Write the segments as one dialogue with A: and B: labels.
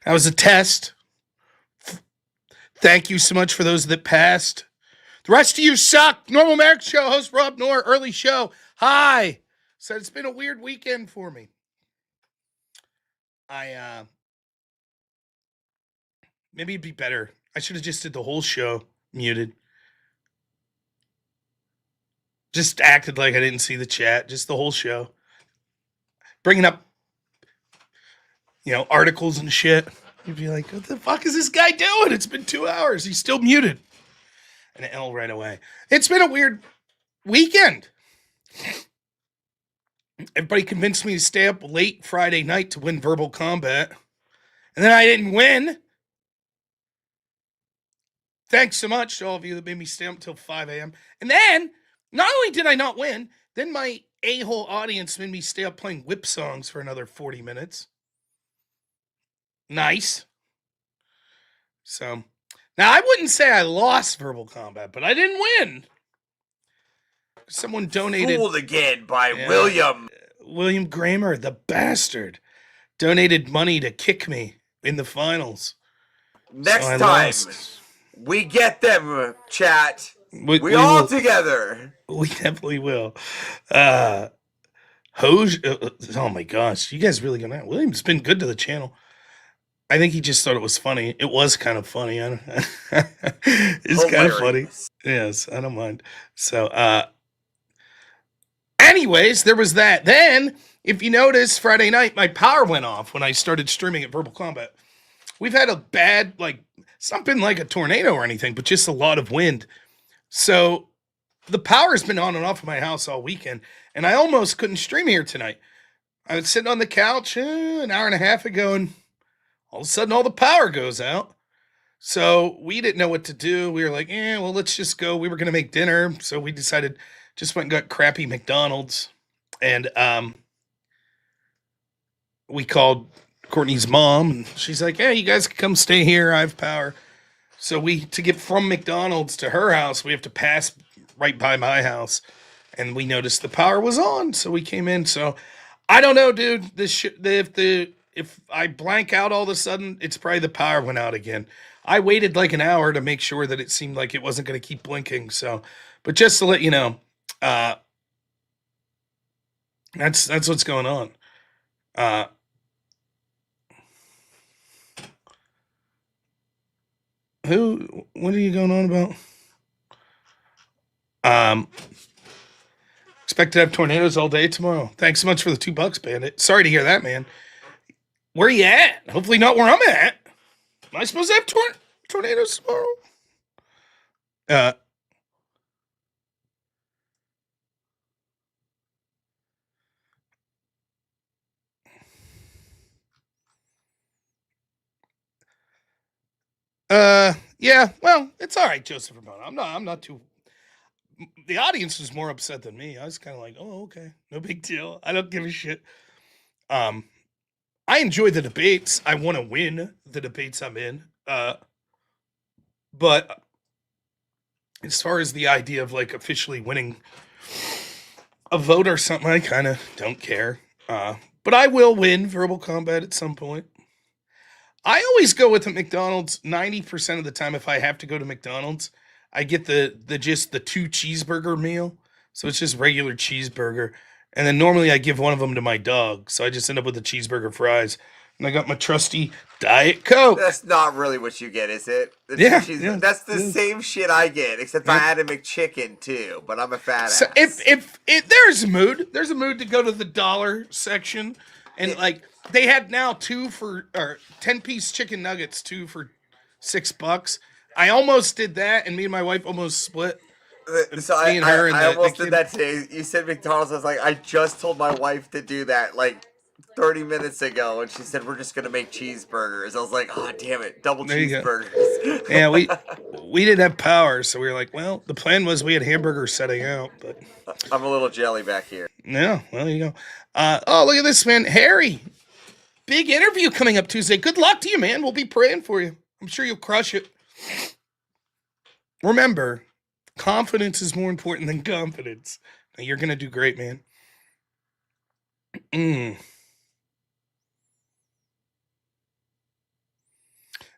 A: That was a test. Thank you so much for those that passed. The rest of you suck. Normal American Show host Rob Noerr, early show. Hi. So it's been a weird weekend for me. Maybe it'd be better. I should have just did the whole show muted. Just acted like I didn't see the chat. Just the whole show. Bringing up, articles and shit. You'd be like, what the fuck is this guy doing? It's been 2 hours. He's still muted. An L right away. It's been a weird weekend. Everybody convinced me to stay up late Friday night to win Verbal Combat. And then I didn't win. Thanks so much to all of you that made me stay up until 5 a.m. And then, not only did I not win, then my a-hole audience made me stay up playing whip songs for another 40 minutes. Nice. So, now I wouldn't say I lost Verbal Combat, but I didn't win. Someone donated.
B: Fooled again by William.
A: William Kramer, the bastard, donated money to kick me in the finals.
B: Next time, we get them, chat. We all will, together.
A: We definitely will. Hoj, oh my gosh, you guys really gonna. William's been good to the channel. I think he just thought it was funny. It was kind of funny. It's kind of funny. Yes, I don't mind. So, anyways, there was that. Then, if you notice, Friday night, my power went off when I started streaming at Verbal Combat. We've had a bad, it's not been like a tornado or anything, but just a lot of wind. So, the power's been on and off in my house all weekend, and I almost couldn't stream here tonight. I was sitting on the couch an hour and a half ago, and all of a sudden, all the power goes out. So, we didn't know what to do. We were like, well, let's just go. We were going to make dinner, so we decided... Just went and got crappy McDonald's, and we called Courtney's mom, and she's like, "Hey, you guys can come stay here. I have power." So to get from McDonald's to her house, we have to pass right by my house, and we noticed the power was on, so we came in. So I don't know, dude. If I blank out all of a sudden, it's probably the power went out again. I waited like an hour to make sure that it seemed like it wasn't going to keep blinking. So, but just to let you know. That's what's going on. What are you going on about? Expect to have tornadoes all day tomorrow. Thanks so much for the $2, Bandit. Sorry to hear that, man. Where are you at? Hopefully not where I'm at. Am I supposed to have tornadoes tomorrow? Yeah, well, it's all right, Joseph Ramona. I'm not too. The audience was more upset than me. I was kind of like, oh, okay, no big deal. I don't give a shit. I enjoy the debates. I want to win the debates I'm in. But as far as the idea of officially winning a vote or something, I kind of don't care. But I will win Verbal Combat at some point. I always go with the McDonald's 90% of the time. If I have to go to McDonald's, I get the 2 cheeseburger meal. So it's just regular cheeseburger. And then normally I give one of them to my dog. So I just end up with the cheeseburger fries. And I got my trusty Diet Coke.
B: That's not really what you get, is it?
A: Yeah.
B: That's the same shit I get, except I add a McChicken too, but I'm a fat ass.
A: So if there's a mood to go to the dollar section and they had now 10-piece chicken nuggets, 2 for $6. I almost did that, and me and my wife almost split.
B: So I almost did that today. You said McDonald's. I was like, I just told my wife to do that 30 minutes ago, and she said we're just gonna make cheeseburgers. I was like, oh damn it, double cheeseburgers.
A: Yeah, we didn't have power, so we were like, well, the plan was we had hamburgers setting out, but
B: I'm a little jelly back here.
A: Yeah, well, there you go. Oh, look at this, man, Harry. Big interview coming up Tuesday. Good luck to you, man. We'll be praying for you. I'm sure you'll crush it. Remember, confidence is more important than confidence. Now, you're gonna do great, man.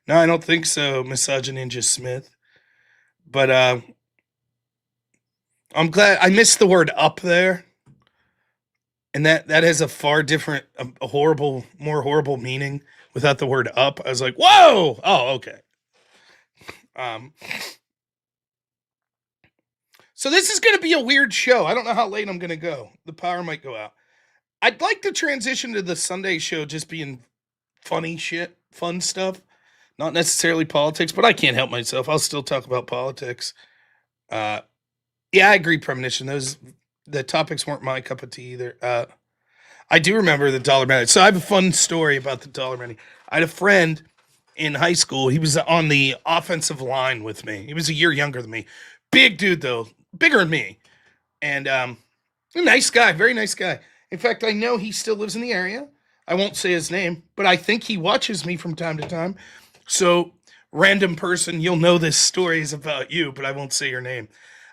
A: No, I don't think so, Misogyninja Smith. But I'm glad I missed the word up there. And that has a far different, a horrible, more horrible meaning without the word up. I was like, whoa! Oh, okay. Um, so this is going to be a weird show. I don't know how late I'm going to go. The power might go out. I'd like to transition to the Sunday show just being funny shit, fun stuff, not necessarily politics, but I can't help myself. I'll still talk about politics. Uh, yeah, I agree, Premonition. The topics weren't my cup of tea either. I do remember the dollar money. So I have a fun story about the dollar money. I had a friend in high school. He was on the offensive line with me. He was a year younger than me. Big dude though, bigger than me, and a nice guy, very nice guy. In fact, I know he still lives in the area. I won't say his name, but I think he watches me from time to time. So, random person, you'll know this story is about you, but I won't say your name.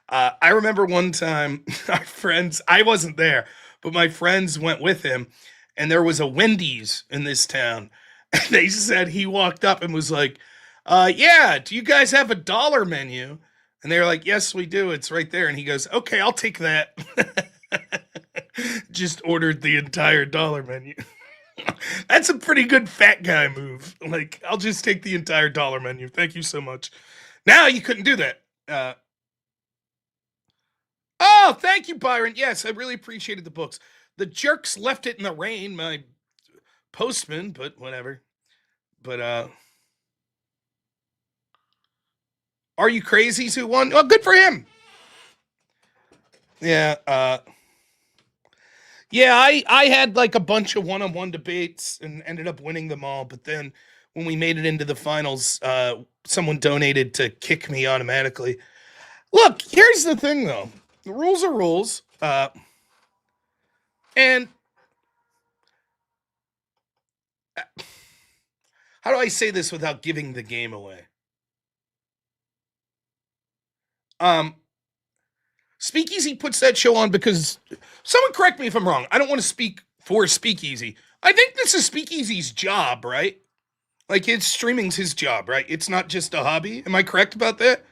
A: I remember one time, our friends, I wasn't there, but my friends went with him, and there was a Wendy's in this town. And they said he walked up and was like, yeah, do you guys have a dollar menu? And they were like, yes, we do. It's right there. And he goes, okay, I'll take that. Just ordered the entire dollar menu. That's a pretty good fat guy move. Like, I'll just take the entire dollar menu. Thank you so much. Now you couldn't do that. Oh, thank you, Byron. Yes, I really appreciated the books. The jerks left it in the rain, my postman, but whatever. But Are You Crazies who won? Well, good for him. Yeah, yeah, I had like a bunch of one-on-one debates and ended up winning them all, but then when we made it into the finals, someone donated to kick me automatically. Look, here's the thing though. The rules are rules. And how do I say this without giving the game away? Speakeasy puts that show on because someone correct me if I'm wrong. I don't want to speak for Speakeasy. I think this is Speakeasy's job, right? Like it's streaming's his job, right? It's not just a hobby. Am I correct about that?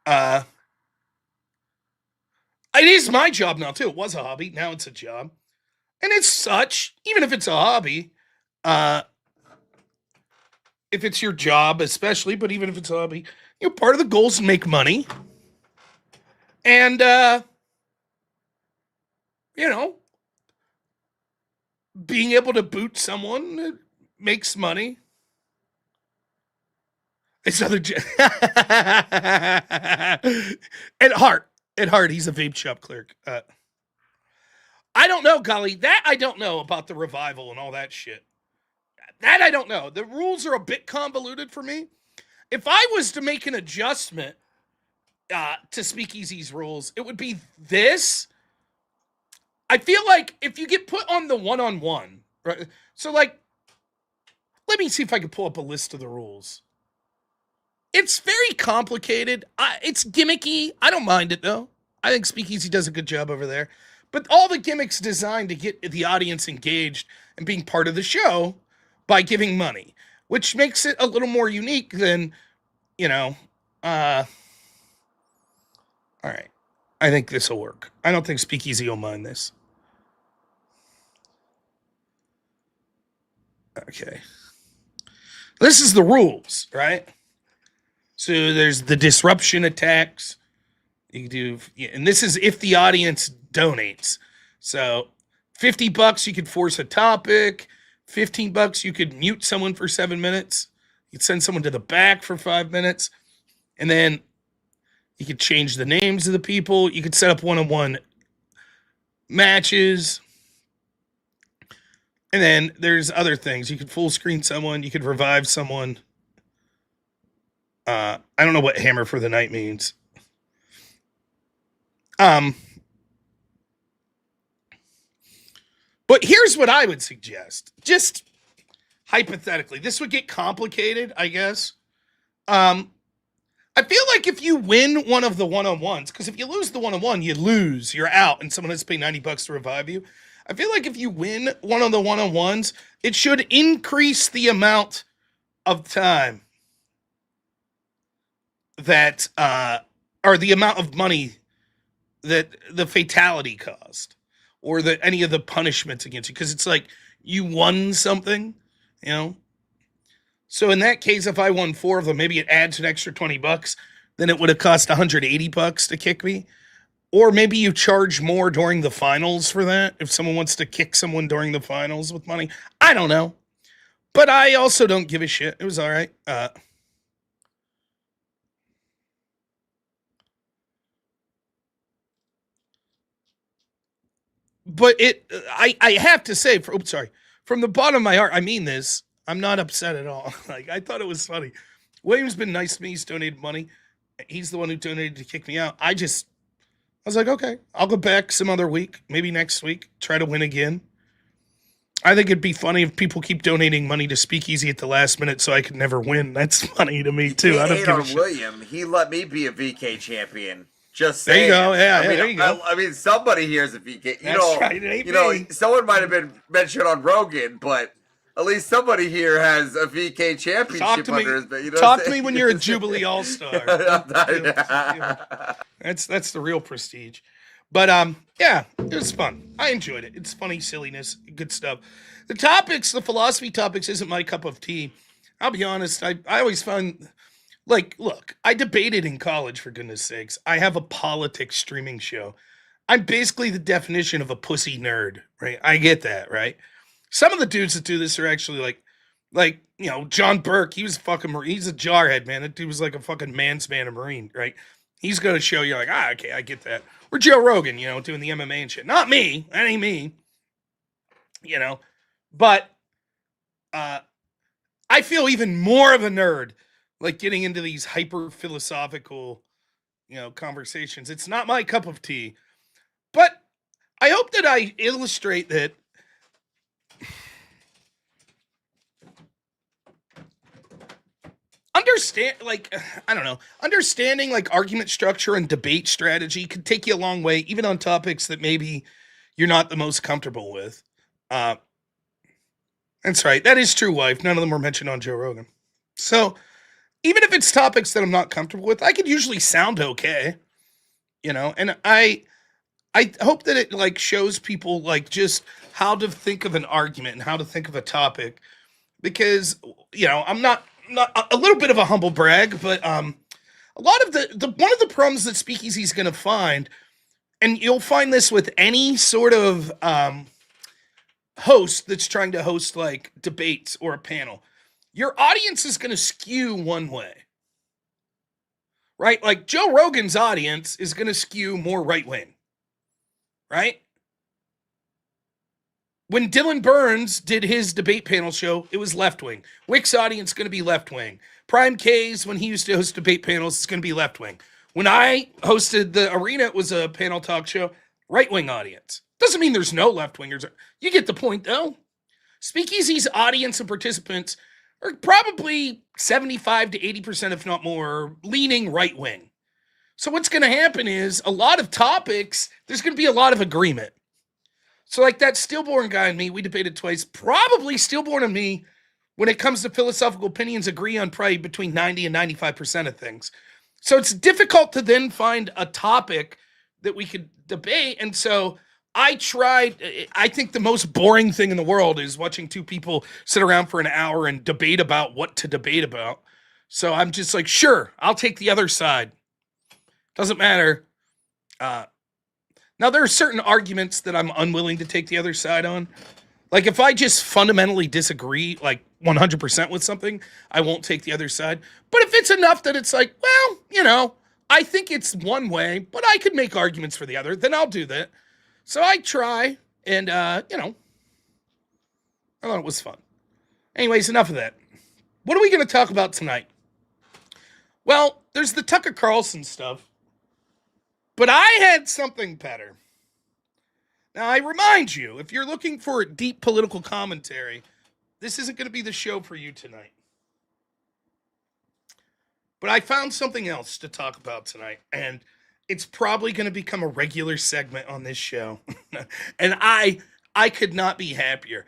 A: Uh it is my job now too. It was a hobby, now it's a job. And it's such, even if it's a hobby, uh if it's your job especially, but even if it's a hobby, you know, part of the goal is to make money. And you know, being able to boot someone makes money. It's other at heart, he's a vape shop clerk. I don't know, golly, that I don't know about the revival and all that shit. That I don't know. The rules are a bit convoluted for me. If I was to make an adjustment to Speakeasy's rules, it would be this. I feel like if you get put on the one-on-one, right? So, like, let me see if I can pull up a list of the rules. It's very complicated. It's gimmicky. I don't mind it, though. I think Speakeasy does a good job over there. But all the gimmicks designed to get the audience engaged and being part of the show by giving money, which makes it a little more unique than, you know, all right. I think this will work. I don't think Speakeasy will mind this. Okay. This is the rules, right? So there's the disruption attacks. You do, and this is if the audience donates. So $50, you could force a topic. $15, you could mute someone for 7 minutes. You'd send someone to the back for 5 minutes. And then you could change the names of the people. You could set up one-on-one matches. And then there's other things. You could full screen someone. You could revive someone. I don't know what hammer for the night means. But here's what I would suggest. Just hypothetically, this would get complicated, I guess. I feel like if you win one of the one-on-ones, because if you lose the one-on-one, you lose, you're out, and someone has to pay $90 to revive you. I feel like if you win one of the one-on-ones, it should increase the amount of time that, or the amount of money that the fatality caused, or the any of the punishments against you, because it's like you won something, you know. So in that case, if I won 4 of them, maybe it adds an extra $20. Then it would have cost $180 to kick me. Or maybe you charge more during the finals for that if someone wants to kick someone during the finals with money. I don't know. But I also don't give a shit. It was all right. But I have to say, from the bottom of my heart, I mean this. I'm not upset at all. Like, I thought it was funny. William's been nice to me. He's donated money. He's the one who donated to kick me out. I was like, okay, I'll go back some other week, maybe next week, try to win again. I think it'd be funny if people keep donating money to Speakeasy at the last minute so I could never win. That's funny to me, too.
B: I don't give a shit. William, he let me be a VK champion. Just saying.
A: There you go. Yeah, there you go.
B: I mean, somebody here is a VK.
A: That's right. It ain't me.
B: Someone might have been mentioned on Rogan, but at least somebody here has a VK championship under his belt.
A: Talk to me when you're a Jubilee All-Star. That's the real prestige. But yeah, it was fun. I enjoyed it. It's funny silliness, good stuff. The topics, the philosophy topics, isn't my cup of tea. I'll be honest. I always found, like, look, I debated in college, for goodness sakes. I have a politics streaming show. I'm basically the definition of a pussy nerd, right? I get that, right? Some of the dudes that do this are actually like, you know, John Burke. He's a jarhead, man. That dude was like a fucking man's man, a Marine, right? He's going to show you like, okay, I get that. Or Joe Rogan, you know, doing the MMA and shit. Not me. That ain't me. You know, but I feel even more of a nerd, like getting into these hyper philosophical, you know, conversations. It's not my cup of tea, but I hope that I illustrate that. Understanding like argument structure and debate strategy could take you a long way, even on topics that maybe you're not the most comfortable with. That's right. That is true, wife. None of them were mentioned on Joe Rogan. So even if it's topics that I'm not comfortable with, I could usually sound okay, you know, and I hope that it like shows people like just how to think of an argument and how to think of a topic, because, you know, I'm not a little bit of a humble brag, but a lot of the one of the problems that Speakeasy is going to find, and you'll find this with any sort of host that's trying to host like debates or a panel, your audience is going to skew one way, right? Like Joe Rogan's audience is going to skew more right wing, right? When Dylan Burns did his debate panel show, it was left-wing. Wick's audience is going to be left-wing. Prime K's, when he used to host debate panels, it's going to be left-wing. When I hosted the Arena, it was a panel talk show, right-wing audience. Doesn't mean there's no left-wingers. You get the point, though. Speakeasy's audience and participants are probably 75 to 80%, if not more, leaning right-wing. So what's going to happen is a lot of topics, there's going to be a lot of agreement. So like that stillborn guy and me, we debated twice. Probably stillborn and me, when it comes to philosophical opinions, agree on probably between 90 and 95% of things. So it's difficult to then find a topic that we could debate. And so I think the most boring thing in the world is watching two people sit around for an hour and debate about what to debate about. So I'm just like, sure, I'll take the other side. Doesn't matter. Now, there are certain arguments that I'm unwilling to take the other side on. Like, if I just fundamentally disagree, like, 100% with something, I won't take the other side. But if it's enough that it's like, well, you know, I think it's one way, but I could make arguments for the other, then I'll do that. So I try, and, you know, I thought it was fun. Anyways, enough of that. What are we going to talk about tonight? Well, there's the Tucker Carlson stuff. But I had something better. Now, I remind you, if you're looking for deep political commentary, this isn't going to be the show for you tonight. But I found something else to talk about tonight, and it's probably going to become a regular segment on this show. And I could not be happier.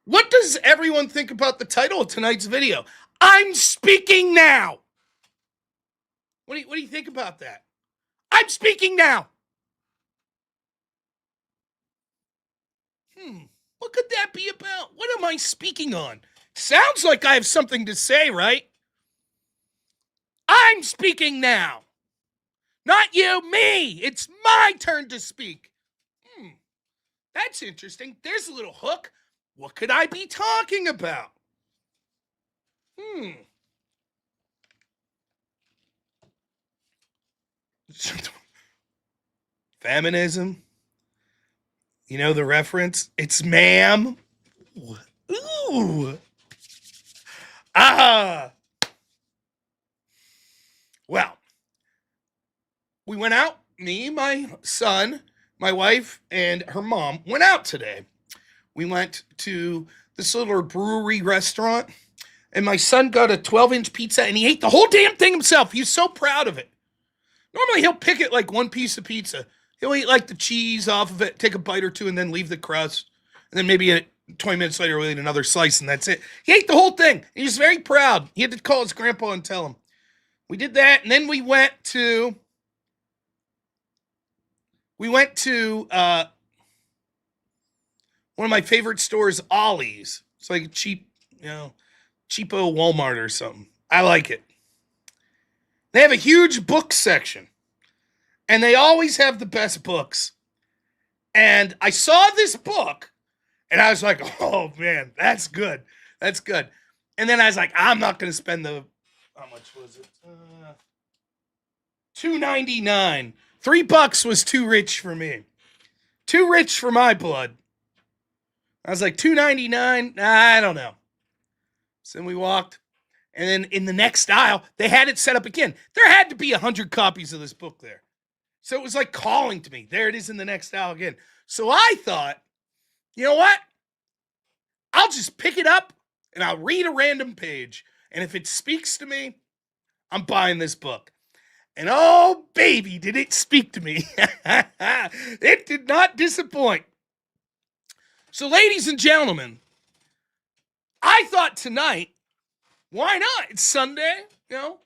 A: What does everyone think about the title of tonight's video? I'm speaking now. What do you think about that? I'm speaking now. What could that be about? What am I speaking on? Sounds like I have something to say, right? I'm speaking now. Not you, me. It's my turn to speak. That's interesting. There's a little hook. What could I be talking about? Feminism. You know the reference? It's ma'am. Ooh. Ah. Well, we went out. Me, my son, my wife, and her mom went out today. We went to this little brewery restaurant, and my son got a 12-inch pizza, and he ate the whole damn thing himself. He was so proud of it. Normally, he'll pick it like one piece of pizza. He'll eat like the cheese off of it, take a bite or two, and then leave the crust. And then maybe 20 minutes later, we'll eat another slice, and that's it. He ate the whole thing. He was very proud. He had to call his grandpa and tell him. We did that, and then we went to one of my favorite stores, Ollie's. It's like a cheap, cheapo Walmart or something. I like it. They have a huge book section, and they always have the best books. And I saw this book, and I was like, oh, man, that's good. That's good. And then I was like, I'm not going to spend how much was it? $2.99. $3 was too rich for me. Too rich for my blood. I was like, $2.99? I don't know. So then we walked. And then in the next aisle, they had it set up again. There had to be 100 copies of this book there. So it was like calling to me. There it is in the next aisle again. So I thought, you know what? I'll just pick it up and I'll read a random page. And if it speaks to me, I'm buying this book. And oh, baby, did it speak to me. It did not disappoint. So, ladies and gentlemen, I thought tonight, why not? It's Sunday,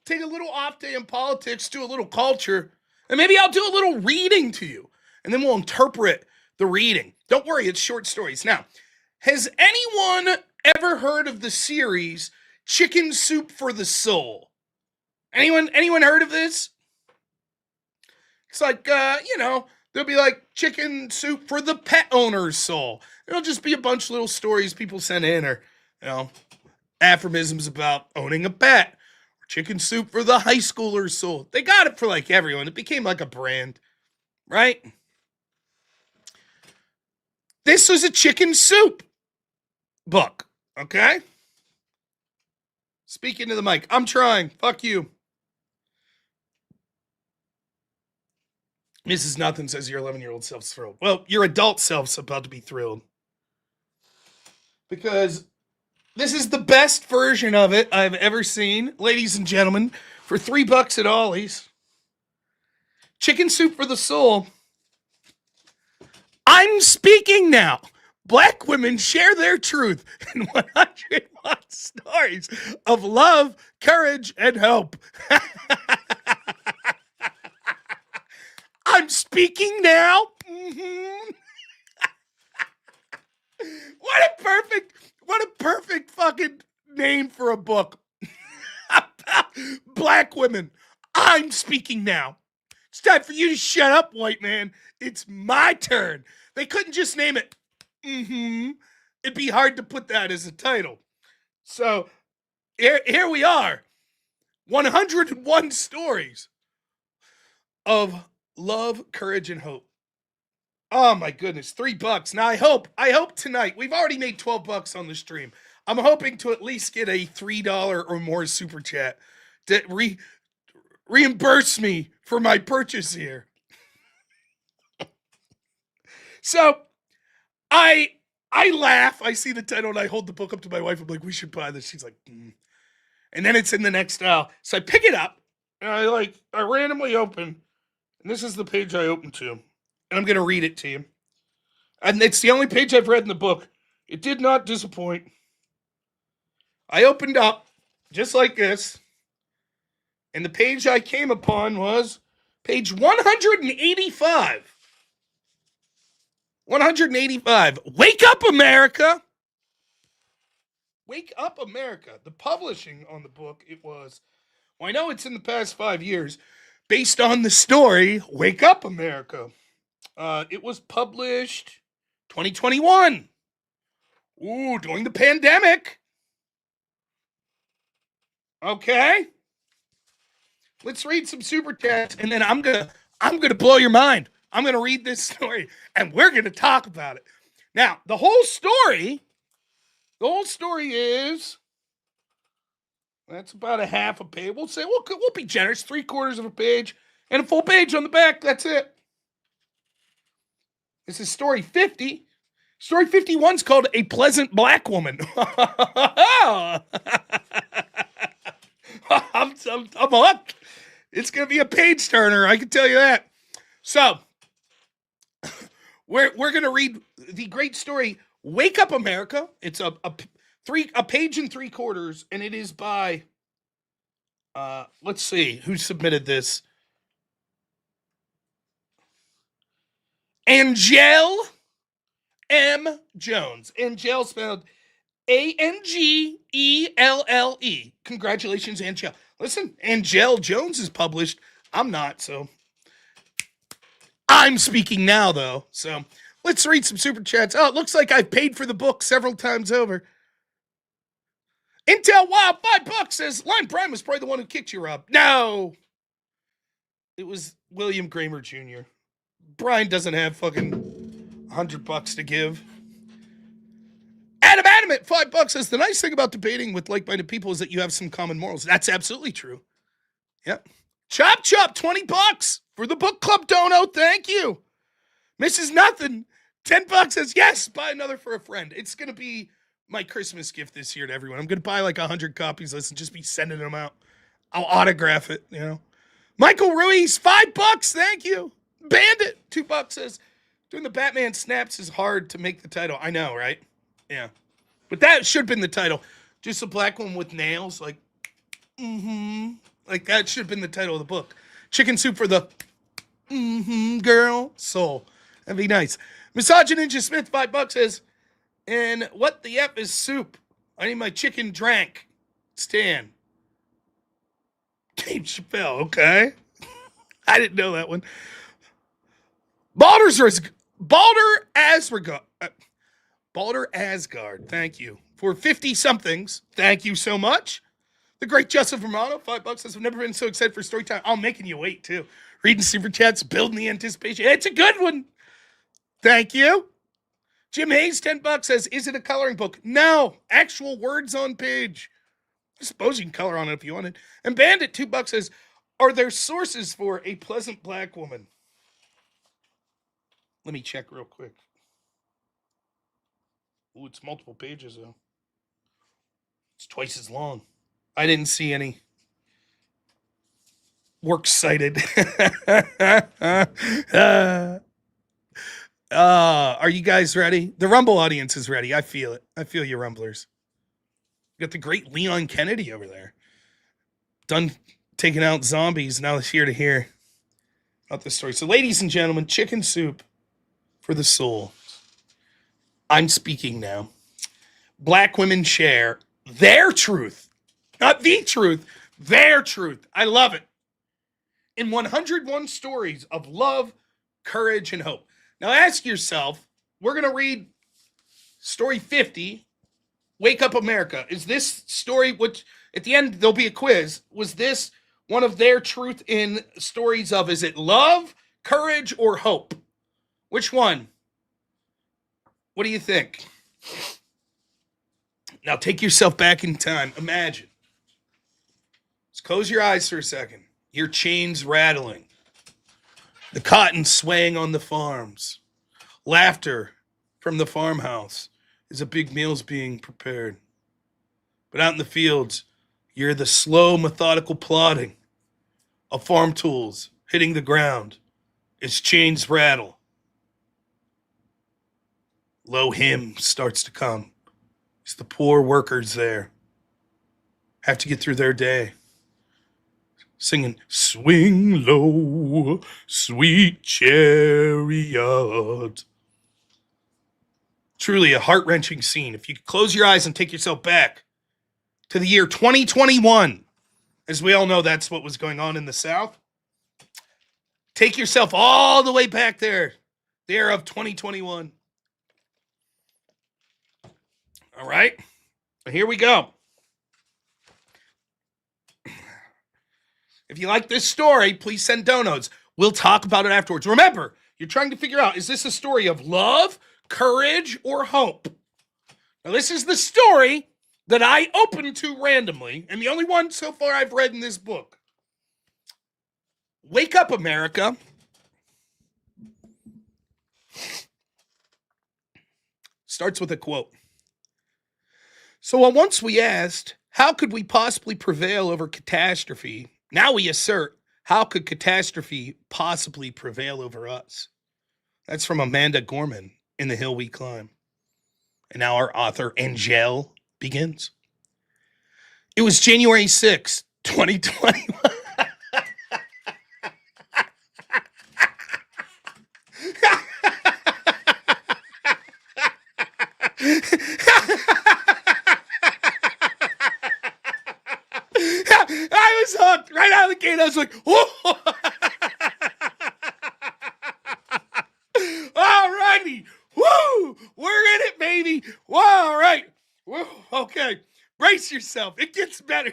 A: take a little off day in politics, do a little culture, and maybe I'll do a little reading to you, and then we'll interpret the reading. Don't worry, it's short stories. Now, has anyone ever heard of the series Chicken Soup for the Soul? Anyone heard of this? It's like, there'll be like chicken soup for the pet owner's soul. It'll just be a bunch of little stories people send in, or, aphorisms about owning a pet. Or chicken soup for the high schooler's soul. They got it for like everyone. It became like a brand, right? This was a chicken soup book, okay? Speaking to the mic. I'm trying. Fuck you. Mrs. Nothing says your 11-year-old self's thrilled. Well, your adult self's about to be thrilled. Because this is the best version of it I've ever seen. Ladies and gentlemen, for $3 at Ollie's. Chicken Soup for the Soul. I'm speaking now. Black women share their truth in 101 stories of love, courage, and hope. I'm speaking now. Mm-hmm. What a perfect fucking name for a book. Black women. I'm speaking now. It's time for you to shut up, white man. It's my turn. They couldn't just name it. Mm-hmm. It'd be hard to put that as a title. So here we are. 101 stories of love, courage, and hope. Oh my goodness, $3. Now I hope tonight, we've already made $12 on the stream. I'm hoping to at least get a $3 or more super chat to reimburse me for my purchase here. So I laugh. I see the title and I hold the book up to my wife. I'm like, we should buy this. She's like, And then it's in the next aisle. So I pick it up and I randomly open, and this is the page I opened to. And I'm going to read it to you. And it's the only page I've read in the book. It did not disappoint. I opened up, just like this. And the page I came upon was page 185. 185. Wake up, America. Wake up, America. The publishing on the book, it was, well, I know it's in the past 5 years, based on the story, Wake Up, America. It was published 2021. Ooh, during the pandemic. Okay. Let's read some super chats, and then I'm gonna blow your mind. I'm gonna read this story, and we're gonna talk about it. Now, the whole story is that's about a half a page. We'll say we'll be generous, 3/4 of a page and a full page on the back. That's it. This is story 50. Story 51 is called A Pleasant Black Woman. I'm hooked. It's going to be a page turner, I can tell you that. So, we're going to read the great story, Wake Up, America. It's a page and 3/4, and it is by, let's see, who submitted this? Angelle M. Jones. Angelle spelled Angelle. Congratulations, Angelle. Listen, Angelle Jones is published. I'm not, so I'm speaking now, though. So let's read some super chats. Oh, it looks like I've paid for the book several times over. Intel Wild, $5 says Line Prime was probably the one who kicked you, Rob. No. It was William Kramer Jr. Brian doesn't have fucking $100 to give. Adam Adamant, $5 says the nice thing about debating with like-minded people is that you have some common morals. That's absolutely true. Yep. Chop Chop, $20 for the book club dono. Thank you. Mrs. Nothing, $10 says yes, buy another for a friend. It's going to be my Christmas gift this year to everyone. I'm going to buy like 100 copies of this and just be sending them out. I'll autograph it, you know. Michael Ruiz, $5, thank you. Bandit, $2 says doing the Batman snaps is hard to make the title. I know, right? Yeah. But that should have been the title. Just a black woman with nails, like, like that should have been the title of the book. Chicken soup for the girl soul. That'd be nice. Misogyny Ninja Smith, $5 says, and what the F is soup? I need my chicken drank. Stan. Dave Chappelle, okay. I didn't know that one. Balder Asgard, thank you. For 50-somethings, thank you so much. The great Justin Romano, $5 says, I've never been so excited for story time. I'm making you wait, too. Reading super chats, building the anticipation. It's a good one. Thank you. Jim Hayes, $10 says, is it a coloring book? No, actual words on page. I suppose you can color on it if you wanted. And Bandit, $2 says, are there sources for A Pleasant Black Woman? Let me check real quick. Ooh, it's multiple pages, though. It's twice as long. I didn't see any works cited. Are you guys ready? The Rumble audience is ready. I feel it. I feel you, Rumblers. You got the great Leon Kennedy over there. Done taking out zombies. Now it's here to hear about this story. So, ladies and gentlemen, chicken soup for the soul. I'm speaking now. Black women share their truth. Not the truth. Their truth. I love it. In 101 stories of love, courage, and hope. Now ask yourself, we're going to read story 50, Wake Up America. Is this story, which at the end there'll be a quiz, was this one of their truth in stories of, is it love, courage, or hope? Which one? What do you think? Now take yourself back in time. Imagine. Just close your eyes for a second. Your chains rattling. The cotton swaying on the farms. Laughter from the farmhouse as a big meal's being prepared. But out in the fields, you're the slow, methodical plodding of farm tools hitting the ground as chains rattle. Low hymn starts to come. It's the poor workers there. have to get through their day singing "Swing Low, Sweet Chariot." Truly a heart-wrenching scene. If you could close your eyes and take yourself back to the year 2021, as we all know that's what was going on in the South. Take yourself all the way back there, the era of 2021. All right, here we go. If you like this story, please send donuts. We'll talk about it afterwards. Remember, you're trying to figure out, is this a story of love, courage, or hope? Now, this is the story that I opened to randomly, and the only one so far I've read in this book. Wake up, America. Starts with a quote. So once we asked, how could we possibly prevail over catastrophe? Now we assert, how could catastrophe possibly prevail over us? That's from Amanda Gorman in The Hill We Climb. And now our author, Angel, begins. It was January 6th, 2021. I was hooked right out of the gate. I was like, whoa. All righty. Woo. We're in it, baby. Whoa, all right. Woo. Okay. Brace yourself. It gets better.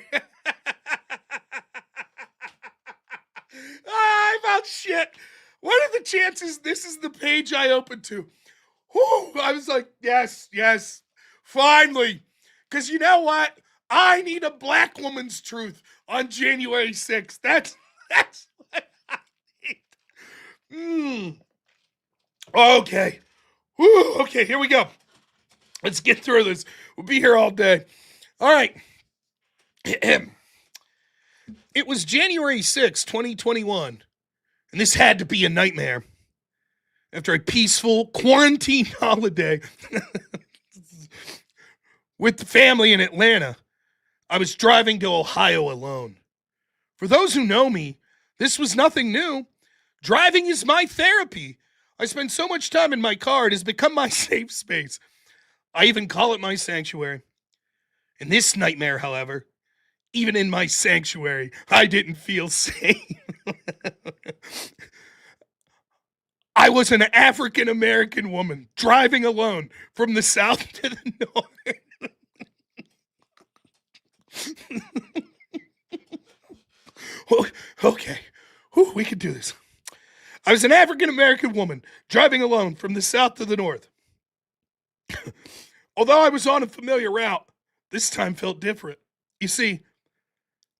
A: I found shit. What are the chances this is the page I opened to? Whew, I was like, yes, finally. Because you know what? I need a black woman's truth on January 6th. That's what I need. Okay. Whew, okay, here we go. Let's get through this. We'll be here all day. All right. It was January 6th, 2021. And this had to be a nightmare. After a peaceful quarantine holiday with the family in Atlanta, I was driving to Ohio alone. For those who know me, this was nothing new. Driving is my therapy. I spend so much time in my car, it has become my safe space. I even call it my sanctuary. In this nightmare, however, even in my sanctuary, I didn't feel safe. I was an African-American woman driving alone from the South to the North. Okay, whew, we can do this. I was an African-American woman driving alone from the South to the North. Although I was on a familiar route, this time felt different. You see,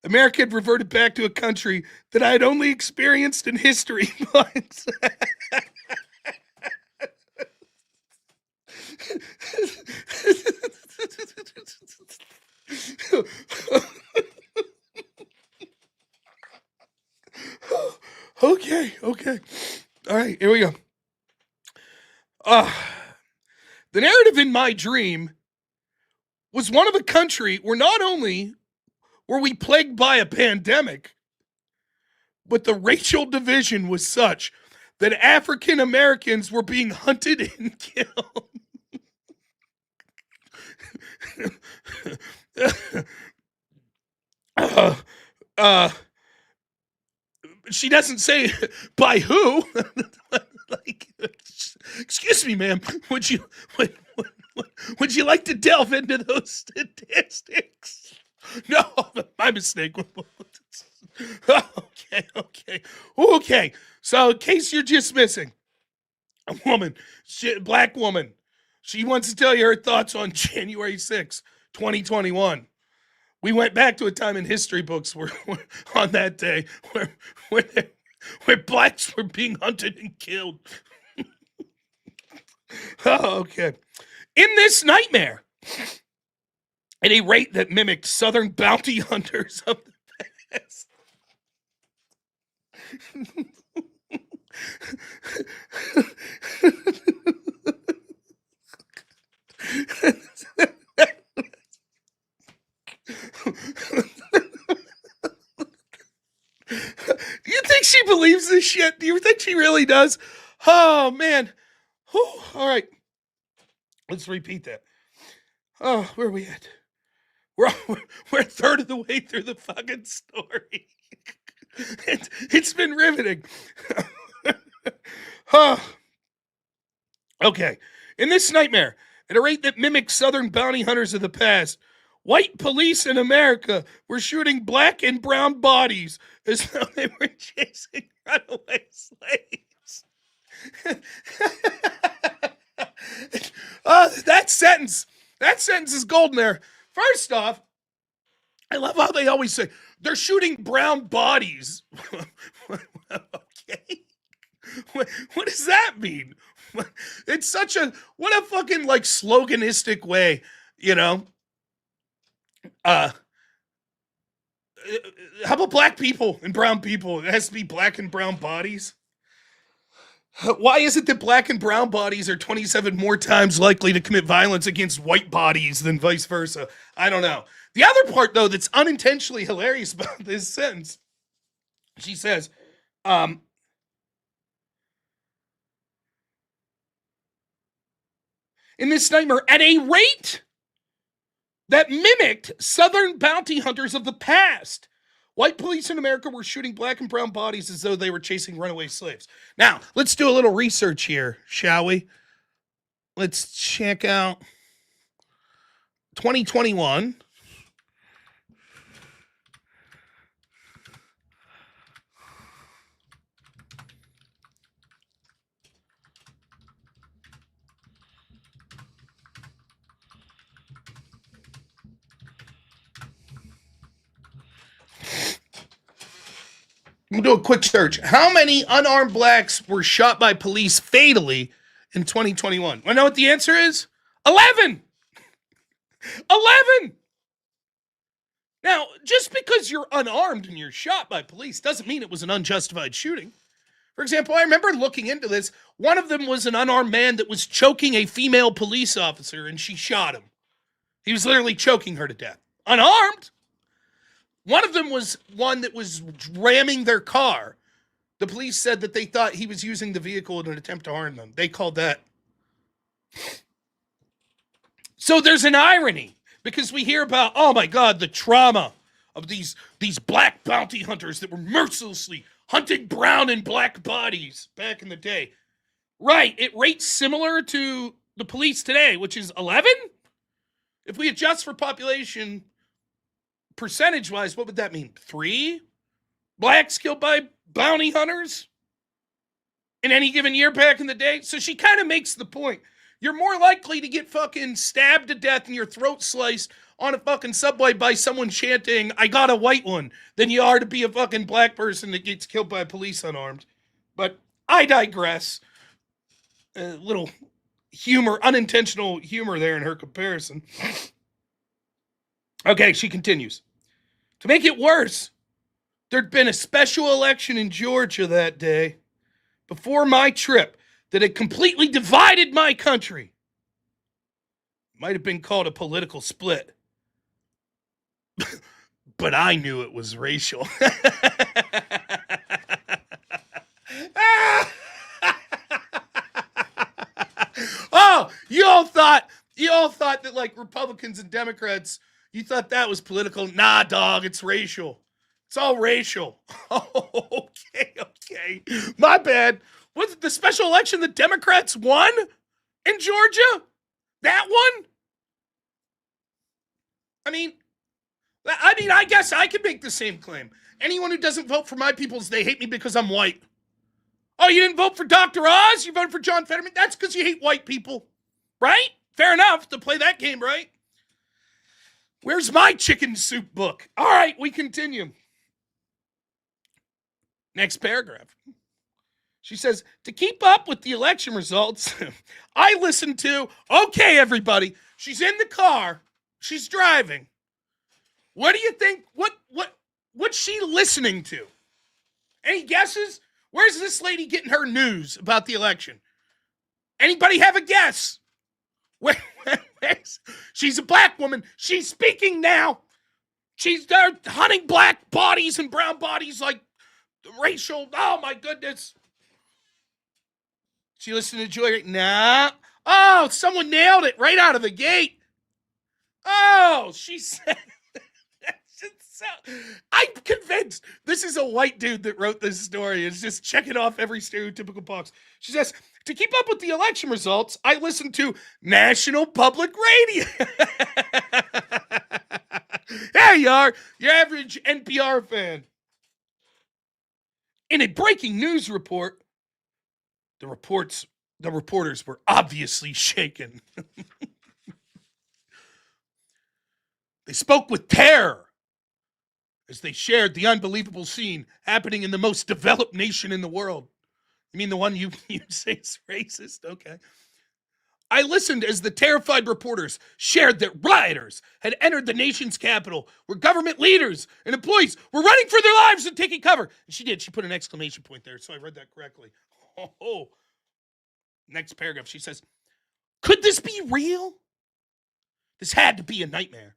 A: America had reverted back to a country that I had only experienced in history books. Okay. All right, here we go. The narrative in my dream was one of a country where not only were we plagued by a pandemic, but the racial division was such that African Americans were being hunted and killed. She doesn't say by who. Like, excuse me, ma'am. Would you like to delve into those statistics? No, my mistake. Okay. So, in case you're just missing, a woman, black woman, she wants to tell you her thoughts on January 6th, 2021. We went back to a time in history books where on that day where blacks were being hunted and killed. Okay. In this nightmare, at a rate that mimicked Southern bounty hunters of the past. Do you think she believes this shit? Do you think she really does? Oh, man. Whew. All right. Let's repeat that. Oh, where are we at? We're a third of the way through the fucking story. It's been riveting. Oh. Okay. In this nightmare, at a rate that mimics Southern bounty hunters of the past, white police in America were shooting black and brown bodies as though they were chasing runaway slaves. That sentence is golden there. First off, I love how they always say they're shooting brown bodies. Okay. What does that mean? It's such a what a fucking like sloganistic way, you know. How about black people and brown people? It has to be black and brown bodies. Why is it that black and brown bodies are 27 more times likely to commit violence against white bodies than vice versa? I don't know. The other part, though, that's unintentionally hilarious about this sentence, she says, in this nightmare, at a rate that mimicked Southern bounty hunters of the past, white police in America were shooting black and brown bodies as though they were chasing runaway slaves. Now, let's do a little research here, shall we? Let's check out 2021. I'm going to do a quick search. How many unarmed blacks were shot by police fatally in 2021? I know what the answer is? 11! 11! Now, just because you're unarmed and you're shot by police doesn't mean it was an unjustified shooting. For example, I remember looking into this. One of them was an unarmed man that was choking a female police officer, and she shot him. He was literally choking her to death. Unarmed! One of them was one that was ramming their car. The police said that they thought he was using the vehicle in an attempt to harm them. They called that. So there's an irony, because we hear about, oh my God, the trauma of these black bounty hunters that were mercilessly hunting brown and black bodies back in the day. Right, it rates similar to the police today, which is 11? If we adjust for population, percentage-wise, what would that mean? 3 blacks killed by bounty hunters in any given year back in the day? So she kind of makes the point. You're more likely to get fucking stabbed to death and your throat sliced on a fucking subway by someone chanting, I got a white one, than you are to be a fucking black person that gets killed by police unarmed. But I digress. A little humor, unintentional humor there in her comparison. Okay, she continues. To make it worse, there'd been a special election in Georgia that day before my trip that had completely divided my country. Might have been called a political split. But I knew it was racial. Oh, you all thought that like Republicans and Democrats, you thought that was political. Nah, dog, it's racial. It's all racial. Oh, okay. My bad. Was it the special election the Democrats won in Georgia? That one? I mean, I guess I could make the same claim. Anyone who doesn't vote for my peoples, they hate me because I'm white. Oh, you didn't vote for Dr. Oz? You voted for John Fetterman? That's because you hate white people. Right? Fair enough to play that game, right? Where's my chicken soup book? All right, we continue. Next paragraph. She says, to keep up with the election results, I listened to, okay, everybody, she's in the car. She's driving. What do you think? What's she listening to? Any guesses? Where's this lady getting her news about the election? Anybody have a guess? She's a black woman. She's speaking now. They're hunting black bodies and brown bodies like racial. Oh my goodness. She listened to Joy. Nah. Oh, someone nailed it right out of the gate. Oh, she said. I'm convinced this is a white dude that wrote this story. It's just checking off every stereotypical box. She says, to keep up with the election results, I listen to National Public Radio. There you are, your average NPR fan. In a breaking news report, the reporters were obviously shaken. They spoke with terror as they shared the unbelievable scene happening in the most developed nation in the world. You mean the one you say is racist? Okay. I listened as the terrified reporters shared that rioters had entered the nation's capital, where government leaders and employees were running for their lives and taking cover. And she did. She put an exclamation point there, so I read that correctly. Oh. Next paragraph, she says, could this be real? This had to be a nightmare.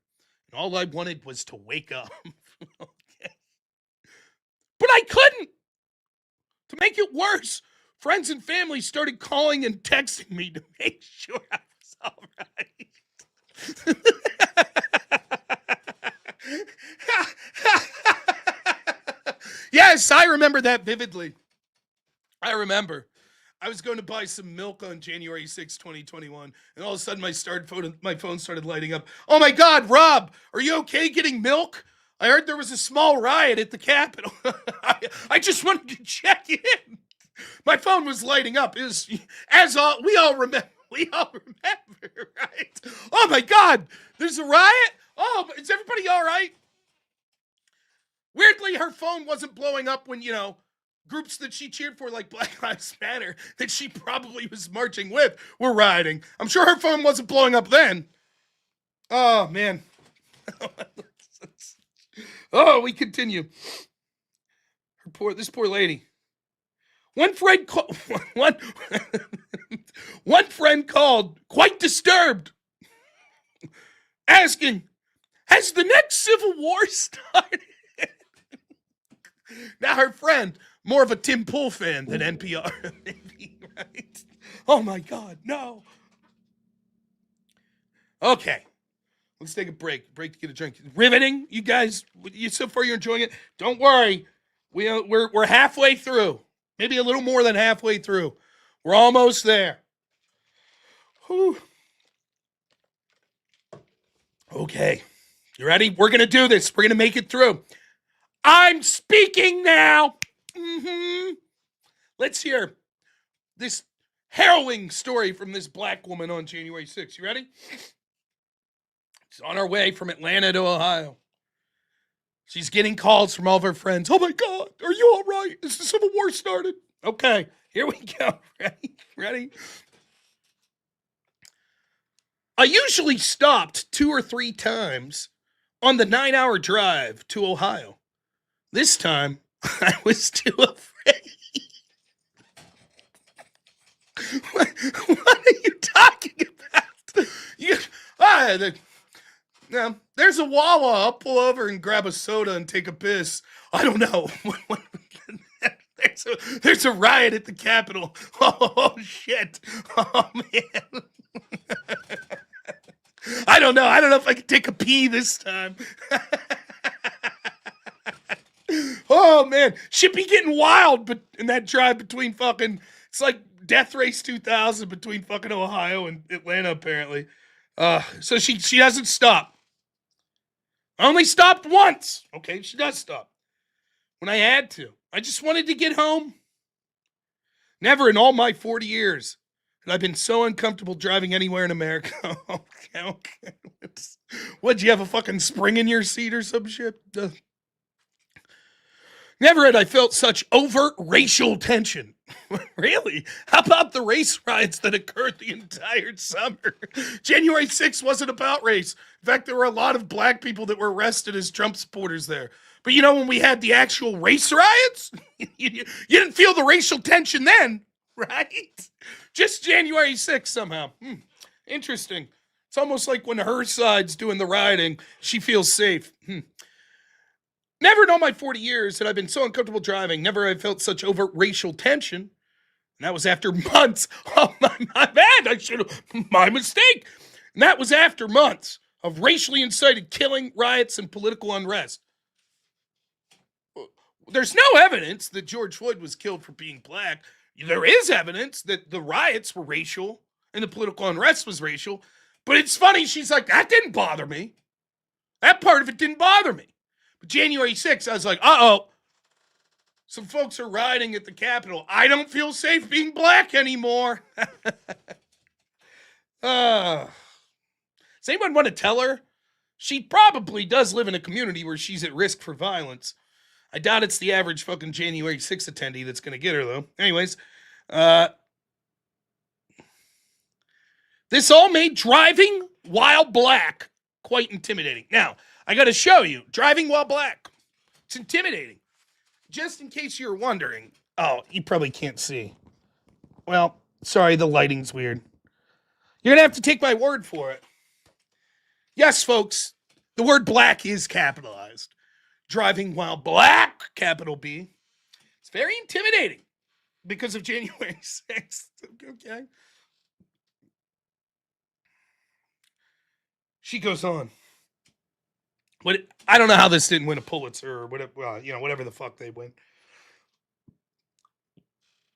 A: And all I wanted was to wake up. Okay. But I couldn't. To make it worse, friends and family started calling and texting me to make sure I was all right. Yes, I remember that vividly. I remember. I was going to buy some milk on January 6, 2021, and all of a sudden my phone started lighting up. Oh my God, Rob, are you okay getting milk? I heard there was a small riot at the Capitol. I just wanted to check in. My phone was lighting up. It was, we all remember, right? Oh my God, there's a riot? Oh, is everybody all right? Weirdly, her phone wasn't blowing up when, groups that she cheered for, like Black Lives Matter, that she probably was marching with, were rioting. I'm sure her phone wasn't blowing up then. Oh, man. Oh, we continue. This poor lady. One friend called, quite disturbed, asking, has the next Civil War started? Now her friend, more of a Tim Pool fan than NPR, maybe, right? Oh my God, no. Okay, let's take a break. Break to get a drink. Riveting, you guys. So far, you're enjoying it. Don't worry, we're halfway through. Maybe a little more than halfway through. We're almost there. Whew. Okay, you ready? We're gonna do this. We're gonna make it through. I'm speaking now. Mm-hmm. Let's hear this harrowing story from this black woman on January 6th. You ready? She's on her way from Atlanta to Ohio. She's getting calls from all of her friends. Oh my God, are you all right? Is the Civil War started? Okay, here we go. Ready? I usually stopped 2 or 3 times on the 9-hour drive to Ohio. This time, I was too afraid. What are you talking about? There's a Wawa. I'll pull over and grab a soda and take a piss. I don't know. There's a riot at the Capitol. Oh, shit. Oh, man. I don't know. I don't know if I can take a pee this time. Oh, man. Shit be getting wild but in that drive between fucking... It's like Death Race 2000 between fucking Ohio and Atlanta, apparently. So she doesn't stop. I only stopped once. Okay, she does stop. When I had to. I just wanted to get home. Never in all my 40 years had I been so uncomfortable driving anywhere in America. Okay. What'd you have, a fucking spring in your seat or some shit? Never had I felt such overt racial tension. Really? How about the race riots that occurred the entire summer? January 6th wasn't about race. In fact, there were a lot of black people that were arrested as Trump supporters there. But when we had the actual race riots, you didn't feel the racial tension then, right? Just January 6th somehow. Interesting. It's almost like when her side's doing the rioting, she feels safe. Never in all my 40 years had I been so uncomfortable driving. Never have I felt such overt racial tension. And that was after months. Oh, my bad. My mistake. And that was after months of racially incited killing, riots, and political unrest. There's no evidence that George Floyd was killed for being black. There is evidence that the riots were racial and the political unrest was racial. But it's funny, she's like, that didn't bother me. That part of it didn't bother me. But January 6th, I was like, uh-oh. Some folks are rioting at the Capitol. I don't feel safe being black anymore. Does anyone want to tell her? She probably does live in a community where she's at risk for violence. I doubt it's the average fucking January 6th attendee that's going to get her, though. Anyways, this all made driving while black quite intimidating. Now, I got to show you. Driving while black. It's intimidating. Just in case you're wondering. Oh, you probably can't see. Well, sorry, the lighting's weird. You're going to have to take my word for it. Yes, folks, the word black is capitalized. Driving while black, capital B. It's very intimidating because of January 6th. Okay. She goes on. I don't know how this didn't win a Pulitzer or whatever, whatever the fuck they win.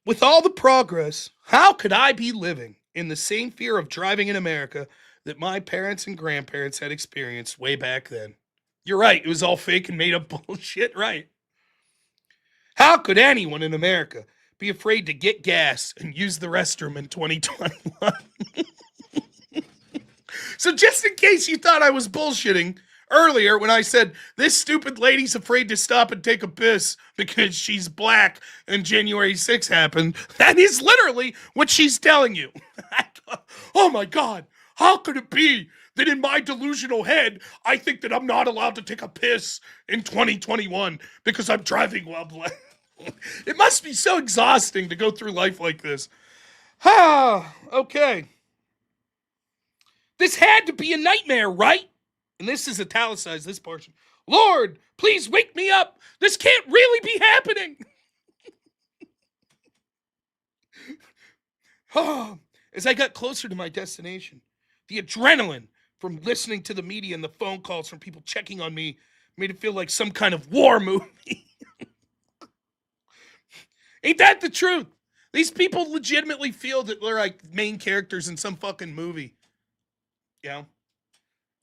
A: With all the progress, how could I be living in the same fear of driving in America that my parents and grandparents had experienced way back then? You're right. It was all fake and made up bullshit, right? How could anyone in America be afraid to get gas and use the restroom in 2021? So just in case you thought I was bullshitting earlier when I said this stupid lady's afraid to stop and take a piss because she's black and January 6th happened, that is literally what she's telling you. Oh my God, how could it be that in my delusional head, I think that I'm not allowed to take a piss in 2021 because I'm driving while black? It must be so exhausting to go through life like this. Okay. This had to be a nightmare, right? And this is italicized, this portion. Lord, please wake me up. This can't really be happening. As I got closer to my destination, the adrenaline from listening to the media and the phone calls from people checking on me made it feel like some kind of war movie. Ain't that the truth? These people legitimately feel that they're like main characters in some fucking movie. Yeah.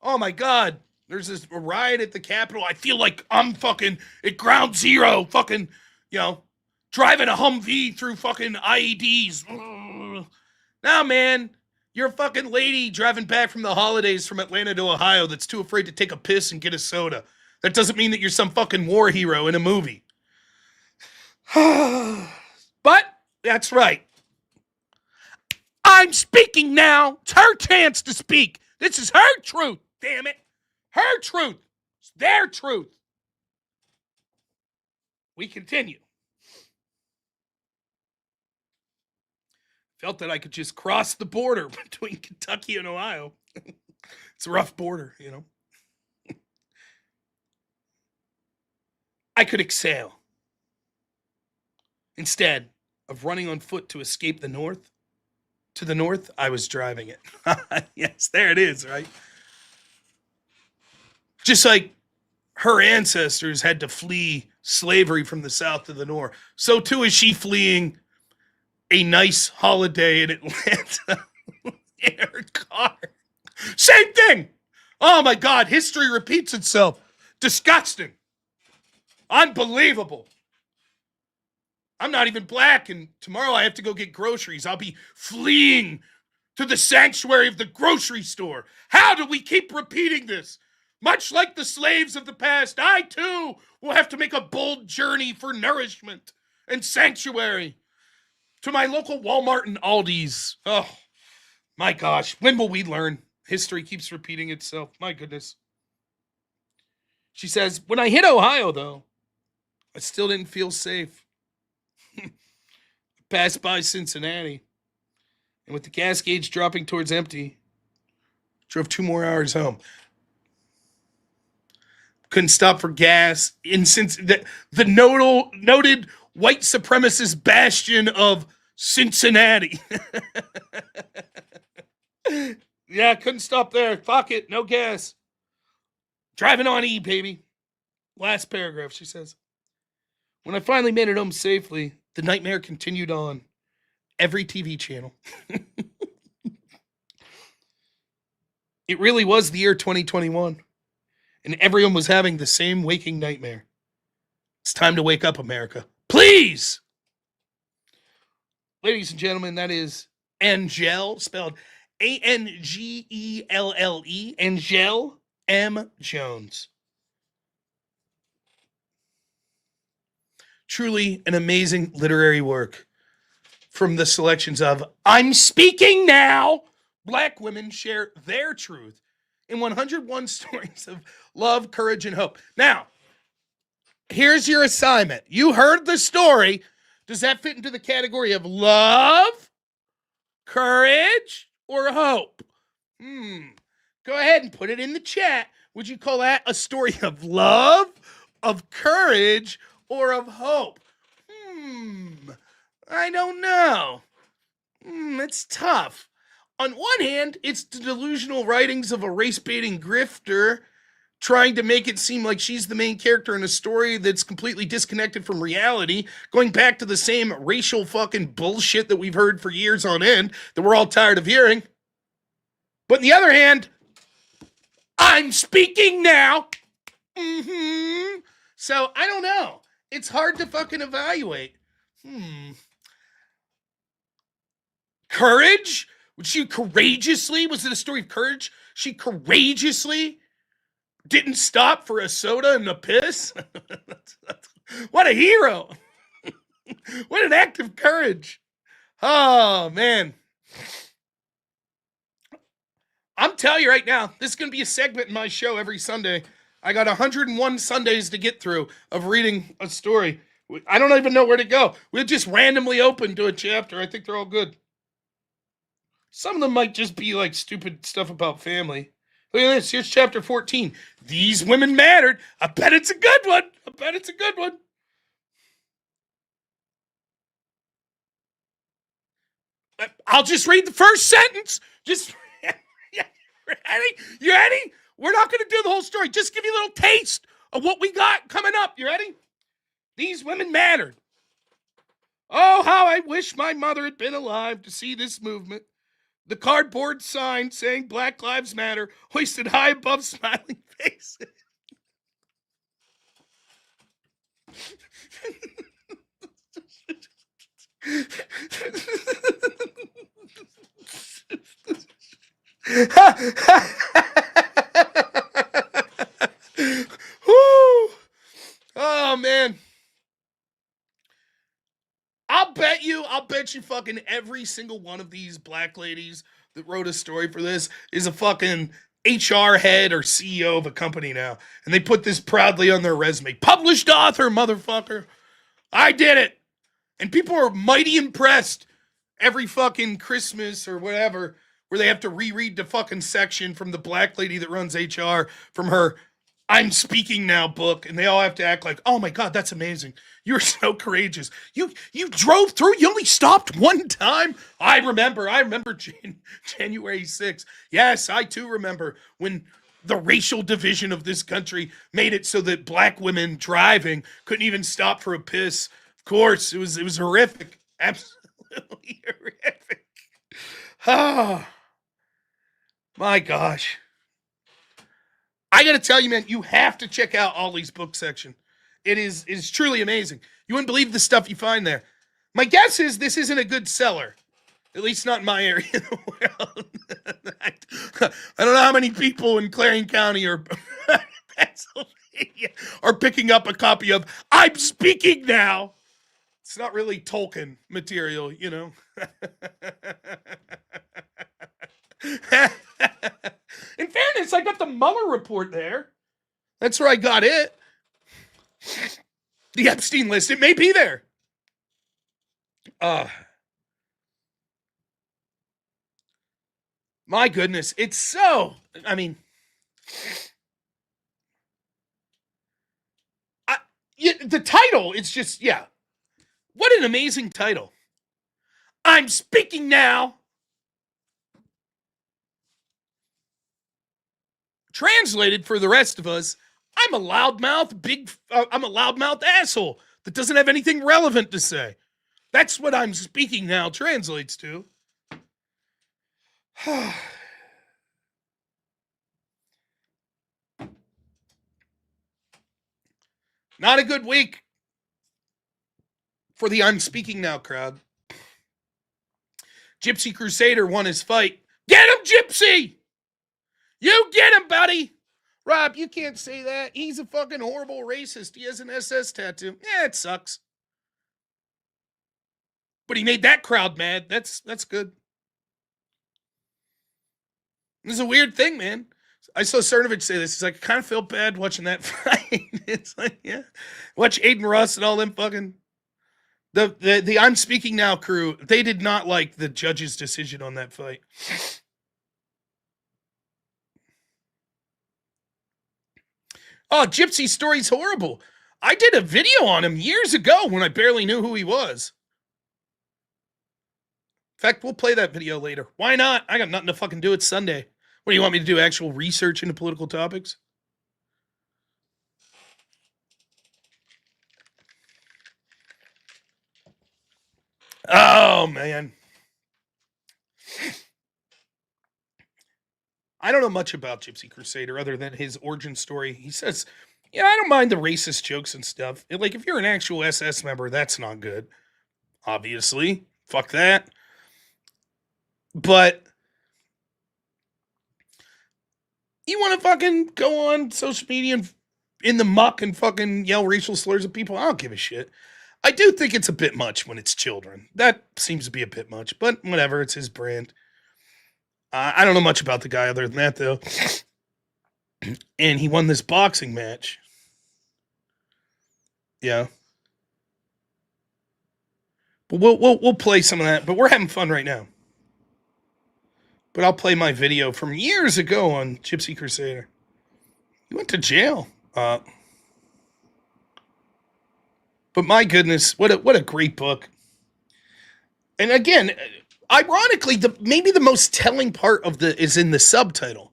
A: Oh my God. There's this riot at the Capitol. I feel like I'm fucking at ground zero, fucking, driving a Humvee through fucking IEDs. Now, man, you're a fucking lady driving back from the holidays from Atlanta to Ohio that's too afraid to take a piss and get a soda. That doesn't mean that you're some fucking war hero in a movie. But that's right. I'm speaking now. It's her chance to speak. This is her truth, damn it. Her truth. It's their truth. We continue. Felt that I could just cross the border between Kentucky and Ohio. It's a rough border, I could exhale. Instead of running on foot to escape the north, to the north, I was driving it. Yes, there it is, right? Just like her ancestors had to flee slavery from the south to the north, so too is she fleeing a nice holiday in Atlanta in her car. Same thing. Oh my God, history repeats itself. Disgusting. Unbelievable. I'm not even black, and tomorrow I have to go get groceries. I'll be fleeing to the sanctuary of the grocery store. How do we keep repeating this? Much like the slaves of the past, I too will have to make a bold journey for nourishment and sanctuary to my local Walmart and Aldi's. Oh, my gosh. When will we learn? History keeps repeating itself. My goodness. She says, when I hit Ohio, though, I still didn't feel safe. Passed by Cincinnati, and with the gas gauge dropping towards empty, drove 2 more hours home. couldn't stop for gas. And since the noted white supremacist bastion of Cincinnati. Yeah, couldn't stop there. Fuck it, no gas. Driving on E, baby. Last paragraph, she says. When I finally made it home safely, the nightmare continued on. Every TV channel. It really was the year 2021. And everyone was having the same waking nightmare. It's time to wake up, America. Please! Ladies and gentlemen, that is Angelle, spelled Angelle, Angelle M. Jones. Truly an amazing literary work from the selections of I'm Speaking Now. Black women share their truth in 101 stories of love, courage, and hope. Now, here's your assignment. You heard the story. Does that fit into the category of love, courage, or hope? Go ahead and put it in the chat. Would you call that a story of love, of courage, or of hope? I don't know. It's tough. On one hand, it's the delusional writings of a race-baiting grifter trying to make it seem like she's the main character in a story that's completely disconnected from reality, going back to the same racial fucking bullshit that we've heard for years on end that we're all tired of hearing. But on the other hand, I'm speaking now. So, I don't know. It's hard to fucking evaluate. Courage? Was it a story of courage? She courageously didn't stop for a soda and a piss? What a hero. What an act of courage. Oh, man. I'm telling you right now, this is going to be a segment in my show every Sunday. I got 101 Sundays to get through of reading a story. I don't even know where to go. We'll just randomly open to a chapter. I think they're all good. Some of them might just be like stupid stuff about family. Look at this. Here's chapter 14. These women mattered. I bet it's a good one. I'll just read the first sentence. Just ready? You ready? We're not going to do the whole story. Just give you a little taste of what we got coming up. You ready? These women mattered. Oh, how I wish my mother had been alive to see this movement. The cardboard sign saying Black Lives Matter hoisted high above smiling faces. Oh, man. I'll bet you fucking every single one of these black ladies that wrote a story for this is a fucking HR head or CEO of a company now. And they put this proudly on their resume. Published author, motherfucker. I did it. And people are mighty impressed every fucking Christmas or whatever where they have to reread the fucking section from the black lady that runs HR from her I'm Speaking Now book, and they all have to act like, oh my God, that's amazing. You're so courageous. You drove through, you only stopped one time. I remember January 6th. Yes, I too remember when the racial division of this country made it so that black women driving couldn't even stop for a piss. Of course, it was horrific. Absolutely horrific. Oh, my gosh. I gotta tell you, man, you have to check out Ollie's book section. It is truly amazing. You wouldn't believe the stuff you find there. My guess is this isn't a good seller. At least not in my area of the world. I don't know how many people in Clarion County or Pennsylvania are picking up a copy of I'm Speaking Now. It's not really Tolkien material, you know. In fairness, I got the Mueller report there. That's where I got it. The Epstein list. It may be there. My goodness. It's so, I mean, the title, it's just, yeah. What an amazing title. I'm speaking now. Translated for the rest of us, I'm a loudmouth asshole that doesn't have anything relevant to say. That's what I'm speaking now translates to. Not a good week for the I'm speaking now crowd. Gypsy Crusader won his fight. Get him, Gypsy! You get him, buddy! Rob, you can't say that. He's a fucking horrible racist. He has an SS tattoo. Yeah, it sucks. But he made that crowd mad. That's good. This is a weird thing, man. I saw Cernovich say this. He's like, I kind of feel bad watching that fight. It's like, yeah. Watch Aiden Ross and all them fucking... The I'm Speaking Now crew, they did not like the judge's decision on that fight. Oh, Gypsy's story's horrible. I did a video on him years ago when I barely knew who he was. In fact, we'll play that video later. Why not? I got nothing to fucking do. It's Sunday. What, do you want me to do, actual research into political topics? Oh, man. I don't know much about Gypsy Crusader other than his origin story. He says, yeah, I don't mind the racist jokes and stuff. Like, if you're an actual SS member, that's not good. Obviously. Fuck that. But you want to fucking go on social media and in the muck and fucking yell racial slurs at people? I don't give a shit. I do think it's a bit much when it's children. That seems to be a bit much, but whatever. It's his brand. I don't know much about the guy other than that, though. And he won this boxing match. Yeah. But we'll play some of that. But we're having fun right now. But I'll play my video from years ago on Gypsy Crusader. He went to jail. But my goodness, what a great book. And again, ironically, maybe the most telling part of is in the subtitle.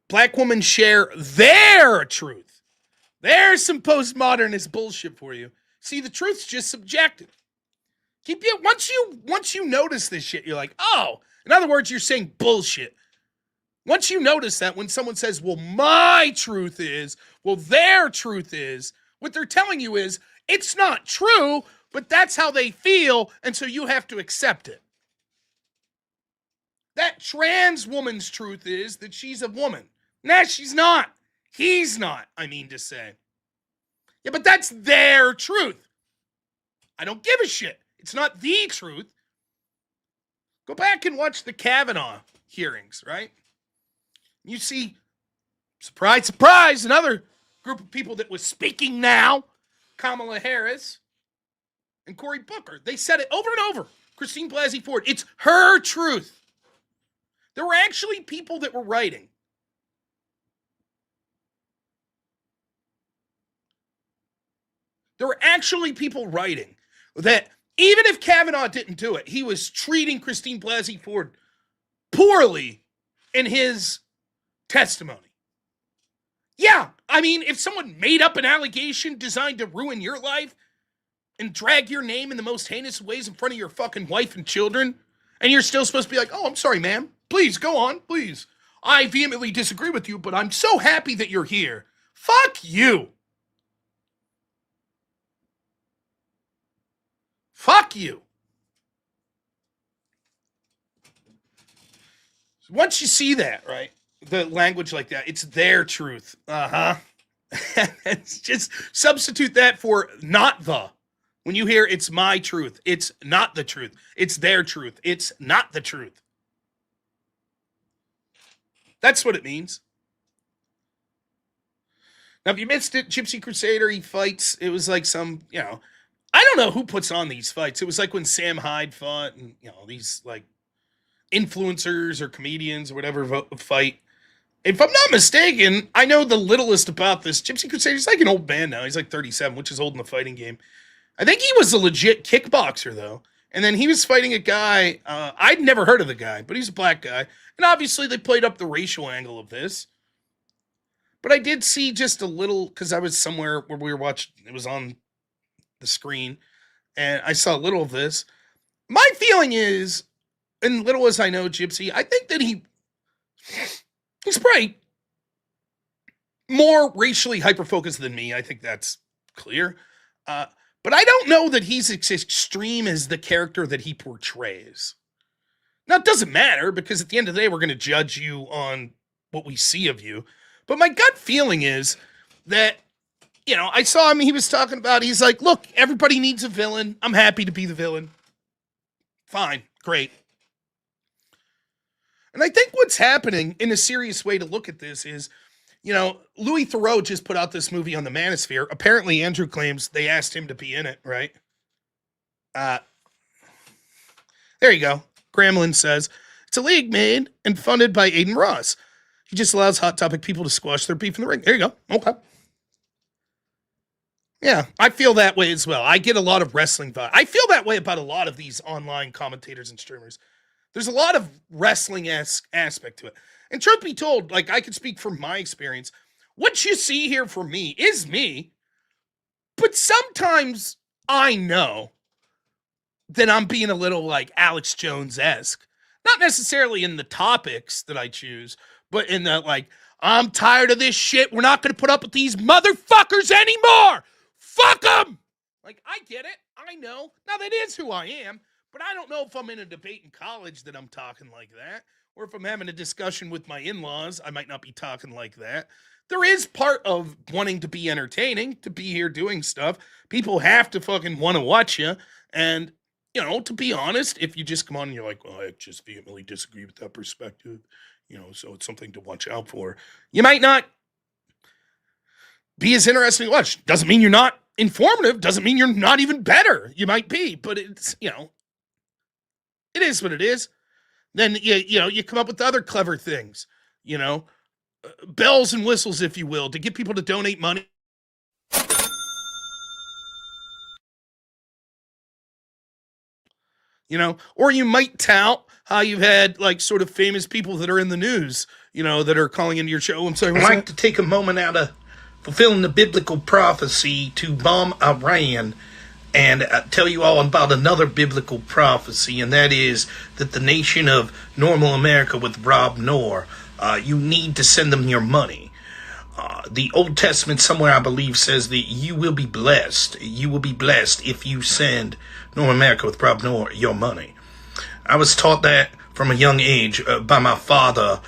A: Black women share their truth. There's some postmodernist bullshit for you. See, the truth's just subjective. Once you notice this shit, you're like, oh. In other words, you're saying bullshit. Once you notice that when someone says, well, my truth is, well, their truth is, what they're telling you is, it's not true, but that's how they feel, and so you have to accept it. That trans woman's truth is that she's a woman. Nah, she's not. He's not, I mean to say. Yeah, but that's their truth. I don't give a shit. It's not the truth. Go back and watch the Kavanaugh hearings, right? You see, surprise, surprise, another group of people that was speaking now, Kamala Harris and Cory Booker. They said it over and over. Christine Blasey Ford. It's her truth. There were actually people that were writing. There were actually people writing that even if Kavanaugh didn't do it, he was treating Christine Blasey Ford poorly in his testimony. Yeah, I mean, if someone made up an allegation designed to ruin your life and drag your name in the most heinous ways in front of your fucking wife and children, and you're still supposed to be like, oh, I'm sorry, ma'am. Please, go on, please. I vehemently disagree with you, but I'm so happy that you're here. Fuck you. Fuck you. Once you see that, right, the language like that, it's their truth. Uh-huh. It's just substitute that for not the. When you hear it's my truth, it's not the truth. It's their truth. It's not the truth. That's what it means. Now, if you missed it, Gypsy Crusader, he fights. It was like some, I don't know who puts on these fights. It was like when Sam Hyde fought and, these like influencers or comedians or whatever fight. if I'm not mistaken, I know the littlest about this. Gypsy Crusader, he's like an old man now. He's like 37, which is old in the fighting game. I think he was a legit kickboxer, though. And then he was fighting a guy. I'd never heard of the guy, but he's a black guy. And obviously, they played up the racial angle of this. But I did see just a little, because I was somewhere where we were watching, it was on the screen, and I saw a little of this. My feeling is, and little as I know Gypsy, I think that he's probably more racially hyper-focused than me. I think that's clear. But I don't know that he's as extreme as the character that he portrays. Now, it doesn't matter, because at the end of the day, we're going to judge you on what we see of you. But my gut feeling is that, I saw him, he was talking about, he's like, look, everybody needs a villain. I'm happy to be the villain. Fine, great. And I think what's happening in a serious way to look at this is, Louis Theroux just put out this movie on the Manosphere. Apparently, Andrew claims they asked him to be in it, right? There you go. Gremlin says, it's a league made and funded by Aiden Ross. He just allows Hot Topic people to squash their beef in the ring. There you go. Okay. Yeah, I feel that way as well. I get a lot of wrestling vibe. I feel that way about a lot of these online commentators and streamers. There's a lot of wrestling-esque aspect to it. And truth be told, like, I can speak from my experience. What you see here for me is me. But sometimes I know that I'm being a little like Alex Jones-esque. Not necessarily in the topics that I choose, but in the like, I'm tired of this shit. We're not going to put up with these motherfuckers anymore. Fuck them. Like, I get it. I know. Now, that is who I am. But I don't know if I'm in a debate in college that I'm talking like that. Or if I'm having a discussion with my in-laws, I might not be talking like that. There is part of wanting to be entertaining, to be here doing stuff. People have to fucking want to watch you. And, to be honest, if you just come on and you're like, well, I just vehemently disagree with that perspective, so it's something to watch out for. You might not be as interesting to watch. Doesn't mean you're not informative. Doesn't mean you're not even better. You might be, but it's, it is what it is. Then, you come up with other clever things, bells and whistles, if you will, to get people to donate money. Or you might tout how you've had like sort of famous people that are in the news, that are calling into your show. I'm sorry. I'd like to take a moment out of fulfilling the biblical prophecy to bomb Iran and tell you all about another biblical prophecy, and that is that the nation of Normal America with robnoerr, you need to send them your money. The Old Testament somewhere, I believe, says that you will be blessed. You will be blessed if you send Normal America with robnoerr your money. I was taught that from a young age by my father,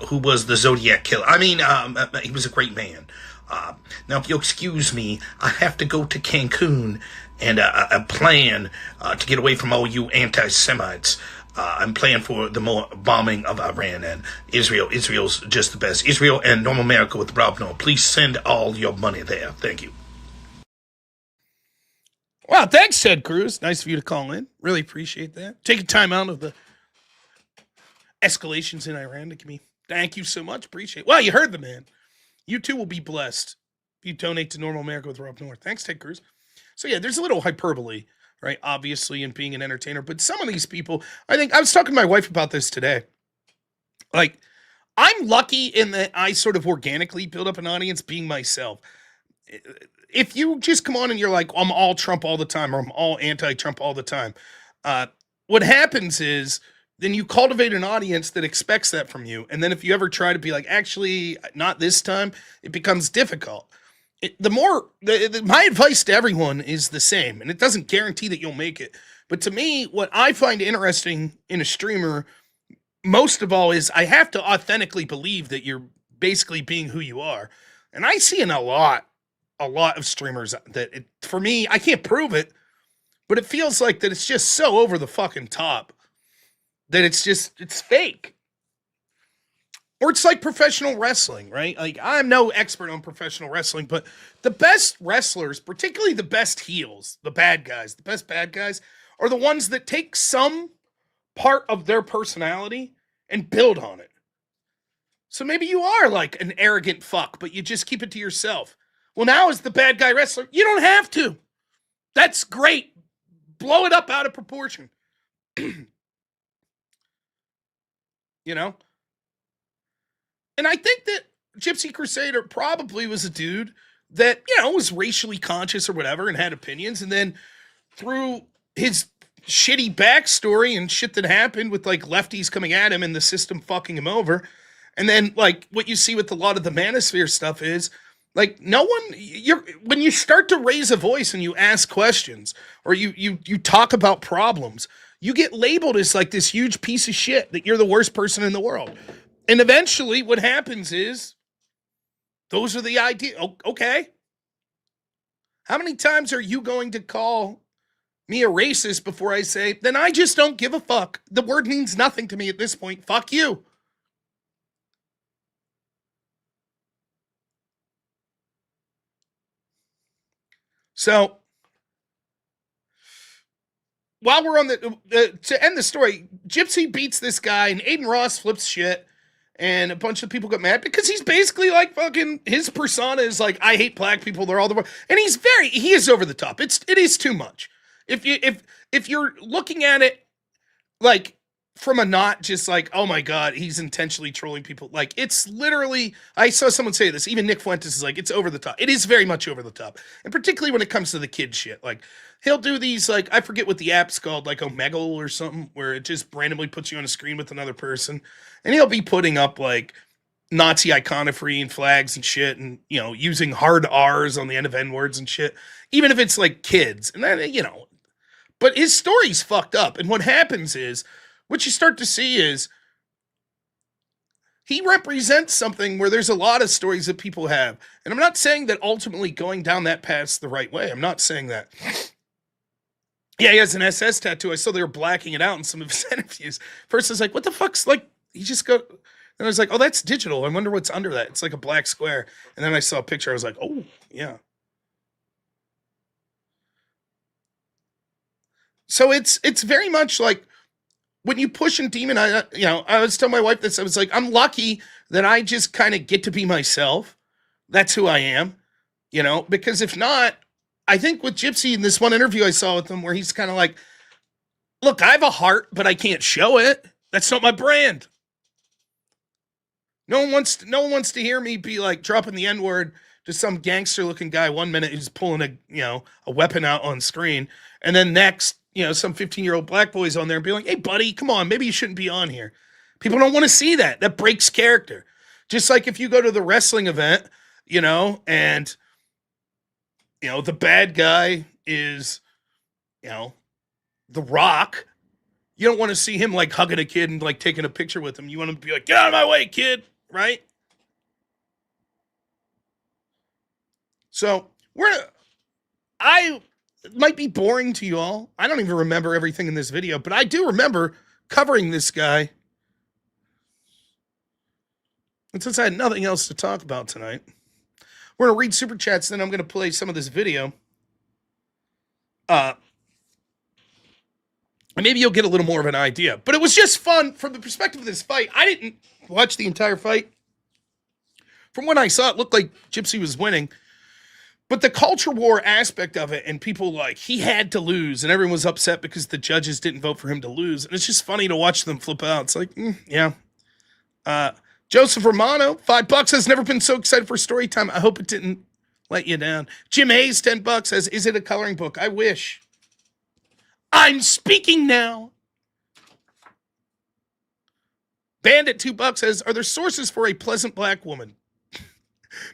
A: who was the Zodiac Killer. I mean, he was a great man. Now, if you'll excuse me, I have to go to Cancun and plan to get away from all you anti-Semites. I'm planning for the more bombing of Iran and Israel. Israel's just the best. Israel and Normal America with robnoerr. Please send all your money there. Thank you. Wow, thanks, Ted Cruz. Nice of you to call in. Really appreciate that. Taking time out of the escalations in Iran to give me. Thank you so much. Appreciate it. Well, you heard the man. You too will be blessed if you donate to Normal America with robnoerr. Thanks, Ted Cruz. So yeah, there's a little hyperbole, right? Obviously, in being an entertainer. But some of these people, I think, I was talking to my wife about this today. Like, I'm lucky in that I sort of organically build up an audience being myself. If you just come on and you're like, I'm all Trump all the time, or I'm all anti-Trump all the time, what happens is then you cultivate an audience that expects that from you. And then if you ever try to be like, actually, not this time, it becomes difficult. My advice to everyone is the same, and it doesn't guarantee that you'll make it. But to me, what I find interesting in a streamer, most of all, is I have to authentically believe that you're basically being who you are. And I see in a lot of streamers that, for me, I can't prove it, but it feels like that it's just so over the fucking top that it's fake. Or it's like professional wrestling, right? Like, I'm no expert on professional wrestling, but the best wrestlers, particularly the best heels, the best bad guys, are the ones that take some part of their personality and build on it. So maybe you are like an arrogant fuck, but you just keep it to yourself. Well, now as the bad guy wrestler, you don't have to. That's great. Blow it up out of proportion. You know? And I think that Gypsy Crusader probably was a dude that, was racially conscious or whatever and had opinions. And then through his shitty backstory and shit that happened with like lefties coming at him and the system fucking him over. And then like what you see with a lot of the manosphere stuff is like when you start to raise a voice and you ask questions or you talk about problems, you get labeled as like this huge piece of shit that you're the worst person in the world. And eventually what happens is those are the ideas. Okay. How many times are you going to call me a racist before I say, then I just don't give a fuck. The word means nothing to me at this point. Fuck you. So, while we're on to end the story, Gypsy beats this guy and Aiden Ross flips shit and a bunch of people get mad because he's basically like fucking, his persona is like, I hate black people, they're all the, and he is over the top. It is too much. If you're looking at it like from a not just like, oh my God, he's intentionally trolling people. Like it's literally, I saw someone say this, even Nick Fuentes is like, it's over the top. It is very much over the top. And particularly when it comes to the kid shit. Like he'll do these, like, I forget what the app's called, like Omegle or something, where it just randomly puts you on a screen with another person. And he'll be putting up like Nazi iconography and flags and shit and, using hard R's on the end of N words and shit. Even if it's like kids. And then, but his story's fucked up. And what happens is, what you start to see is he represents something where there's a lot of stories that people have. And I'm not saying that ultimately going down that path's the right way. I'm not saying that. Yeah, he has an SS tattoo. I saw they were blacking it out in some of his interviews. First I was like, what the fuck's like, he just go, and I was like, oh, that's digital. I wonder what's under that. It's like a black square. And then I saw a picture. I was like, oh, yeah. So it's very much like, when you push and demonize, I was telling my wife this. I was like, I'm lucky that I just kind of get to be myself. That's who I am, because if not, I think with Gypsy in this one interview I saw with him where he's kind of like, look, I have a heart, but I can't show it. That's not my brand. No one wants to hear me be like dropping the N-word to some gangster looking guy 1 minute who's pulling a weapon out on screen. And then next, some 15-year-old black boy's on there and be like, hey, buddy, come on, maybe you shouldn't be on here. People don't want to see that. That breaks character. Just like if you go to the wrestling event, and, the bad guy is, The Rock. You don't want to see him like hugging a kid and like taking a picture with him. You want him to be like, get out of my way, kid. Right? So it might be boring to you all. I don't even remember everything in this video, but I do remember covering this guy. And since I had nothing else to talk about tonight, we're going to read super chats, then I'm going to play some of this video. And maybe you'll get a little more of an idea. But it was just fun from the perspective of this fight. I didn't watch the entire fight. From what I saw, it looked like Gypsy was winning. But the culture war aspect of it, and people like, he had to lose, and everyone was upset because the judges didn't vote for him to lose. And it's just funny to watch them flip out. It's like, yeah. Joseph Romano, $5 has never been so excited for story time. I hope it didn't let you down. Jim Hayes, $10 says, is it a coloring book? I wish. I'm speaking now. Bandit, $2 says, are there sources for a pleasant black woman?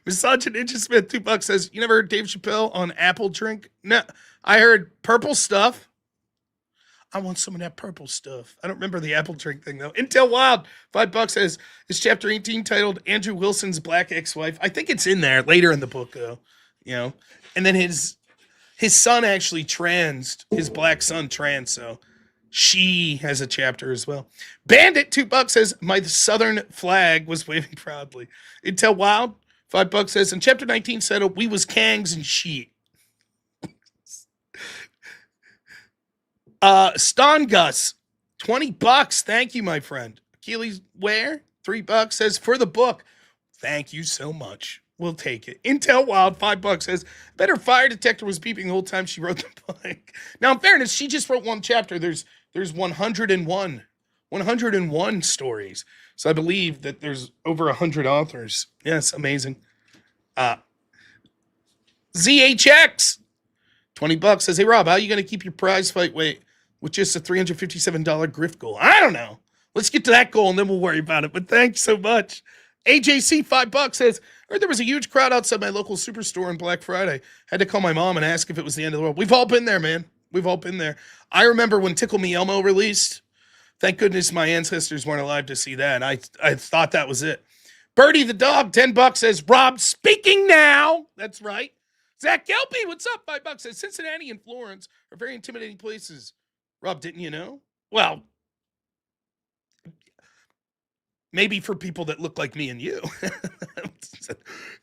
A: Misogyn Ninja Smith, $2 says, you never heard Dave Chappelle on Apple Drink? No, I heard purple stuff. I want some of that purple stuff. I don't remember the Apple Drink thing, though. Intel Wild, $5 says, is chapter 18 titled Andrew Wilson's Black Ex-Wife? I think it's in there later in the book, though. And then his son actually his black son trans, so she has a chapter as well. Bandit, $2 says, my southern flag was waving proudly. Intel Wild, $5 says, in chapter 19 said, we was Kangs and she. Ston Gus, $20. Thank you, my friend. Achilles, where? $3 says, for the book. Thank you so much. We'll take it. Intel Wild, $5 says, better fire detector was beeping the whole time she wrote the book. Now, in fairness, she just wrote one chapter. There's 101 stories. So I believe that there's over 100 authors. Yes, amazing. ZHX, $20 says, hey, Rob, how are you going to keep your prize fight weight with just a $357 grift goal? I don't know. Let's get to that goal and then we'll worry about it. But thanks so much. AJC, $5 says, I heard there was a huge crowd outside my local superstore on Black Friday. Had to call my mom and ask if it was the end of the world. We've all been there, man. We've all been there. I remember when Tickle Me Elmo released. Thank goodness my ancestors weren't alive to see that. I thought that was it. Birdie the dog, $10 says, Rob, speaking now. That's right. Zach Gelpy, what's up? $5 says, Cincinnati and Florence are very intimidating places. Rob, didn't you know? Well, maybe for people that look like me and you.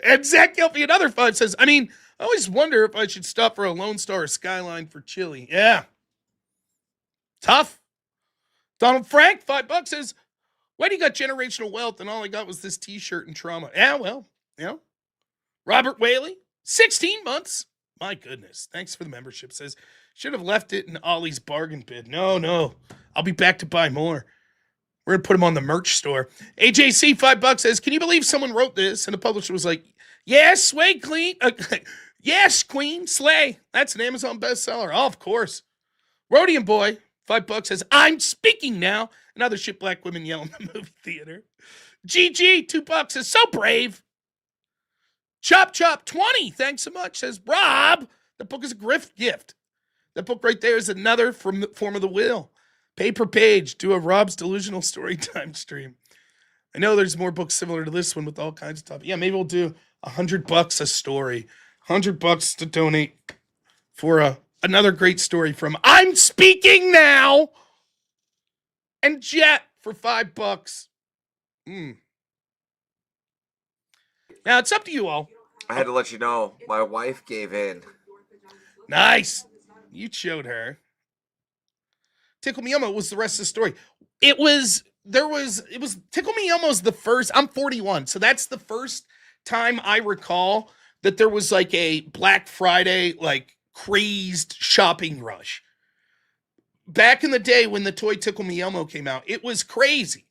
A: And Zach Gelpy, another 5 says, I mean, I always wonder if I should stop for a Lone Star or Skyline for chili. Yeah. Tough. Donald Frank, $5 says, why do you got generational wealth and all I got was this t-shirt and trauma? Yeah, well, you know. Robert Whaley, 16 months. My goodness. Thanks for the membership. Says, should have left it in Ollie's bargain bin. No. I'll be back to buy more. We're going to put them on the merch store. AJC, $5 says, can you believe someone wrote this? And the publisher was like, yes, Sway Clean. Yes, Queen, Slay. That's an Amazon bestseller. Oh, of course. Rhodium Boy, $5 says, I'm speaking now. And other shit black women yell in the movie theater. GG, $2 says, so brave. Chop 20, thanks so much, says, Rob, the book is a grift gift. That book right there is another from the Form of the Will. Pay per page, do a Rob's Delusional Storytime stream. I know there's more books similar to this one with all kinds of stuff. Yeah, maybe we'll do $100 a story. $100 to donate for another great story from I'm Speaking Now. And Jet for $5. Now it's up to you all.
B: I had to let you know, my wife gave in.
A: Nice. You showed her. Tickle Me Elmo was the rest of the story. It was Tickle Me Elmo's the first. I'm 41, so that's the first time I recall that there was like a Black Friday, like crazed shopping rush. Back in the day when the toy Tickle Me Elmo came out, it was crazy.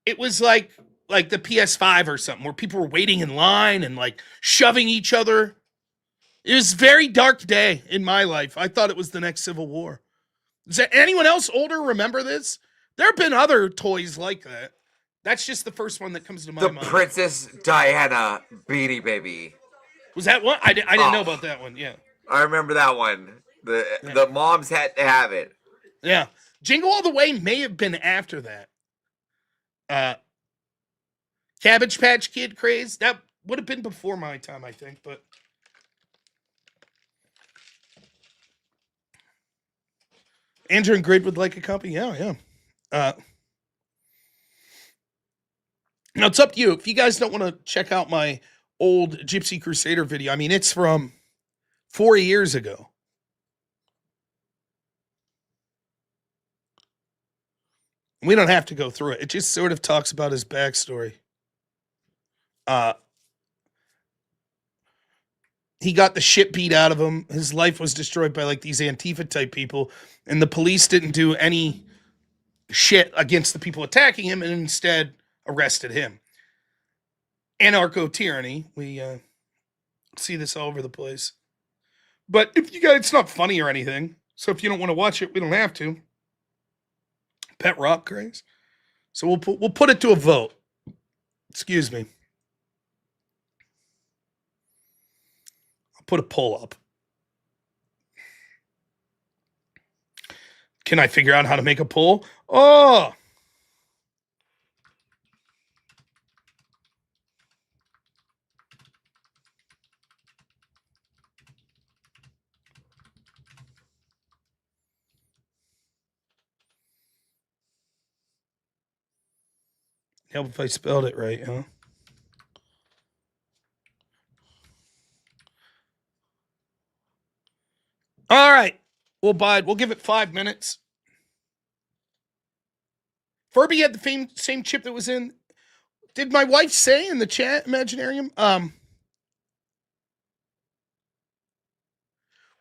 A: It was like the PS5 or something where people were waiting in line and like shoving each other. It was a very dark day in my life. I thought it was the next Civil War. Does anyone else older remember this? There have been other toys like that. That's just the first one that comes to my mind.
B: The Princess Diana Beanie Baby.
A: Was that one? I didn't know about that one. Yeah.
B: I remember that one. The moms had to have it.
A: Yeah. Jingle All the Way may have been after that. Cabbage Patch Kid craze. That would have been before my time, I think, but Andrew and Grid would like a copy. Yeah. Now it's up to you. If you guys don't want to check out my old Gypsy Crusader video, I mean, it's from 4 years ago. We don't have to go through it. It just sort of talks about his backstory. He got the shit beat out of him. His life was destroyed by like these Antifa type people, and the police didn't do any shit against the people attacking him and instead arrested him. Anarcho tyranny. We see this all over the place. But if you guys, it's not funny or anything. So if you don't want to watch it, we don't have to. Pet rock craze. So we'll put it to a vote. Excuse me. I'll put a poll up. Can I figure out how to make a poll? Oh. Help if I spelled it right, huh? All right. We'll give it 5 minutes. Furby had the same chip that was in Did my wife say in the chat, Imaginarium?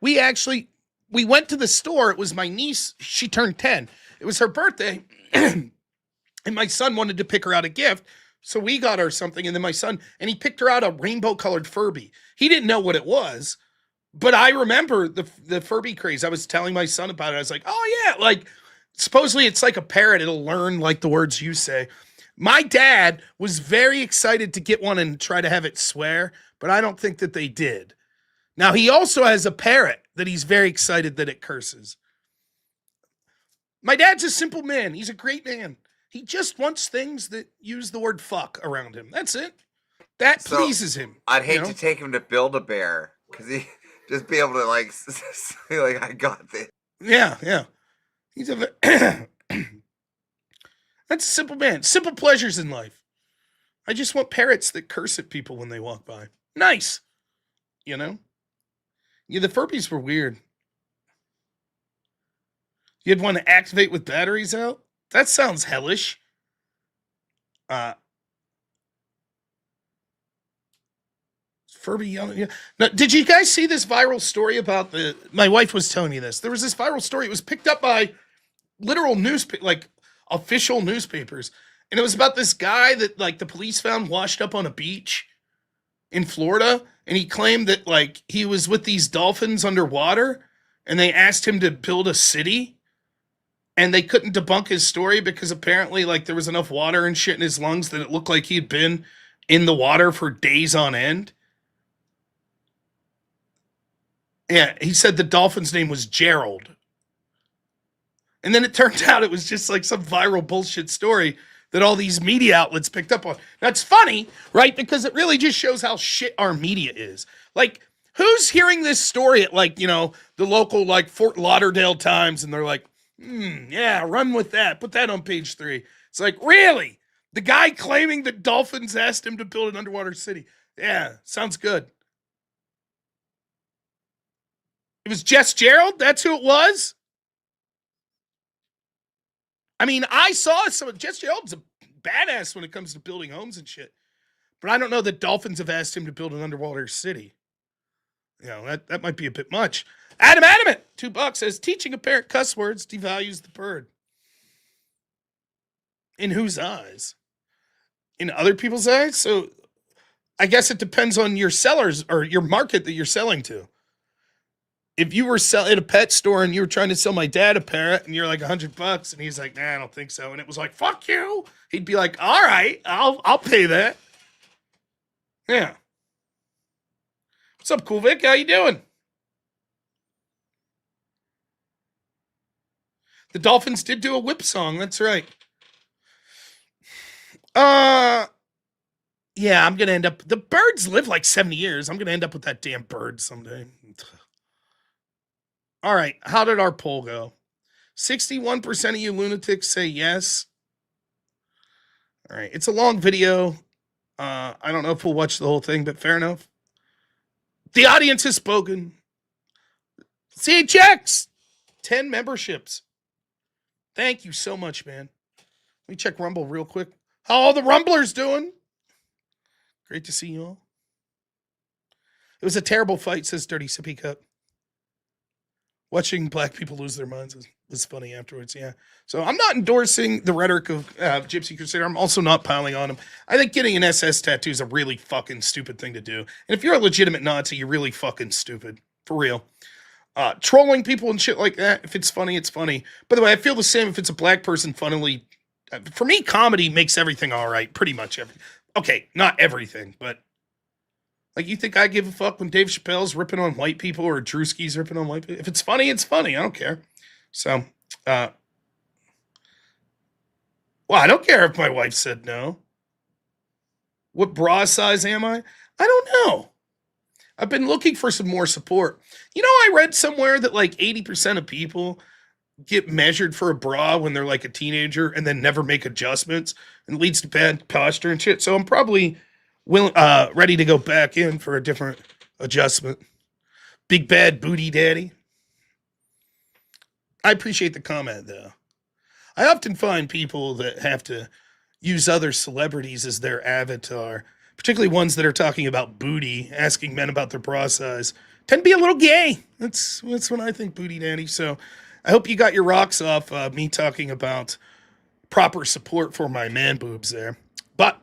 A: We went to the store. It was my niece. She turned 10. It was her birthday. And my son wanted to pick her out a gift. So we got her something. And then my son, and he picked her out a rainbow colored Furby. He didn't know what it was. But I remember the Furby craze. I was telling my son about it. I was like, oh yeah, like supposedly it's like a parrot. It'll learn like the words you say. My dad was very excited to get one and try to have it swear, but I don't think that they did. Now he also has a parrot that he's very excited that it curses. My dad's a simple man. He's a great man. He just wants things that use the word fuck around him. That's it. That pleases him.
B: I'd hate to take him to Build-A-Bear because he just be able to like say like I got this.
A: Yeah. He's a that's a simple man. Simple pleasures in life. I just want parrots that curse at people when they walk by. Nice. You know? Yeah, the Furbies were weird. You'd want to activate with batteries out? That sounds hellish. Furby yelling. Yeah. Now, did you guys see this viral story about my wife was telling me this. There was this viral story. It was picked up by literal like official newspapers. And it was about this guy that like the police found washed up on a beach in Florida. And he claimed that like he was with these dolphins underwater and they asked him to build a city. And they couldn't debunk his story because apparently like there was enough water and shit in his lungs that it looked like he'd been in the water for days on end. Yeah, he said the dolphin's name was Gerald. And then it turned out it was just like some viral bullshit story that all these media outlets picked up on. That's funny, right? Because it really just shows how shit our media is. Like, who's hearing this story at like, you know, the local like Fort Lauderdale Times and they're like, yeah, run with that. Put that on page 3. It's like, really? The guy claiming that dolphins asked him to build an underwater city. Yeah, sounds good. It was Jess Gerald? That's who it was? I mean, I saw some. Jess Gerald's a badass when it comes to building homes and shit. But I don't know that dolphins have asked him to build an underwater city. You know, that might be a bit much. Adam Adamant, $2 says, teaching a parrot cuss words devalues the bird. In whose eyes? In other people's eyes? So I guess it depends on your sellers or your market that you're selling to. If you were selling at a pet store and you were trying to sell my dad a parrot and you're like $100 and he's like, nah, I don't think so. And it was like, fuck you. He'd be like, all right, I'll pay that. Yeah. What's up, Cool Vic? How you doing? The Dolphins did do a whip song. That's right. Yeah, I'm going to end up, the birds live like 70 years. I'm going to end up with that damn bird someday. All right. How did our poll go? 61% of you lunatics say yes. All right. It's a long video. I don't know if we'll watch the whole thing, but fair enough. The audience has spoken. CHX, 10 memberships. Thank you so much, man. Let me check Rumble real quick. How all the Rumblers doing? Great to see you all. It was a terrible fight, says Dirty Sippy Cup. Watching black people lose their minds was funny afterwards, yeah. So I'm not endorsing the rhetoric of Gypsy Crusader. I'm also not piling on him. I think getting an SS tattoo is a really fucking stupid thing to do. And if you're a legitimate Nazi, you're really fucking stupid. For real. Trolling people and shit like that, if it's funny, it's funny. By the way, I feel the same if it's a black person funnily. For me, comedy makes everything all right. Pretty much everything. Okay, not everything, but like, you think I give a fuck when Dave Chappelle's ripping on white people or Drewski's ripping on white people? If it's funny, it's funny. I don't care. So, well, I don't care if my wife said no. What bra size am I? I don't know. I've been looking for some more support. You know, I read somewhere that like 80% of people get measured for a bra when they're like a teenager and then never make adjustments and leads to bad posture and shit. So I'm probably ready to go back in for a different adjustment. Big bad booty daddy. I appreciate the comment though. I often find people that have to, use other celebrities as their avatar, particularly ones that are talking about booty, asking men about their bra size, tend to be a little gay. That's what I think, Booty Daddy. So I hope you got your rocks off me talking about proper support for my man boobs there. But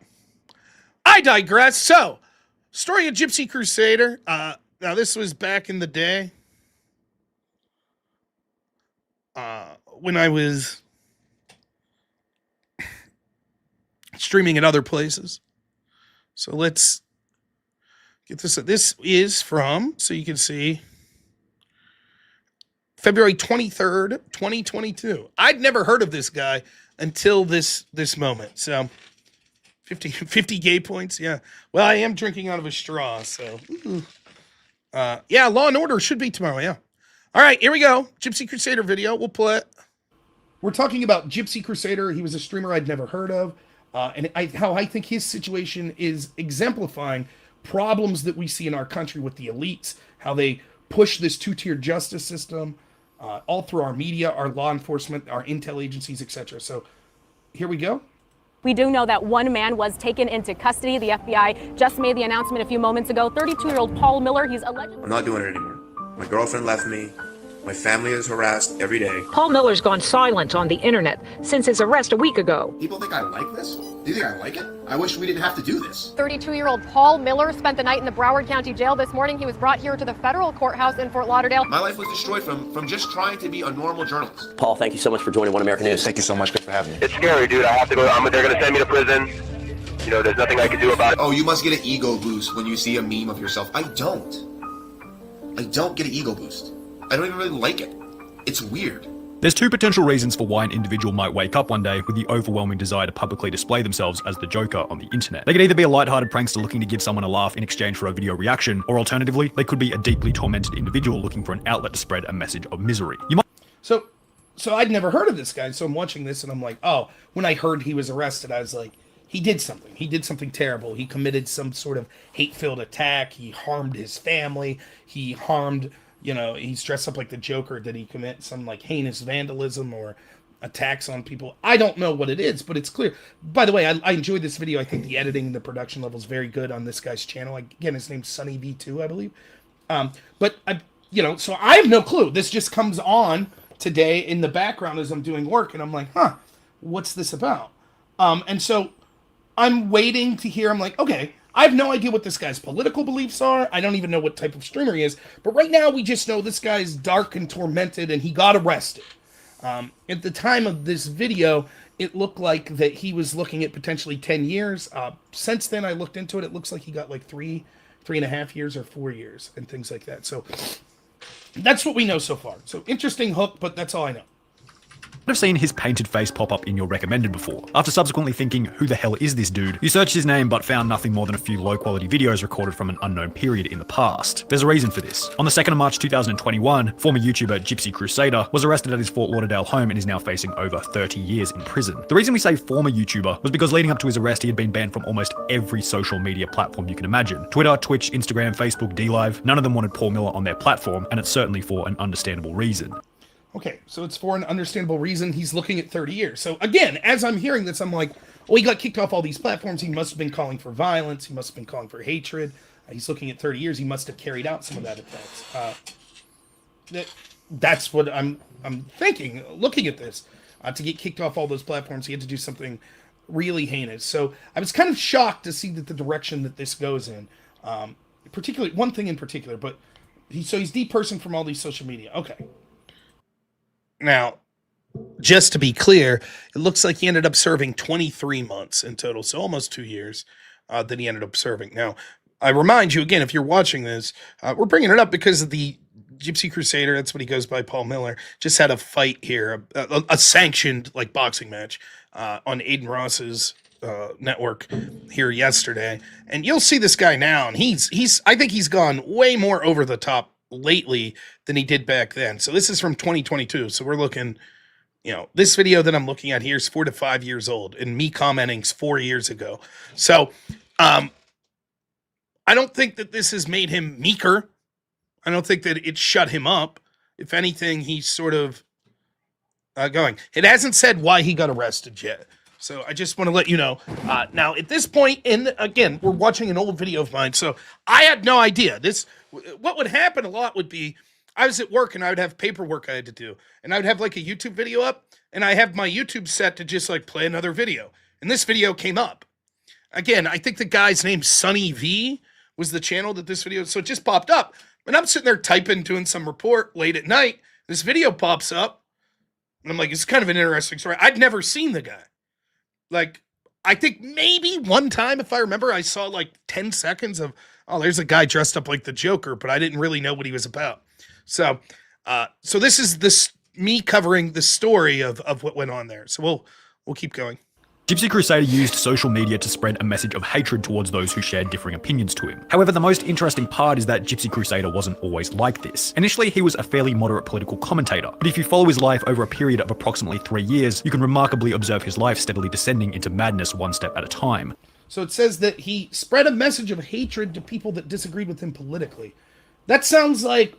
A: I digress. So, story of Gypsy Crusader. Now, this was back in the day when I was streaming at other places. So let's get this. This is from, so you can see, February 23rd, 2022. I'd never heard of this guy until this moment. So 50 gay points. Yeah. Well, I am drinking out of a straw. So, yeah, Law and Order should be tomorrow. Yeah. All right, here we go. Gypsy Crusader video. We'll play it. We're talking about Gypsy Crusader. He was a streamer I'd never heard of. And how I think his situation is exemplifying problems that we see in our country with the elites, how they push this two-tiered justice system all through our media, our law enforcement, our intel agencies, etc. So here we go.
C: We do know that one man was taken into custody. The FBI just made the announcement a few moments ago. 32-year-old Paul Miller, he's allegedly...
D: I'm not doing it anymore. My girlfriend left me. My family is harassed every day.
E: Paul Miller's gone silent on the internet since his arrest a week ago.
F: People think I like this? Do you think I like it? I wish we didn't have to do this.
C: 32-year-old Paul Miller spent the night in the Broward County Jail this morning. He was brought here to the federal courthouse in Fort Lauderdale.
F: My life was destroyed from just trying to be a normal journalist.
G: Paul, thank you so much for joining One American News.
H: Thank you so much for having me.
I: It's scary, dude. I have to go. They're going to send me to prison. You know, there's nothing I can do about it.
F: Oh, you must get an ego boost when you see a meme of yourself. I don't get an ego boost. I don't even really like it. It's weird.
J: There's two potential reasons for why an individual might wake up one day with the overwhelming desire to publicly display themselves as the Joker on the internet. They could either be a lighthearted prankster looking to give someone a laugh in exchange for a video reaction, or alternatively, they could be a deeply tormented individual looking for an outlet to spread a message of misery.
A: So I'd never heard of this guy, so I'm watching this and I'm like, oh, when I heard he was arrested, I was like, he did something. He did something terrible. He committed some sort of hate-filled attack. He harmed his family. He harmed... he's dressed up like the Joker. Did he commit some like heinous vandalism or attacks on people? I don't know what it is, but it's clear. By the way, I enjoyed this video. I think the editing and the production level is very good on this guy's channel. Again, his name's Sunny V2, I believe. But so I have no clue. This just comes on today in the background as I'm doing work, and I'm like, what's this about? And so I'm waiting to hear. I'm like, okay. I have no idea what this guy's political beliefs are. I don't even know what type of streamer he is. But right now, we just know this guy's dark and tormented, and he got arrested. At the time of this video, it looked like that he was looking at potentially 10 years. Since then, I looked into it. It looks like he got like 3.5 years or 4 years and things like that. So that's what we know so far. So interesting hook, but that's all I know.
J: I've seen his painted face pop up in your recommended before. After subsequently thinking, who the hell is this dude? You searched his name but found nothing more than a few low quality videos recorded from an unknown period in the past. There's a reason for this. On the 2nd of March 2021, former YouTuber Gypsy Crusader was arrested at his Fort Lauderdale home and is now facing over 30 years in prison. The reason we say former YouTuber was because leading up to his arrest he had been banned from almost every social media platform you can imagine. Twitter, Twitch, Instagram, Facebook, DLive, none of them wanted Paul Miller on their platform, and it's certainly for an understandable reason.
A: Okay, so it's for an understandable reason. He's looking at 30 years. So again, as I'm hearing this, I'm like, well, he got kicked off all these platforms. He must have been calling for violence. He must have been calling for hatred. He's looking at 30 years. He must have carried out some of that effects. That's what I'm thinking, looking at this. To get kicked off all those platforms, he had to do something really heinous. So I was kind of shocked to see that the direction that this goes in. Particularly, one thing in particular, but he's depersoned from all these social media. Okay. Now, just to be clear, it looks like he ended up serving 23 months in total, so almost 2 years that he ended up serving. Now, I remind you again, if you're watching this, we're bringing it up because of the Gypsy Crusader, that's what he goes by, Paul Miller, just had a fight here, a sanctioned like boxing match on Aiden Ross's network here yesterday. And you'll see this guy now, and I think he's gone way more over the top lately than he did back then. So this is from 2022. So we're looking, this video that I'm looking at here is 4 to 5 years old, and me commenting's 4 years ago. So I don't think that this has made him meeker. I don't think that it shut him up. If anything, he's sort of going. It hasn't said why he got arrested yet. So I just want to let you know. Now, at this point, again, we're watching an old video of mine, so I had no idea. What would happen a lot would be, I was at work and I would have paperwork I had to do, and I would have like a YouTube video up, and I have my YouTube set to just like play another video, and this video came up. Again, I think the guy's name Sunny V was the channel that this video, so it just popped up, and I'm sitting there typing, doing some report late at night. This video pops up, and I'm like, it's kind of an interesting story. I'd never seen the guy. Like, I think maybe one time, if I remember, I saw like 10 seconds of, oh, there's a guy dressed up like the Joker, but I didn't really know what he was about. So this is me covering the story of what went on there. So we'll keep going.
J: Gypsy Crusader used social media to spread a message of hatred towards those who shared differing opinions to him. However, the most interesting part is that Gypsy Crusader wasn't always like this. Initially, he was a fairly moderate political commentator, but if you follow his life over a period of approximately 3 years, you can remarkably observe his life steadily descending into madness one step at a time.
A: So it says that he spread a message of hatred to people that disagreed with him politically. That sounds like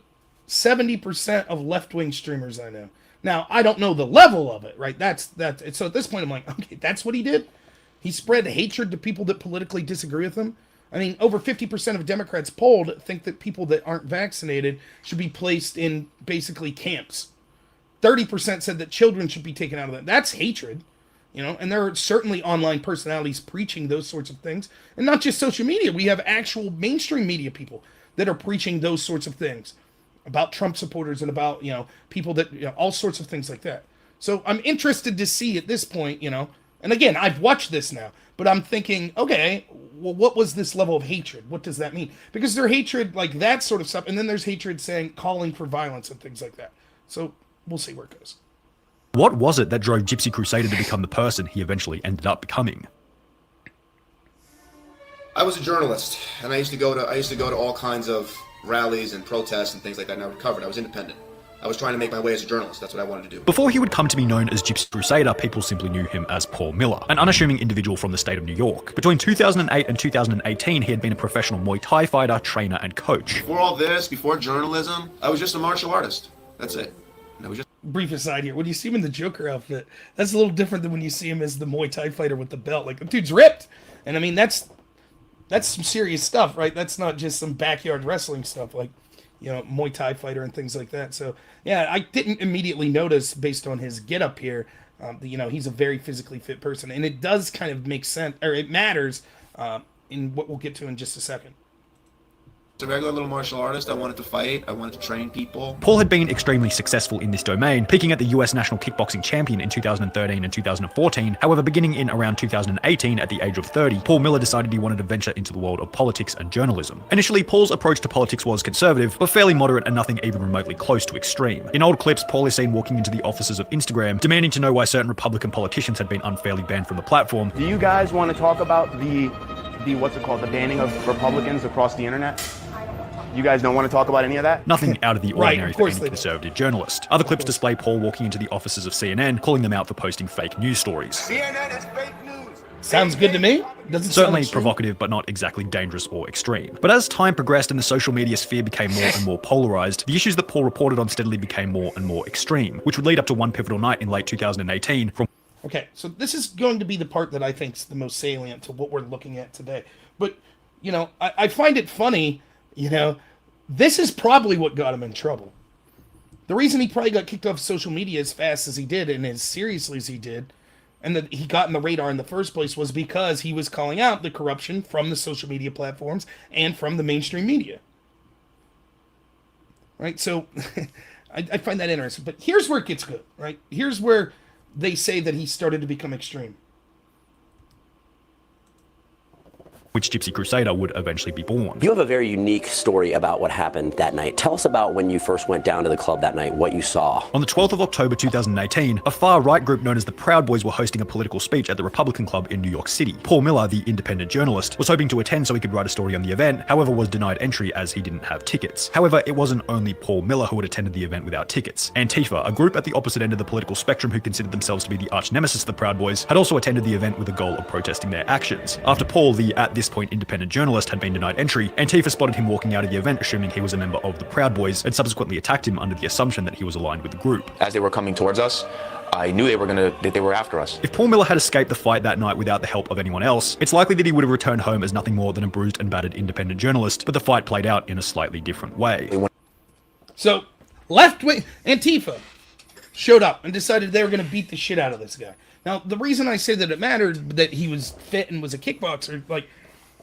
A: 70% of left-wing streamers I know. Now, I don't know the level of it, right? So at this point, I'm like, okay, that's what he did? He spread hatred to people that politically disagree with him? I mean, over 50% of Democrats polled think that people that aren't vaccinated should be placed in basically camps. 30% said that children should be taken out of that. That's hatred, and there are certainly online personalities preaching those sorts of things. And not just social media. We have actual mainstream media people that are preaching those sorts of things about Trump supporters and about, people that, all sorts of things like that. So I'm interested to see at this point, and again, I've watched this now, but I'm thinking, okay, well, what was this level of hatred? What does that mean? Because there's hatred like that sort of stuff, and then there's hatred calling for violence and things like that. So we'll see where it goes.
J: What was it that drove Gypsy Crusader to become the person he eventually ended up becoming?
F: I was a journalist, and I used to go to all kinds of rallies and protests and things like that, and I recovered. I was independent. I was trying to make my way as a journalist. That's what I wanted to do.
J: Before he would come to be known as Gypsy Crusader, people simply knew him as Paul Miller, an unassuming individual from the state of New York. Between 2008 and 2018, he had been a professional Muay Thai fighter, trainer, and coach.
F: Before all this, before journalism, I was just a martial artist. That's it. I was just...
A: Brief aside here. When you see him in the Joker outfit, that's a little different than when you see him as the Muay Thai fighter with the belt. Like, the dude's ripped. And I mean, that's some serious stuff, right? That's not just some backyard wrestling stuff. Like, Muay Thai fighter and things like that. So, yeah, I didn't immediately notice based on his get-up here, he's a very physically fit person. And it does kind of make sense, or it matters in what we'll get to in just a second.
F: A regular little martial artist. I wanted to fight. I wanted to train people.
J: Paul had been extremely successful in this domain, peaking at the US National Kickboxing Champion in 2013 and 2014. However, beginning in around 2018 at the age of 30, Paul Miller decided he wanted to venture into the world of politics and journalism. Initially, Paul's approach to politics was conservative, but fairly moderate and nothing even remotely close to extreme. In old clips, Paul is seen walking into the offices of Instagram, demanding to know why certain Republican politicians had been unfairly banned from the platform.
H: Do you guys want to talk about the banning of Republicans across the internet? You guys don't want to talk about any of that?
J: Nothing out of the ordinary for any conservative journalist. Other clips display Paul walking into the offices of CNN, calling them out for posting fake news stories.
H: CNN is fake news.
A: Sounds good to me.
J: Certainly provocative, but not exactly dangerous or extreme. But as time progressed and the social media sphere became more and more polarized, the issues that Paul reported on steadily became more and more extreme, which would lead up to one pivotal night in late 2018 from...
A: Okay, so this is going to be the part that I think is the most salient to what we're looking at today. But, I find it funny, this is probably what got him in trouble. The reason he probably got kicked off social media as fast as he did and as seriously as he did, and that he got in the radar in the first place, was because he was calling out the corruption from the social media platforms and from the mainstream media. Right? So I find that interesting. But here's where it gets good, right? Here's where they say that he started to become extreme.
J: Which Gypsy Crusader would eventually be born.
G: You have a very unique story about what happened that night. Tell us about when you first went down to the club that night, what you saw.
J: On the 12th of October 2018, a far-right group known as the Proud Boys were hosting a political speech at the Republican Club in New York City. Paul Miller, the independent journalist, was hoping to attend so he could write a story on the event, however was denied entry as he didn't have tickets. However, it wasn't only Paul Miller who had attended the event without tickets. Antifa, a group at the opposite end of the political spectrum who considered themselves to be the arch nemesis of the Proud Boys, had also attended the event with the goal of protesting their actions. After Paul, the at this this point independent journalist had been denied entry, Antifa spotted him walking out of the event assuming he was a member of the Proud Boys and subsequently attacked him under the assumption that he was aligned with the group.
K: As they were coming towards us, I knew that they were after us.
J: If Paul Miller had escaped the fight that night without the help of anyone else, it's likely that he would have returned home as nothing more than a bruised and battered independent journalist, but the fight played out in a slightly different way.
A: So, left-wing Antifa showed up and decided they were going to beat the shit out of this guy. Now, the reason I say that it mattered that he was fit and was a kickboxer, like,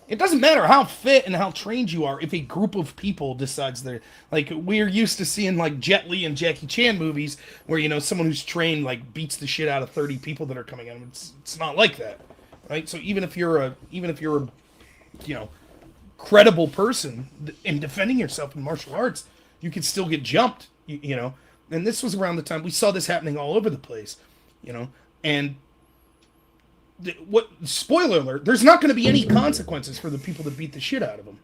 A: it doesn't matter how fit and how trained you are if a group of people decides they're, like, we're used to seeing, like, Jet Li and Jackie Chan movies where, you know, someone who's trained, like, beats the shit out of 30 people that are coming at him. It's not like that, right? So even if you're a, you know, credible person in defending yourself in martial arts, you could still get jumped, you know? And this was around the time we saw this happening all over the place, you know? And spoiler alert, there's not going to be any consequences for the people that beat the shit out of them,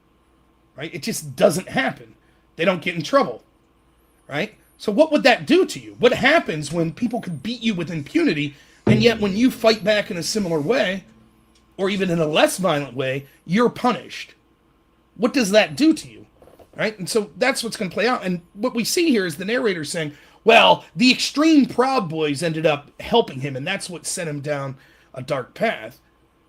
A: right? It just doesn't happen. They don't get in trouble, right? So what would that do to you? What happens when people can beat you with impunity, and yet when you fight back in a similar way, or even in a less violent way, you're punished? What does that do to you, right? And so that's what's going to play out. And what we see here is the narrator saying, well, the extreme Proud Boys ended up helping him, and that's what sent him down a dark path.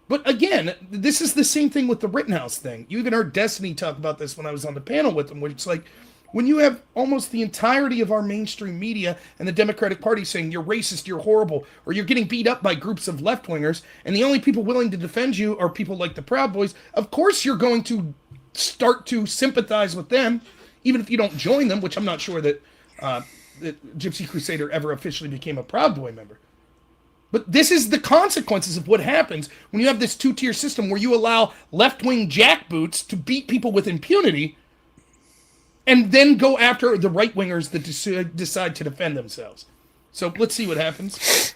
A: But again, this is the same thing with the Rittenhouse thing. You even heard Destiny talk about this when I was on the panel with him, where it's like, when you have almost the entirety of our mainstream media and the Democratic Party saying you're racist, you're horrible, or you're getting beat up by groups of left-wingers, and the only people willing to defend you are people like the Proud Boys, of course you're going to start to sympathize with them, even if you don't join them, which I'm not sure that Gypsy Crusader ever officially became a Proud Boy member. But this is the consequences of what happens when you have this two-tier system where you allow left-wing jackboots to beat people with impunity and then go after the right-wingers that decide to defend themselves. So let's see what happens.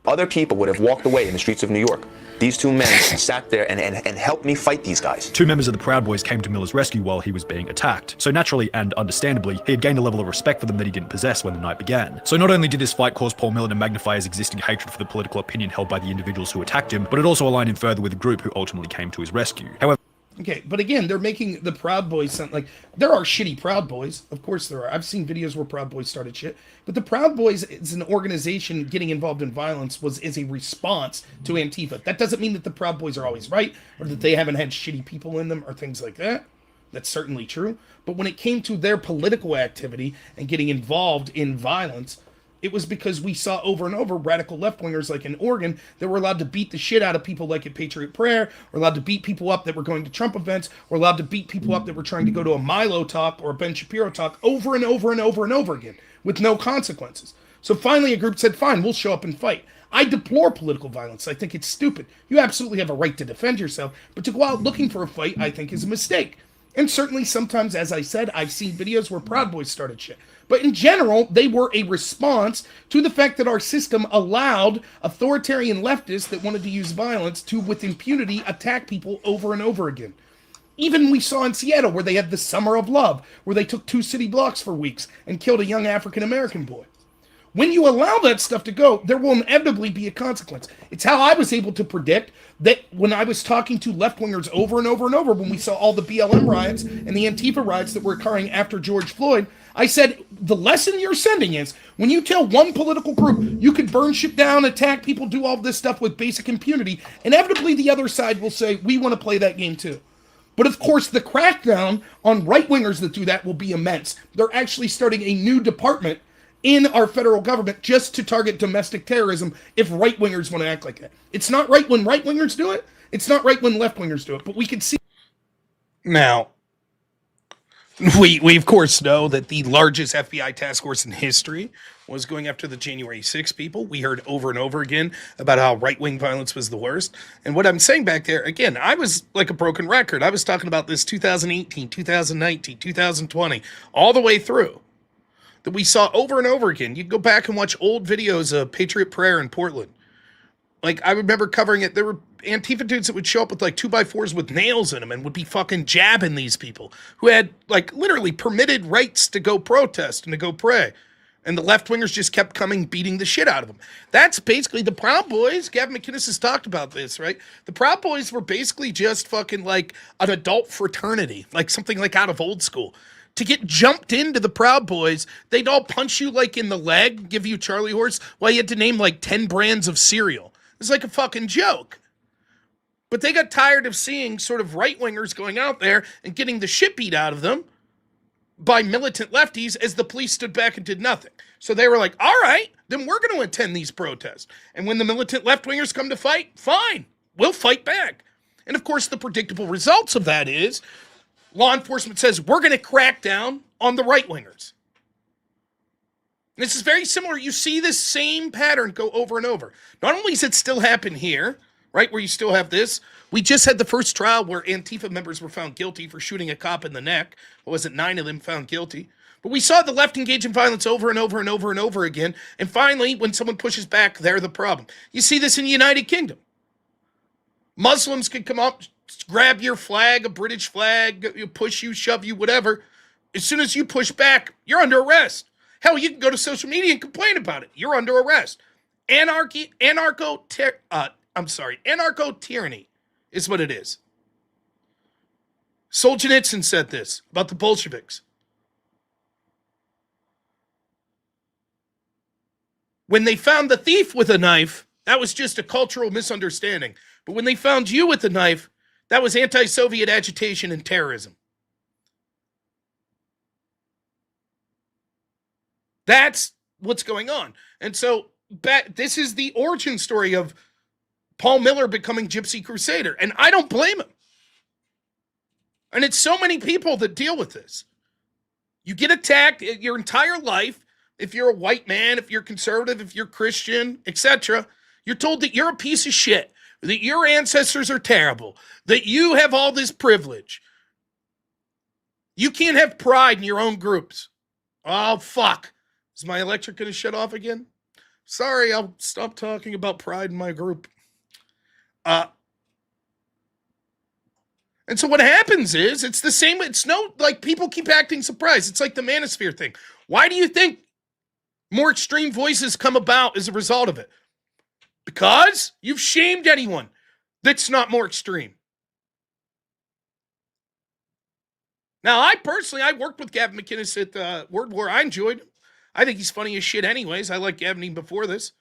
K: Other people would have walked away in the streets of New York. These two men sat there and helped me fight these guys.
J: Two members of the Proud Boys came to Miller's rescue while he was being attacked. So naturally and understandably, he had gained a level of respect for them that he didn't possess when the night began. So not only did this fight cause Paul Miller to magnify his existing hatred for the political opinion held by the individuals who attacked him, but it also aligned him further with the group who ultimately came to his rescue. However,
A: okay, but again, they're making the Proud Boys sound like, there are shitty Proud Boys. Of course there are. I've seen videos where Proud Boys started shit. But the Proud Boys as an organization getting involved in violence is a response to Antifa. That doesn't mean that the Proud Boys are always right, or that they haven't had shitty people in them, or things like that. That's certainly true. But when it came to their political activity and getting involved in violence, it was because we saw over and over radical left-wingers like in Oregon that were allowed to beat the shit out of people like at Patriot Prayer, or allowed to beat people up that were going to Trump events, or allowed to beat people up that were trying to go to a Milo talk or a Ben Shapiro talk over and over and over and over again with no consequences. So finally a group said, fine, we'll show up and fight. I deplore political violence. I think it's stupid. You absolutely have a right to defend yourself, but to go out looking for a fight, I think is a mistake. And certainly sometimes, as I said, I've seen videos where Proud Boys started shit. But in general, they were a response to the fact that our system allowed authoritarian leftists that wanted to use violence to, with impunity, attack people over and over again. Even we saw in Seattle where they had the Summer of Love, where they took 2 city blocks for weeks and killed a young African-American boy. When you allow that stuff to go, there will inevitably be a consequence. It's how I was able to predict that when I was talking to left-wingers over and over and over, when we saw all the BLM riots and the Antifa riots that were occurring after George Floyd, I said, the lesson you're sending is, when you tell one political group you could burn shit down, attack people, do all this stuff with basic impunity, inevitably the other side will say, we want to play that game too. But of course, the crackdown on right-wingers that do that will be immense. They're actually starting a new department in our federal government just to target domestic terrorism if right-wingers want to act like that. It's not right when right-wingers do it. It's not right when left-wingers do it. But we can see... Now, we of course know that the largest FBI task force in history was going after the January 6 people. We heard over and over again about how right-wing violence was the worst. And what I'm saying back there, again, I was like a broken record. I was talking about this 2018, 2019, 2020, all the way through. That we saw over and over again. You can go back and watch old videos of Patriot Prayer in Portland. Like, I remember covering it. There were Antifa dudes that would show up with, like, 2x4s with nails in them and would be fucking jabbing these people who had, like, literally permitted rights to go protest and to go pray. And the left-wingers just kept coming, beating the shit out of them. That's basically the Proud Boys. Gavin McInnes has talked about this, right? The Proud Boys were basically just fucking like an adult fraternity, like something like out of Old School. To get jumped into the Proud Boys, they'd all punch you like in the leg, give you Charlie horse, while you had to name like 10 brands of cereal. It's like a fucking joke. But they got tired of seeing sort of right-wingers going out there and getting the shit beat out of them by militant lefties as the police stood back and did nothing. So they were like, all right, then we're going to attend these protests. And when the militant left-wingers come to fight, fine, we'll fight back. And of course, the predictable results of that is law enforcement says, we're going to crack down on the right-wingers. And this is very similar. You see this same pattern go over and over. Not only does it still happen here, right, where you still have this, we just had the first trial where Antifa members were found guilty for shooting a cop in the neck. What was it, 9 of them found guilty? But we saw the left engage in violence over and over and over and over again. And finally, when someone pushes back, they're the problem. You see this in the United Kingdom. Muslims can come up, grab your flag, a British flag, push you, shove you, whatever. As soon as you push back, you're under arrest. Hell, you can go to social media and complain about it. You're under arrest. Anarcho-tyranny is what it is. Solzhenitsyn said this about the Bolsheviks. When they found the thief with a knife, that was just a cultural misunderstanding. But when they found you with a knife, that was anti-Soviet agitation and terrorism. That's what's going on. And so this is the origin story of Paul Miller becoming Gypsy Crusader. And I don't blame him. And it's so many people that deal with this. You get attacked your entire life. If you're a white man, if you're conservative, if you're Christian, etc., you're told that you're a piece of shit, that your ancestors are terrible, that you have all this privilege. You can't have pride in your own groups. Oh, fuck. Is my electric going to shut off again? Sorry, I'll stop talking about pride in my group. And so what happens is, it's the same, it's no, like, people keep acting surprised. It's like the manosphere thing. Why do you think more extreme voices come about as a result of it? Because you've shamed anyone that's not more extreme. Now, I worked with Gavin McInnes at Word War. I enjoyed him. I think he's funny as shit anyways. I liked Gavin even before this.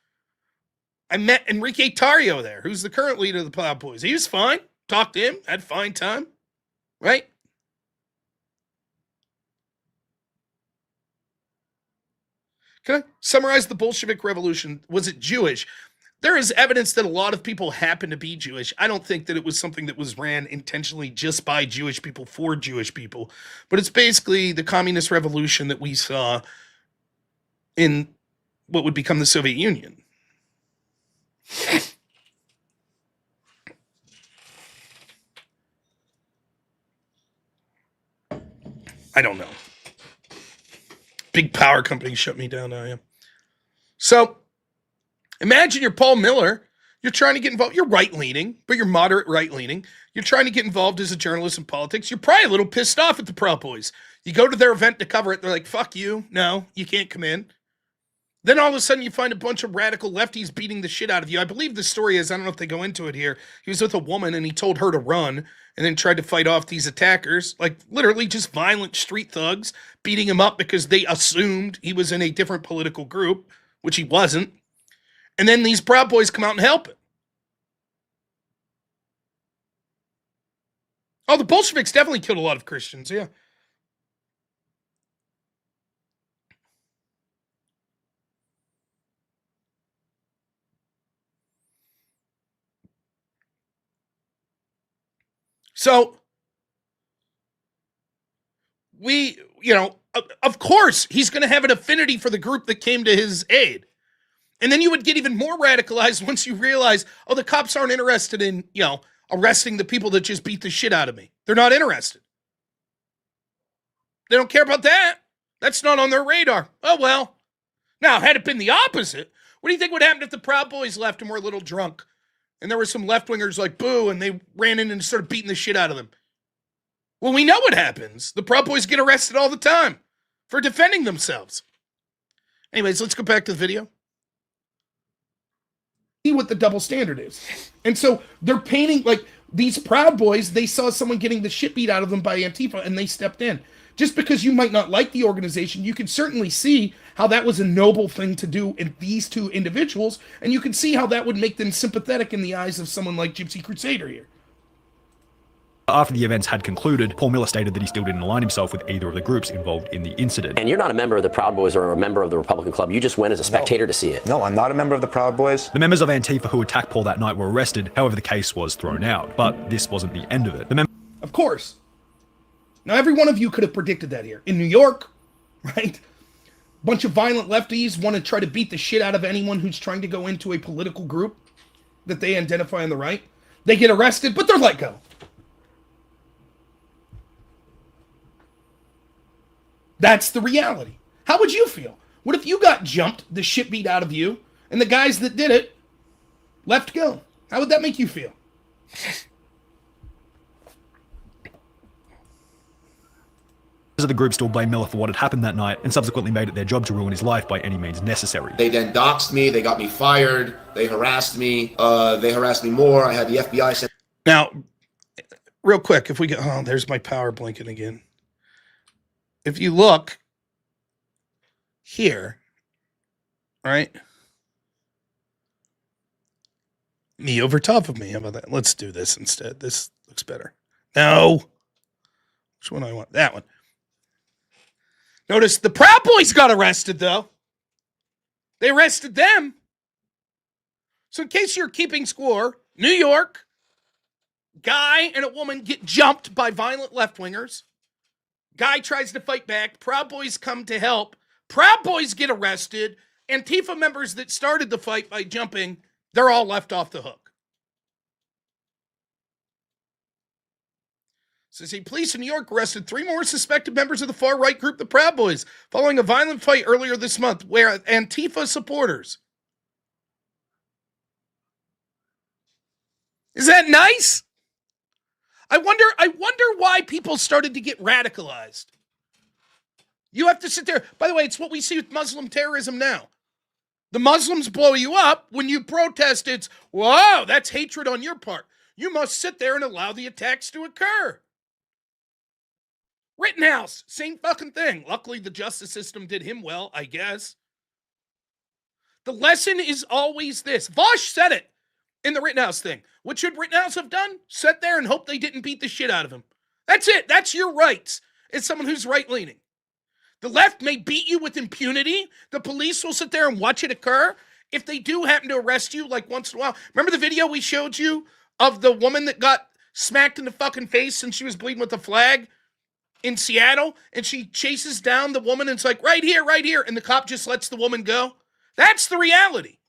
A: I met Enrique Tarrio there, who's the current leader of the Proud Boys. He was fine. Talked to him. Had a fine time. Right? Can I summarize the Bolshevik Revolution? Was it Jewish? There is evidence that a lot of people happen to be Jewish. I don't think that it was something that was ran intentionally just by Jewish people for Jewish people. But it's basically the communist revolution that we saw in what would become the Soviet Union. I don't know. Big power companies shut me down now, yeah. So, imagine you're Paul Miller. You're trying to get involved. You're right-leaning, but you're moderate right-leaning. You're trying to get involved as a journalist in politics. You're probably a little pissed off at the Proud Boys. You go to their event to cover it. They're like, fuck you. No, you can't come in. Then all of a sudden you find a bunch of radical lefties beating the shit out of you. I believe the story is, I don't know if they go into it here, he was with a woman and he told her to run and then tried to fight off these attackers, like literally just violent street thugs beating him up because they assumed he was in a different political group, which he wasn't. And then these Proud Boys come out and help him. Oh, the Bolsheviks definitely killed a lot of Christians, yeah. So, of course, he's going to have an affinity for the group that came to his aid. And then you would get even more radicalized once you realize, oh, the cops aren't interested in, arresting the people that just beat the shit out of me. They're not interested. They don't care about that. That's not on their radar. Oh, well. Now, had it been the opposite, what do you think would happen if the Proud Boys left and were a little drunk? And there were some left-wingers like, boo, and they ran in and started beating the shit out of them. Well, we know what happens. The Proud Boys get arrested all the time for defending themselves. Anyways, let's go back to the video. See what the double standard is. And so they're painting, like, these Proud Boys, they saw someone getting the shit beat out of them by Antifa, and they stepped in. Just because you might not like the organization, you can certainly see how that was a noble thing to do in these two individuals, and you can see how that would make them sympathetic in the eyes of someone like Gypsy Crusader here.
J: After the events had concluded, Paul Miller stated that he still didn't align himself with either of the groups involved in the incident.
G: And you're not a member of the Proud Boys or a member of the Republican Club. You just went as a spectator to see it.
K: No, I'm not a member of the Proud Boys.
J: The members of Antifa who attacked Paul that night were arrested. However, the case was thrown out. But this wasn't the end of it.
A: Of course. Now, every one of you could have predicted that here. In New York, right? A bunch of violent lefties want to try to beat the shit out of anyone who's trying to go into a political group that they identify on the right. They get arrested, but they're let go. That's the reality. How would you feel? What if you got jumped, the shit beat out of you, and the guys that did it left go? How would that make you feel?
J: The group still blamed Miller for what had happened that night and subsequently made it their job to ruin his life by any means necessary.
F: They then doxed me. They got me fired. They harassed me. They harassed me more. I had the FBI sent.
A: Now, real quick, if we get, oh, there's my power blinking again. If you look here, right? Me over top of me. How about that? Let's do this instead. This looks better. No. Which one do I want? That one. Notice the Proud Boys got arrested, though. They arrested them. So in case you're keeping score, New York, guy and a woman get jumped by violent left-wingers. Guy tries to fight back. Proud Boys come to help. Proud Boys get arrested. Antifa members that started the fight by jumping, they're all left off the hook. So, see, police in New York arrested 3 more suspected members of the far-right group, the Proud Boys, following a violent fight earlier this month where Antifa supporters. Is that nice? I wonder why people started to get radicalized. You have to sit there. By the way, it's what we see with Muslim terrorism now. The Muslims blow you up. When you protest, it's, whoa, that's hatred on your part. You must sit there and allow the attacks to occur. Rittenhouse, same fucking thing. Luckily, the justice system did him well, I guess. The lesson is always this. Vosh said it in the Rittenhouse thing. What should Rittenhouse have done? Sit there and hope they didn't beat the shit out of him. That's it. That's your rights as someone who's right-leaning. The left may beat you with impunity. The police will sit there and watch it occur. If they do happen to arrest you, like once in a while. Remember the video we showed you of the woman that got smacked in the fucking face and she was bleeding with a flag in Seattle? And she chases down the woman and it's like, right here, right here. And the cop just lets the woman go. That's the reality.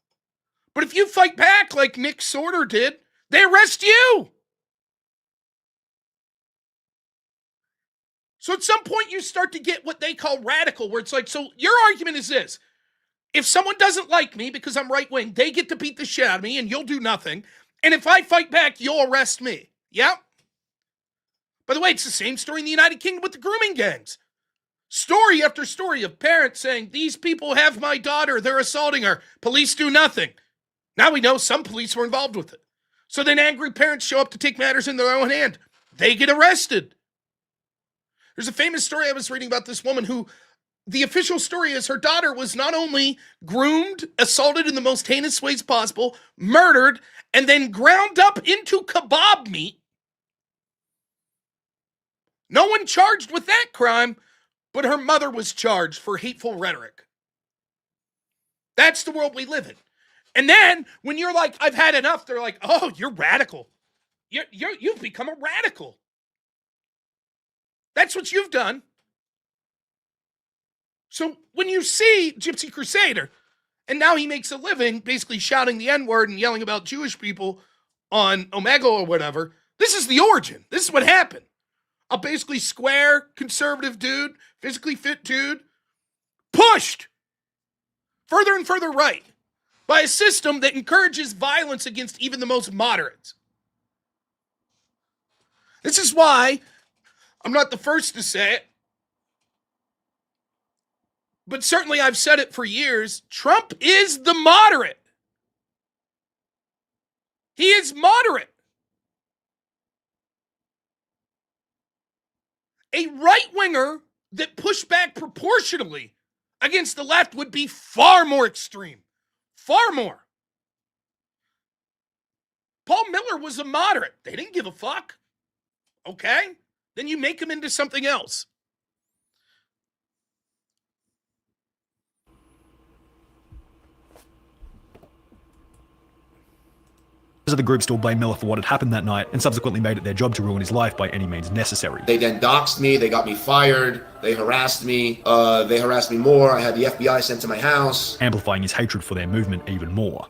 A: But if you fight back like Nick Sorter did, they arrest you. So at some point you start to get what they call radical, where it's like, so your argument is this. If someone doesn't like me because I'm right-wing, they get to beat the shit out of me and you'll do nothing. And if I fight back, you'll arrest me. Yeah? By the way, it's the same story in the United Kingdom with the grooming gangs. Story after story of parents saying, these people have my daughter, they're assaulting her. Police do nothing. Now we know some police were involved with it. So then angry parents show up to take matters in their own hand. They get arrested. There's a famous story I was reading about this woman who, the official story is her daughter was not only groomed, assaulted in the most heinous ways possible, murdered, and then ground up into kebab meat. No one charged with that crime, but her mother was charged for hateful rhetoric. That's the world we live in. And then when you're like, I've had enough, they're like, oh, you're radical. You've become a radical. That's what you've done. So when you see Gypsy Crusader, and now he makes a living basically shouting the N-word and yelling about Jewish people on Omega or whatever, this is the origin. This is what happened. A basically square, conservative dude, physically fit dude, pushed further and further right by a system that encourages violence against even the most moderates. This is why I'm not the first to say it, but certainly I've said it for years, Trump is the moderate. He is moderate. A right-winger that pushed back proportionally against the left would be far more extreme. Far more. Paul Miller was a moderate. They didn't give a fuck. Okay? Then you make him into something else.
J: Members of the group still blame Miller for what had happened that night and subsequently made it their job to ruin his life by any means necessary.
F: They then doxed me, they got me fired, they harassed me more, I had the FBI sent to my house.
J: Amplifying his hatred for their movement even more.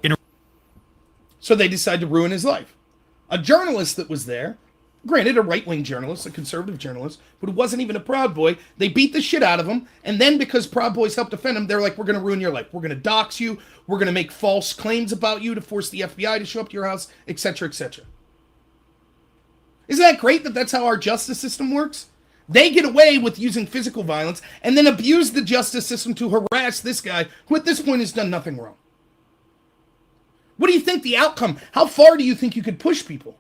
A: So they decide to ruin his life. A journalist that was there, granted a right-wing journalist, a conservative journalist, but who wasn't even a Proud Boy, they beat the shit out of him, and then because Proud Boys helped defend him, they're like, we're going to ruin your life. We're going to dox you. We're going to make false claims about you to force the FBI to show up to your house, etc., etc. Isn't that great that that's how our justice system works? They get away with using physical violence and then abuse the justice system to harass this guy who at this point has done nothing wrong. What do you think the outcome? How far do you think you could push people?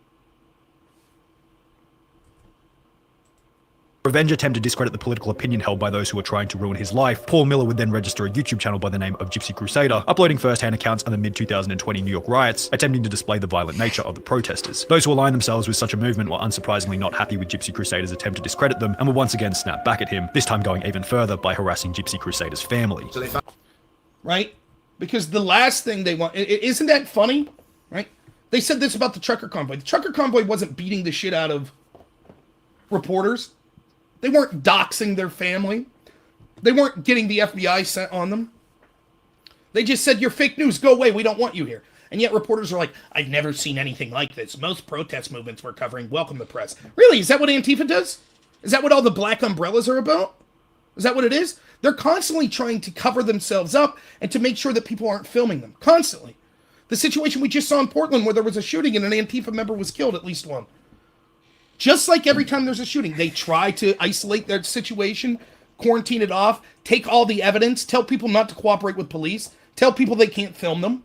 J: Revenge attempt to discredit the political opinion held by those who were trying to ruin his life. Paul Miller would then register a YouTube channel by the name of Gypsy Crusader, uploading first-hand accounts of the mid-2020 New York riots, attempting to display the violent nature of the protesters. Those who aligned themselves with such a movement were unsurprisingly not happy with Gypsy Crusader's attempt to discredit them, and would once again snap back at him, this time going even further by harassing Gypsy Crusader's family.
F: So they found
A: right? Because the last thing they want... Isn't that funny? Right? They said this about the trucker convoy. The trucker convoy wasn't beating the shit out of reporters. They weren't doxing their family. They weren't getting the FBI sent on them. They just said, you're fake news. Go away. We don't want you here. And yet reporters are like, I've never seen anything like this. Most protest movements we're covering welcome the press. Really? Is that what Antifa does? Is that what all the black umbrellas are about? Is that what it is? They're constantly trying to cover themselves up and to make sure that people aren't filming them. Constantly. The situation we just saw in Portland where there was a shooting and an Antifa member was killed, at least one. Just like every time there's a shooting, they try to isolate their situation, quarantine it off, take all the evidence, tell people not to cooperate with police, tell people they can't film them.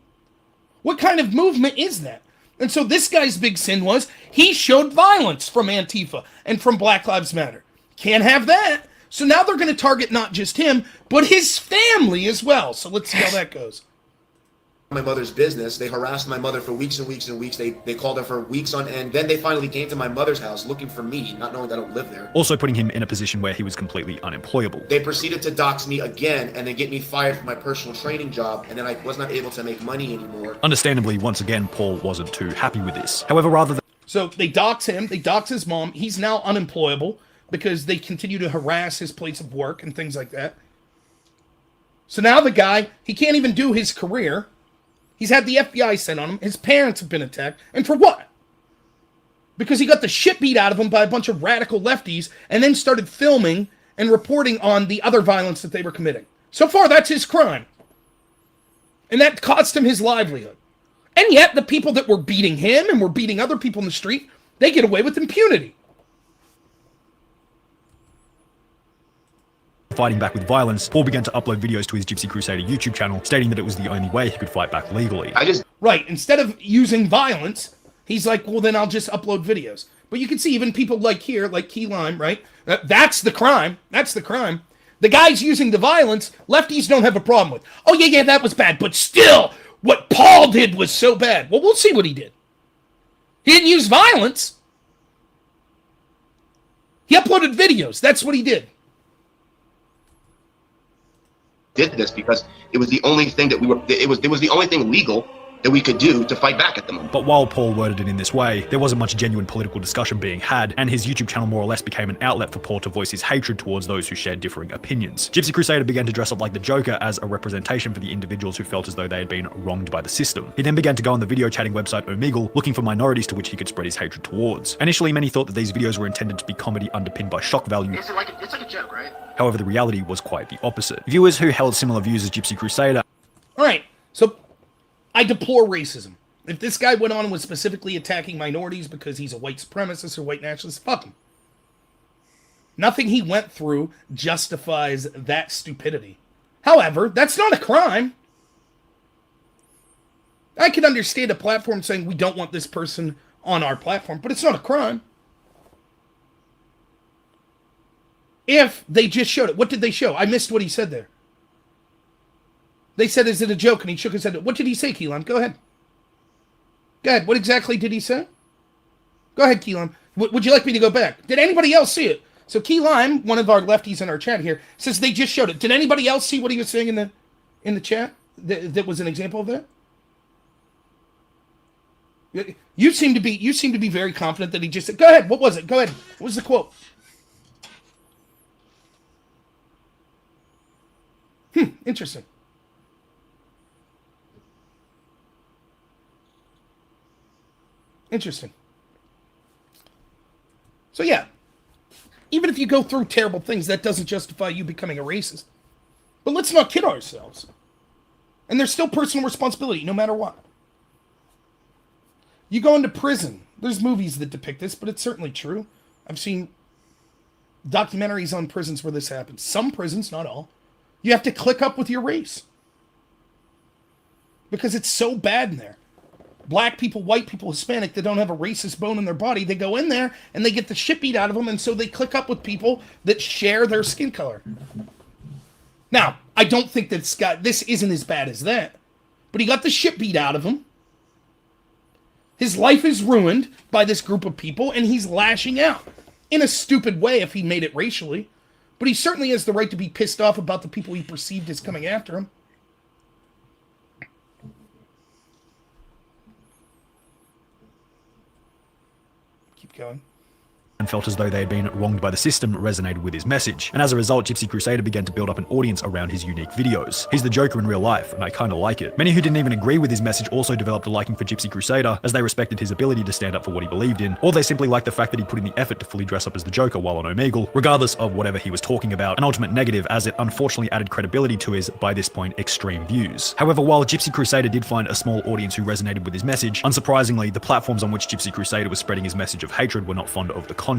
A: What kind of movement is that? And so this guy's big sin was he showed violence from Antifa and from Black Lives Matter. Can't have that. So now they're going to target not just him, but his family as well. So let's see how that goes.
F: my mother's business. They harassed my mother for weeks and weeks and weeks. They called her for weeks on end. Then they finally came to my mother's house looking for me, not knowing that I don't live there.
J: Also putting him in a position where he was completely unemployable.
F: They proceeded to dox me again and then get me fired from my personal training job, and then I was not able to make money anymore.
J: Understandably, once again, Paul wasn't too happy with this. However, rather than...
A: So they dox him, they dox his mom. He's now unemployable because they continue to harass his place of work and things like that. So now the guy, he can't even do his career. He's had the FBI sent on him. His parents have been attacked. And for what? Because he got the shit beat out of him by a bunch of radical lefties and then started filming and reporting on the other violence that they were committing. So far, that's his crime. And that cost him his livelihood. And yet, the people that were beating him and were beating other people in the street, they get away with impunity.
J: Fighting back with violence, Paul began to upload videos to his Gypsy Crusader YouTube channel, stating that it was the only way he could fight back legally.
A: Right, instead of using violence, he's like, well, then I'll just upload videos. But you can see even people like here, like Key Lime, right? That's the crime. That's the crime. The guy's using the violence, lefties don't have a problem with. Oh, yeah, that was bad. But still, what Paul did was so bad. Well, we'll see what he did. He didn't use violence. He uploaded videos. That's what he did.
L: Did this because it was the only thing that it was the only thing legal that we could do to fight back at the moment.
J: But while Paul worded it in this way, there wasn't much genuine political discussion being had, and his YouTube channel more or less became an outlet for Paul to voice his hatred towards those who shared differing opinions. Gypsy Crusader began to dress up like the Joker as a representation for the individuals who felt as though they had been wronged by the system. He then began to go on the video chatting website Omegle, looking for minorities to which he could spread his hatred towards. Initially, many thought that these videos were intended to be comedy underpinned by shock value.
L: It's like a joke, right?
J: However, the reality was quite the opposite. Viewers who held similar views as Gypsy Crusader...
A: Alright, so I deplore racism. If this guy went on and was specifically attacking minorities because he's a white supremacist or white nationalist, fuck him. Nothing he went through justifies that stupidity. However, that's not a crime. I can understand a platform saying we don't want this person on our platform, but it's not a crime. If they just showed it. What did they show? I missed what he said there. They said, is it a joke? And he shook his head. What did he say, Keelan? Go ahead. Go ahead. What exactly did he say? Go ahead, Keelan. Would you like me to go back? Did anybody else see it? So Keelan, one of our lefties in our chat here, says they just showed it. Did anybody else see what he was saying in the chat? That was an example of that? You seem to be very confident that he just said, go ahead. What was it? Go ahead. What was the quote? Interesting. Interesting. So yeah, even if you go through terrible things, that doesn't justify you becoming a racist. But let's not kid ourselves. And there's still personal responsibility, no matter what. You go into prison. There's movies that depict this, but it's certainly true. I've seen documentaries on prisons where this happens. Some prisons, not all. You have to click up with your race. Because it's so bad in there. Black people, white people, Hispanic, that don't have a racist bone in their body, they go in there and they get the shit beat out of them, and so they click up with people that share their skin color. Now, I don't think that this isn't as bad as that, but he got the shit beat out of him. His life is ruined by this group of people, and he's lashing out. In a stupid way if he made it racially, but he certainly has the right to be pissed off about the people he perceived as coming after him. Keep going.
J: And felt as though they had been wronged by the system resonated with his message. And as a result, Gypsy Crusader began to build up an audience around his unique videos. He's the Joker in real life, and I kinda like it. Many who didn't even agree with his message also developed a liking for Gypsy Crusader, as they respected his ability to stand up for what he believed in, or they simply liked the fact that he put in the effort to fully dress up as the Joker while on Omegle, regardless of whatever he was talking about, an ultimate negative as it unfortunately added credibility to his, by this point, extreme views. However, while Gypsy Crusader did find a small audience who resonated with his message, unsurprisingly, the platforms on which Gypsy Crusader was spreading his message of hatred were not fond of the content.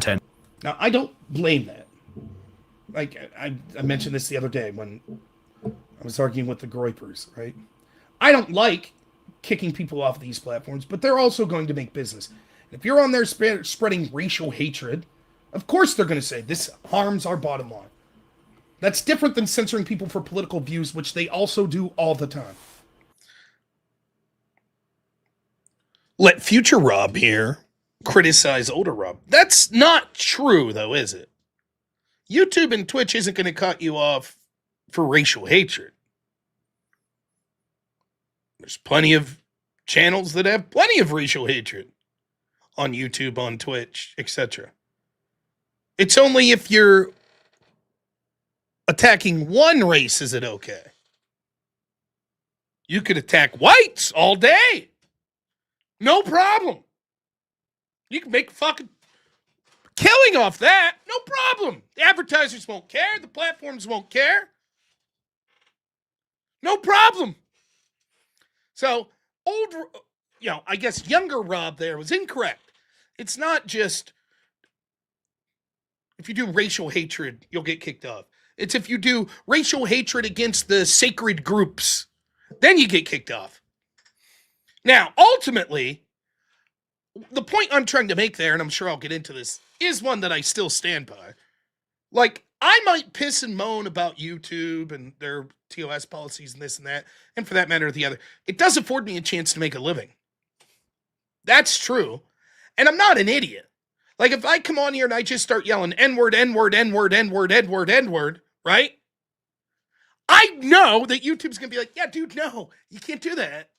A: Now, I don't blame that. Like, I mentioned this the other day when I was arguing with the Groypers, right? I don't like kicking people off these platforms, but they're also going to make business. If you're on there spreading racial hatred, of course they're going to say, this harms our bottom line. That's different than censoring people for political views, which they also do all the time. Let future Rob here criticize older Rob. That's not true, though, is it? YouTube and Twitch isn't going to cut you off for racial hatred. There's plenty of channels that have plenty of racial hatred on YouTube, on Twitch, etc. It's only if you're attacking one race is it okay. You could attack whites all day. No problem. You can make a fucking killing off that. No problem. The advertisers won't care. The platforms won't care. No problem. So, I guess younger Rob there was incorrect. It's not just if you do racial hatred, you'll get kicked off. It's if you do racial hatred against the sacred groups, then you get kicked off. Now, ultimately, the point I'm trying to make there, and I'm sure I'll get into this, is one that I still stand by. Like, I might piss and moan about YouTube and their TOS policies and this and that, and for that matter, the other. It does afford me a chance to make a living. That's true. And I'm not an idiot. Like, if I come on here and I just start yelling N-word, N-word, N-word, N-word, N-word, N-word, right? I know that YouTube's going to be like, yeah, dude, no, you can't do that.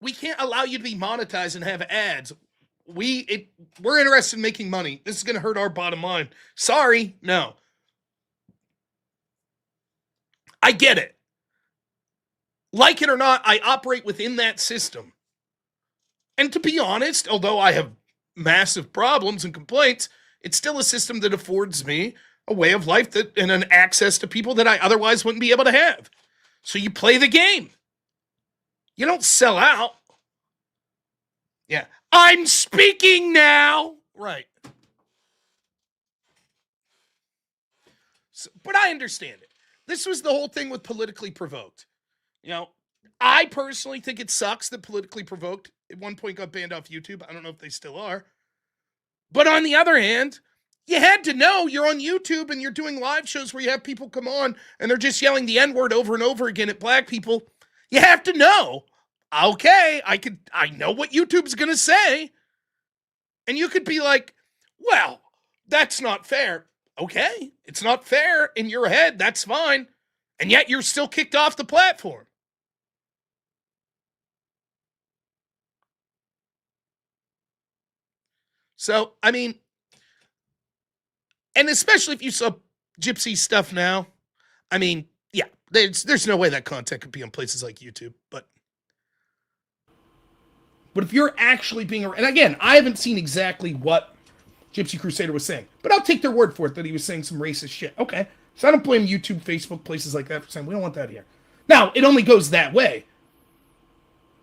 A: We can't allow you to be monetized and have ads. We're interested in making money. This is going to hurt our bottom line. Sorry, no. I get it. Like it or not, I operate within that system. And to be honest, although I have massive problems and complaints, it's still a system that affords me a way of life that and an access to people that I otherwise wouldn't be able to have. So you play the game. You don't sell out. Yeah. I'm speaking now. Right. So, but I understand it. this was the whole thing with Politically Provoked. You know, I personally think it sucks that Politically Provoked at one point got banned off YouTube. I don't know if they still are. But on the other hand, you had to know you're on YouTube and you're doing live shows where you have people come on and they're just yelling the N-word over and over again at black people. You have to know, okay, I know what YouTube's going to say. And you could be like, well, that's not fair. Okay, it's not fair in your head. That's fine. And yet you're still kicked off the platform. So, I mean, and especially if you saw Gypsy stuff now, I mean, yeah, there's no way that content could be on places like YouTube. But if you're actually being, and again, I haven't seen exactly what Gypsy Crusader was saying, but I'll take their word for it that he was saying some racist shit. Okay, so I don't blame YouTube, Facebook, places like that for saying we don't want that here. Now, it only goes that way.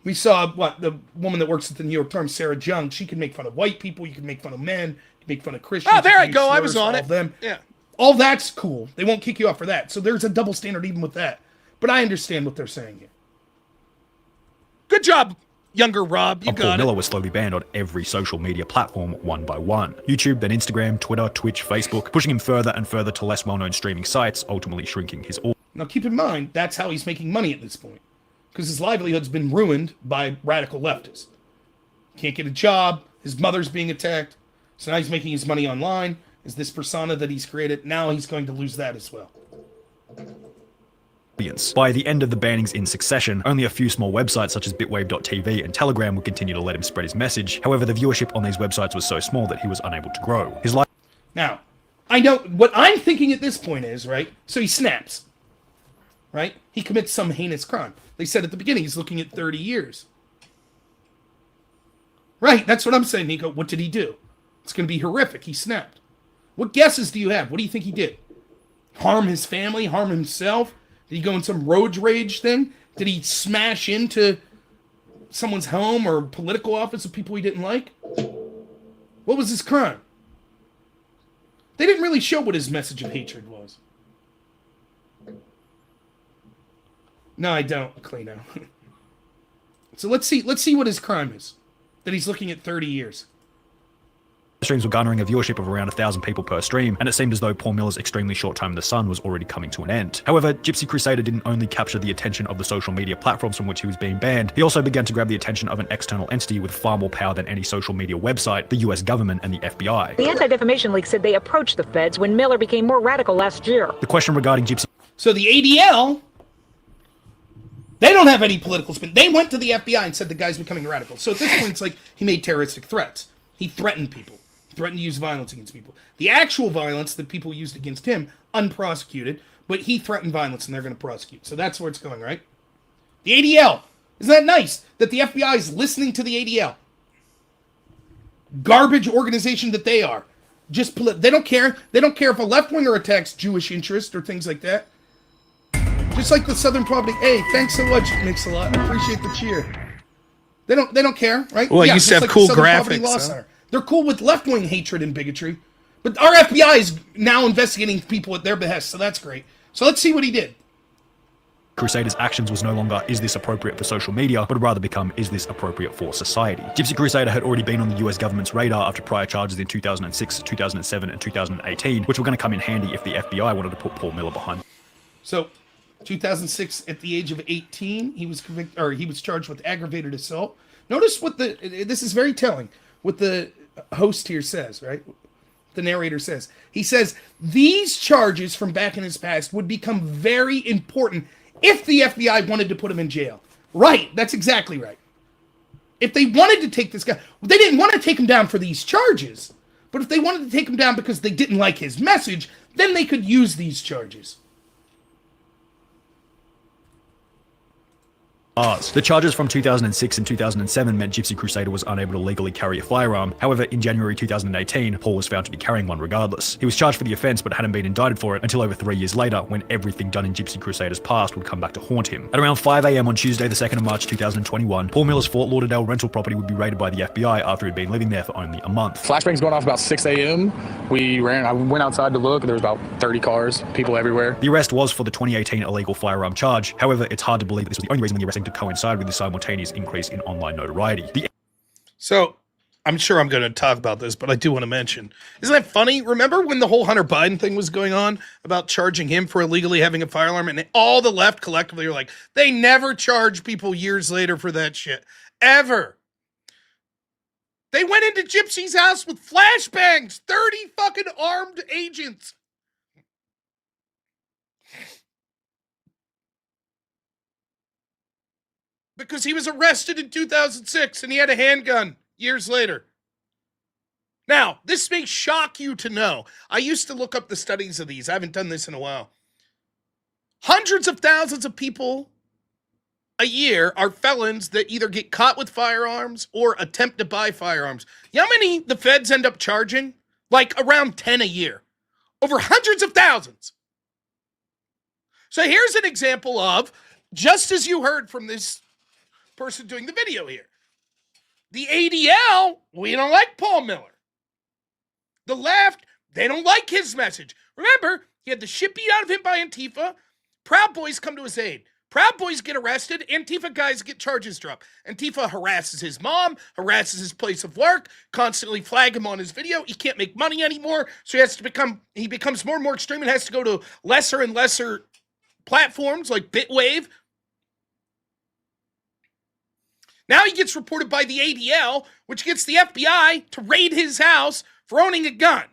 A: We saw, the woman that works at the New York Times, Sarah Jung, she can make fun of white people, you can make fun of men, you can make fun of Christians. Oh, there I go, I was on it.
B: Them. Yeah.
A: All that's cool. They won't kick you off for that. So there's a double standard even with that. But I understand what they're saying here. Good job, younger Rob. You got
J: Paul
A: it.
J: Miller was slowly banned on every social media platform one by one. YouTube, then Instagram, Twitter, Twitch, Facebook, pushing him further and further to less well-known streaming sites, ultimately shrinking his audience.
A: Now keep in mind, that's how he's making money at this point. Because his livelihood's been ruined by radical leftists. Can't get a job, his mother's being attacked, so now he's making his money online. Is this persona that he's created, now he's going to lose that as well.
J: By the end of the bannings in succession, only a few small websites such as bitwave.tv and Telegram would continue to let him spread his message. However, the viewership on these websites was so small that he was unable to grow. His life.
A: Now, I know what I'm thinking at this point is, right? So he snaps, right? He commits some heinous crime. They said at the beginning he's looking at 30 years. Right, that's what I'm saying, Nico. What did he do? It's going to be horrific. He snapped. What guesses do you have? What do you think he did? Harm his family? Harm himself? Did he go in some road rage thing? Did he smash into someone's home or political office of people he didn't like? What was his crime? They didn't really show what his message of hatred was. No, I don't, Cleano. So let's see what his crime is. That he's looking at 30 years.
J: Streams were garnering a viewership of around 1,000 people per stream, and it seemed as though Paul Miller's extremely short time in the sun was already coming to an end. However, Gypsy Crusader didn't only capture the attention of the social media platforms from which he was being banned, he also began to grab the attention of an external entity with far more power than any social media website, the US government and the FBI.
E: The Anti-Defamation League said they approached the feds when Miller became more radical last year.
J: The question regarding Gypsy...
A: So the ADL, they don't have any political spin. They went to the FBI and said the guy's becoming radical. So at this point, it's like he made terroristic threats. He threatened people. Threatened to use violence against people. The actual violence that people used against him, unprosecuted, but he threatened violence and they're going to prosecute. So that's where it's going, right? The ADL. Isn't that nice that the FBI is listening to the ADL? Garbage organization that they are. Just they don't care. They don't care if a left-winger attacks Jewish interest or things like that. Just like the Southern Poverty. Hey, thanks so much, Mix a lot. I appreciate the cheer. They don't care, right? Well, you used to have cool graphics. Huh? They're cool with left-wing hatred and bigotry. But our FBI is now investigating people at their behest, so that's great. So let's see what he did.
J: Crusader's actions was no longer, is this appropriate for social media, but rather become, is this appropriate for society? Gypsy Crusader had already been on the US government's radar after prior charges in 2006, 2007, and 2018, which were going to come in handy if the FBI wanted to put Paul Miller behind.
A: So, 2006, at the age of 18, he was convicted, or he was charged with aggravated assault. Notice what this is very telling, what the host here says, right? The narrator says. He says, these charges from back in his past would become very important if the FBI wanted to put him in jail. Right, that's exactly right. If they wanted to take this guy, they didn't want to take him down for these charges. But if they wanted to take him down because they didn't like his message, then they could use these charges.
J: The charges from 2006 and 2007 meant Gypsy Crusader was unable to legally carry a firearm. However, in January 2018, Paul was found to be carrying one regardless. He was charged for the offense but hadn't been indicted for it until over 3 years later, when everything done in Gypsy Crusader's past would come back to haunt him. At around 5 a.m. on Tuesday, the 2nd of March 2021, Paul Miller's Fort Lauderdale rental property would be raided by the FBI after he'd been living there for only a month.
M: Flashbangs going off about 6 a.m. I went outside to look. There was about 30 cars, people everywhere.
J: The arrest was for the 2018 illegal firearm charge. However, it's hard to believe that this was the only reason the arresting to coincide with the simultaneous increase in online notoriety.
A: So, I'm sure I'm going to talk about this, but I do want to mention, isn't that funny? Remember when the whole Hunter Biden thing was going on about charging him for illegally having a firearm, and all the left collectively were like, they never charge people years later for that shit. Ever. They went into Gypsy's house with flashbangs, 30 fucking armed agents. Because he was arrested in 2006 and he had a handgun years later. Now, this may shock you to know. I used to look up the studies of these. I haven't done this in a while. Hundreds of thousands of people a year are felons that either get caught with firearms or attempt to buy firearms. You know how many the feds end up charging? Like around 10 a year. Over hundreds of thousands. So here's an example of, just as you heard from this person doing the video here. The ADL, we don't like Paul Miller. The left, they don't like his message. Remember, he had the shit beat out of him by Antifa. Proud Boys come to his aid. Proud Boys get arrested. Antifa guys get charges dropped. Antifa harasses his mom, harasses his place of work, constantly flag him on his video. He can't make money anymore, so he becomes more and more extreme and has to go to lesser and lesser platforms like Bitwave. Now he gets reported by the ADL, which gets the FBI to raid his house for owning a gun.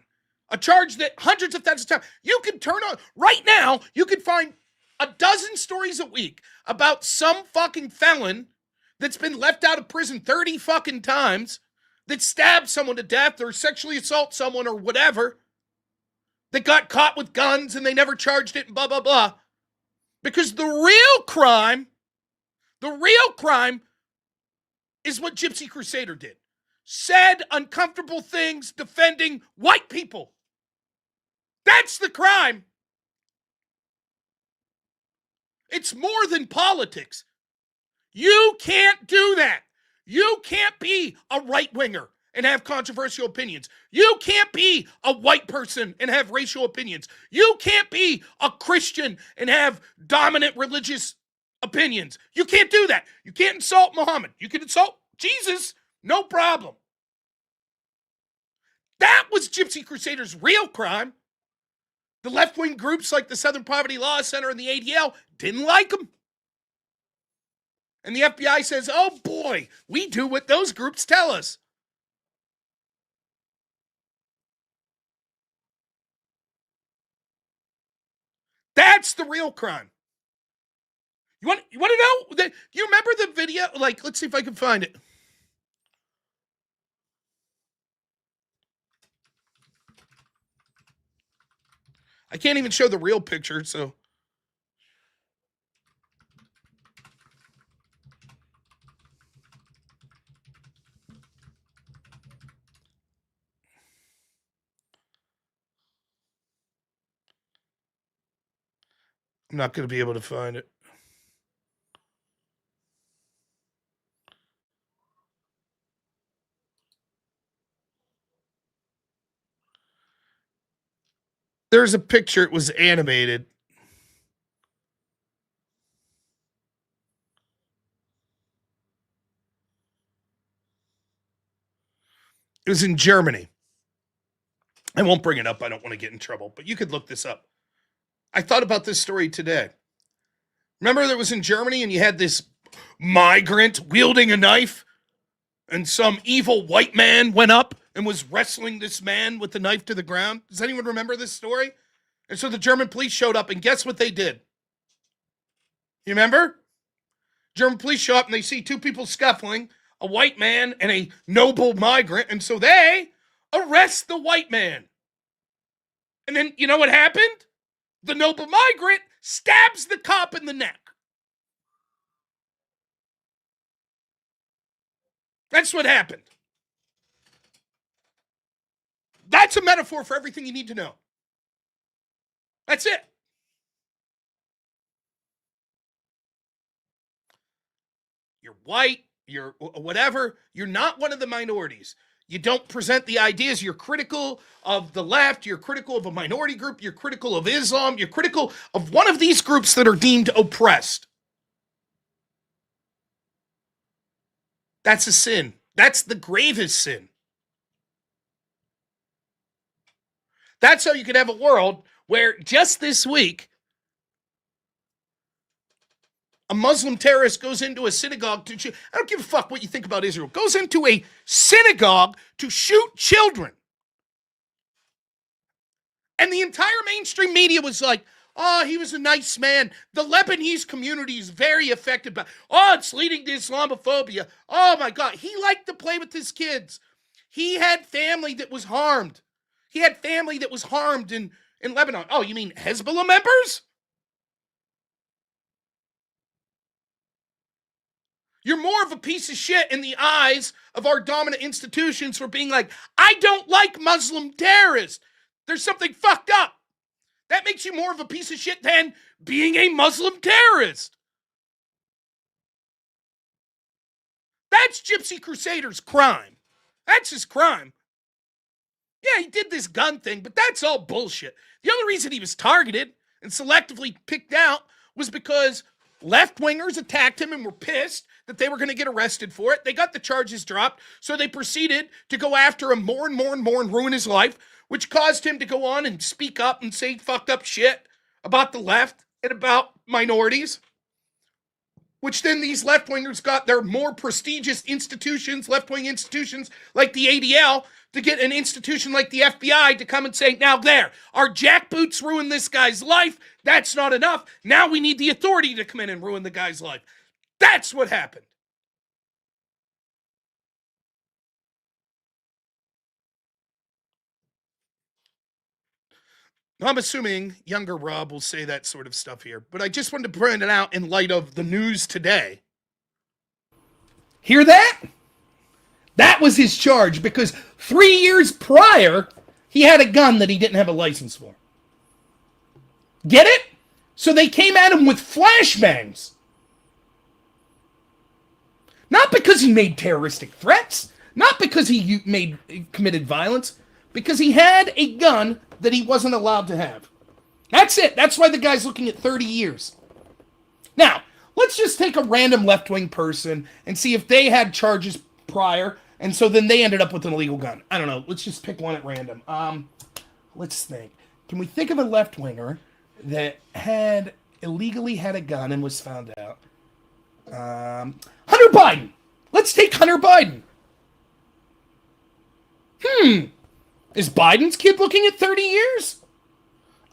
A: A charge that hundreds of thousands of times. You can turn on, right now, you can find a dozen stories a week about some fucking felon that's been left out of prison 30 fucking times, that stabbed someone to death or sexually assault someone or whatever, that got caught with guns and they never charged it and blah, blah, blah. Because the real crime is what Gypsy Crusader did. Said uncomfortable things defending white people. That's the crime. It's more than politics. You can't do that. You can't be a right-winger and have controversial opinions. You can't be a white person and have racial opinions. You can't be a Christian and have dominant religious opinions. You can't do that. You can't insult Muhammad. You can insult Jesus, no problem. That was Gypsy Crusader's real crime. The left-wing groups like the Southern Poverty Law Center and the ADL didn't like him. And the FBI says, oh boy, we do what those groups tell us. That's the real crime. You want to know? You remember the video? Like, let's see if I can find it. I can't even show the real picture, so. I'm not going to be able to find it. There's a picture. It was animated. It was in Germany. I won't bring it up. I don't want to get in trouble, but you could look this up. I thought about this story today. Remember that was in Germany and you had this migrant wielding a knife and some evil white man went up and was wrestling this man with the knife to the ground? Does anyone remember this story? And so the German police showed up and guess what they did? You remember? German police show up and they see two people scuffling, a white man and a noble migrant, and so they arrest the white man. And then, you know what happened? The noble migrant stabs the cop in the neck. That's what happened. That's a metaphor for everything you need to know. That's it. You're white, you're whatever. You're not one of the minorities. You don't present the ideas. You're critical of the left. You're critical of a minority group. You're critical of Islam. You're critical of one of these groups that are deemed oppressed. That's a sin. That's the gravest sin. That's how you could have a world where just this week, a Muslim terrorist goes into a synagogue to shoot. I don't give a fuck what you think about Israel. Goes into a synagogue to shoot children. And the entire mainstream media was like, oh, he was a nice man. The Lebanese community is very affected by, oh, it's leading to Islamophobia. Oh my God. He liked to play with his kids. He had family that was harmed. He had family that was harmed in Lebanon. Oh, you mean Hezbollah members? You're more of a piece of shit in the eyes of our dominant institutions for being like, I don't like Muslim terrorists. There's something fucked up. That makes you more of a piece of shit than being a Muslim terrorist. That's Gypsy Crusader's crime. That's his crime. Yeah, he did this gun thing, but that's all bullshit. The only reason he was targeted and selectively picked out was because left-wingers attacked him and were pissed that they were going to get arrested for it. They got the charges dropped, so they proceeded to go after him more and more and more and ruin his life, which caused him to go on and speak up and say fucked up shit about the left and about minorities, which then these left-wingers got their more prestigious institutions, left-wing institutions like the ADL, to get an institution like the FBI to come and say, now there, our jackboots ruined this guy's life. That's not enough. Now we need the authority to come in and ruin the guy's life. That's what happened. I'm assuming younger Rob will say that sort of stuff here, but I just wanted to bring it out in light of the news today. Hear that? That was his charge, because 3 years prior, he had a gun that he didn't have a license for. Get it? So they came at him with flashbangs. Not because he made terroristic threats, not because he committed violence, because he had a gun that he wasn't allowed to have. That's it. That's why the guy's looking at 30 years. Now, let's just take a random left-wing person and see if they had charges prior, and so then they ended up with an illegal gun. I don't know. Let's just pick one at random. Let's think. Can we think of a left-winger that had illegally had a gun and was found out? Hunter Biden. Let's take Hunter Biden. Is Biden's kid looking at 30 years?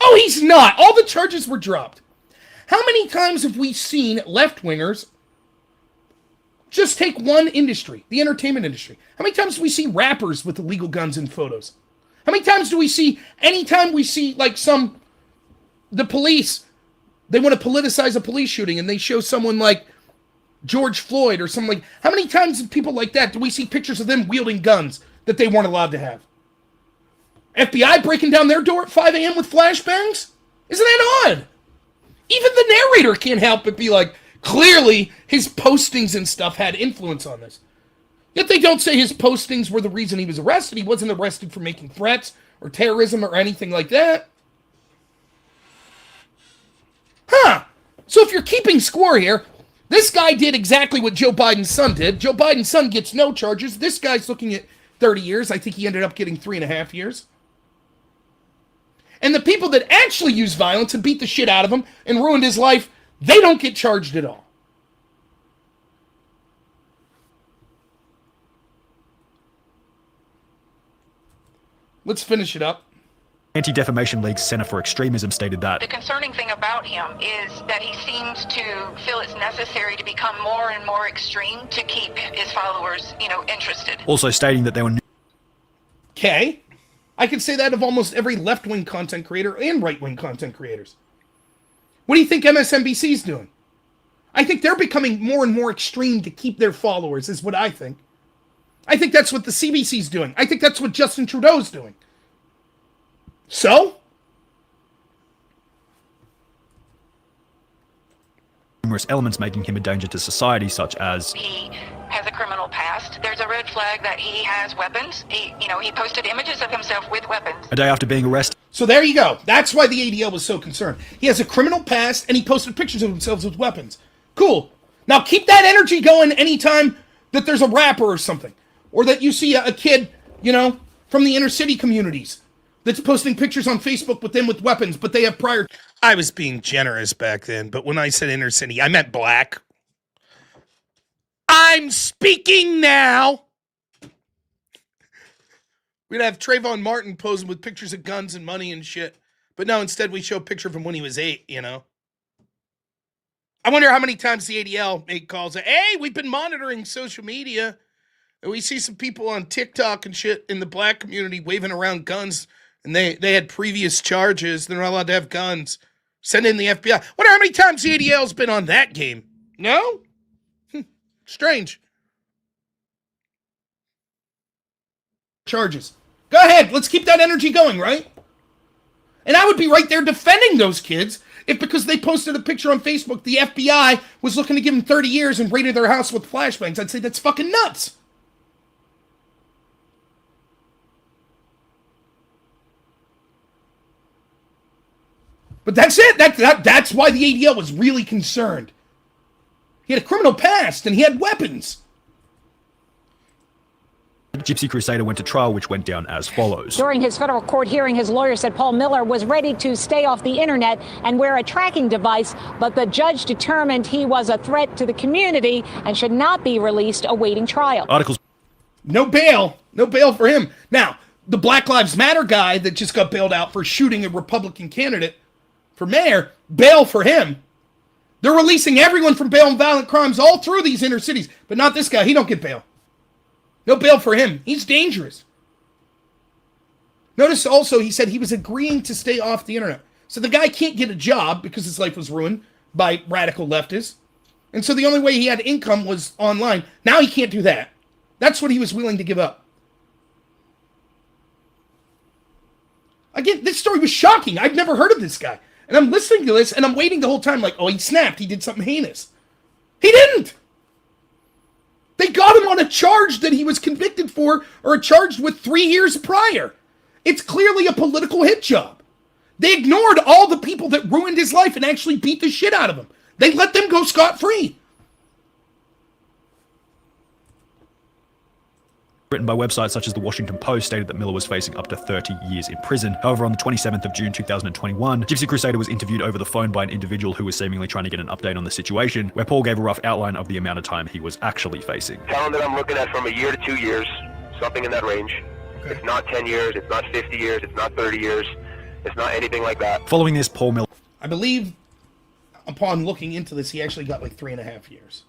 A: Oh, he's not. All the charges were dropped. How many times have we seen left-wingers just take one industry, the entertainment industry? How many times do we see rappers with illegal guns in photos? How many times do we see, anytime we see like the police, they want to politicize a police shooting and they show someone like George Floyd or something like, how many times people like that do we see pictures of them wielding guns that they weren't allowed to have? FBI breaking down their door at 5 a.m. with flashbangs? Isn't that odd? Even the narrator can't help but be like, clearly his postings and stuff had influence on this. Yet they don't say his postings were the reason he was arrested. He wasn't arrested for making threats or terrorism or anything like that. So if you're keeping score here, this guy did exactly what Joe Biden's son did. Joe Biden's son gets no charges. This guy's looking at 30 years. I think he ended up getting 3.5 years. And the people that actually used violence and beat the shit out of him and ruined his life, they don't get charged at all. Let's finish it up.
J: Anti-Defamation League's Center for Extremism stated that
N: the concerning thing about him is that he seems to feel it's necessary to become more and more extreme to keep his followers, interested.
J: Also stating that they were...
A: Okay. I can say that of almost every left-wing content creator and right-wing content creators. What do you think MSNBC's doing? I think they're becoming more and more extreme to keep their followers, is what I think. I think that's what the CBC's doing. I think that's what Justin Trudeau's doing. So?
J: Numerous elements making him a danger to society, such as
N: He has a criminal past. There's a red flag that he has weapons. He posted images of himself with weapons.
J: a day after being arrested.
A: So there you go. That's why the ADL was so concerned. He has a criminal past, and he posted pictures of himself with weapons. Cool. Now keep that energy going anytime that there's a rapper or something. Or that you see a kid, from the inner city communities that's posting pictures on Facebook with them with weapons, but they have prior... I was being generous back then, but when I said inner city, I meant black. I'm speaking now! We'd have Trayvon Martin posing with pictures of guns and money and shit. But no, instead we show a picture of him when he was 8, I wonder how many times the ADL make calls. Hey, we've been monitoring social media. And we see some people on TikTok and shit in the black community waving around guns. And they had previous charges. They're not allowed to have guns. Send in the FBI. Wonder how many times the ADL's been on that game. No? Strange. Charges. Go ahead. Let's keep that energy going, right? And I would be right there defending those kids if because they posted a picture on Facebook, the FBI was looking to give them 30 years and raided their house with flashbangs. I'd say that's fucking nuts. But that's it. That's why the ADL was really concerned. He had a criminal past and he had weapons.
J: Gypsy Crusader went to trial, which went down as follows.
E: During his federal court hearing, his lawyer said Paul Miller was ready to stay off the internet and wear a tracking device, but the judge determined he was a threat to the community and should not be released awaiting trial.
J: Articles.
A: No bail for him. Now, the Black Lives Matter guy that just got bailed out for shooting a Republican candidate for mayor, bail for him. They're releasing everyone from bail and violent crimes all through these inner cities, but not this guy. He don't get bail. No bail for him. He's dangerous. Notice also he said he was agreeing to stay off the internet. So the guy can't get a job because his life was ruined by radical leftists. And so the only way he had income was online. Now he can't do that. That's what he was willing to give up. Again, this story was shocking. I've never heard of this guy. And I'm listening to this and I'm waiting the whole time like, oh, he snapped. He did something heinous. He didn't. They got him on a charge that he was convicted for or charged with 3 years prior. It's clearly a political hit job. They ignored all the people that ruined his life and actually beat the shit out of him. They let them go scot-free.
J: Written by websites such as the Washington Post stated that Miller was facing up to 30 years in prison. However, on the 27th of June 2021, Gypsy Crusader was interviewed over the phone by an individual who was seemingly trying to get an update on the situation, where Paul gave a rough outline of the amount of time he was actually facing.
I: Tell him that I'm looking at from a year to 2 years, something in that range. Okay. It's not 10 years, it's not 50 years, it's not 30 years, it's not anything like that.
J: Following this, Paul Miller...
A: I believe, upon looking into this, he actually got like 3.5 years.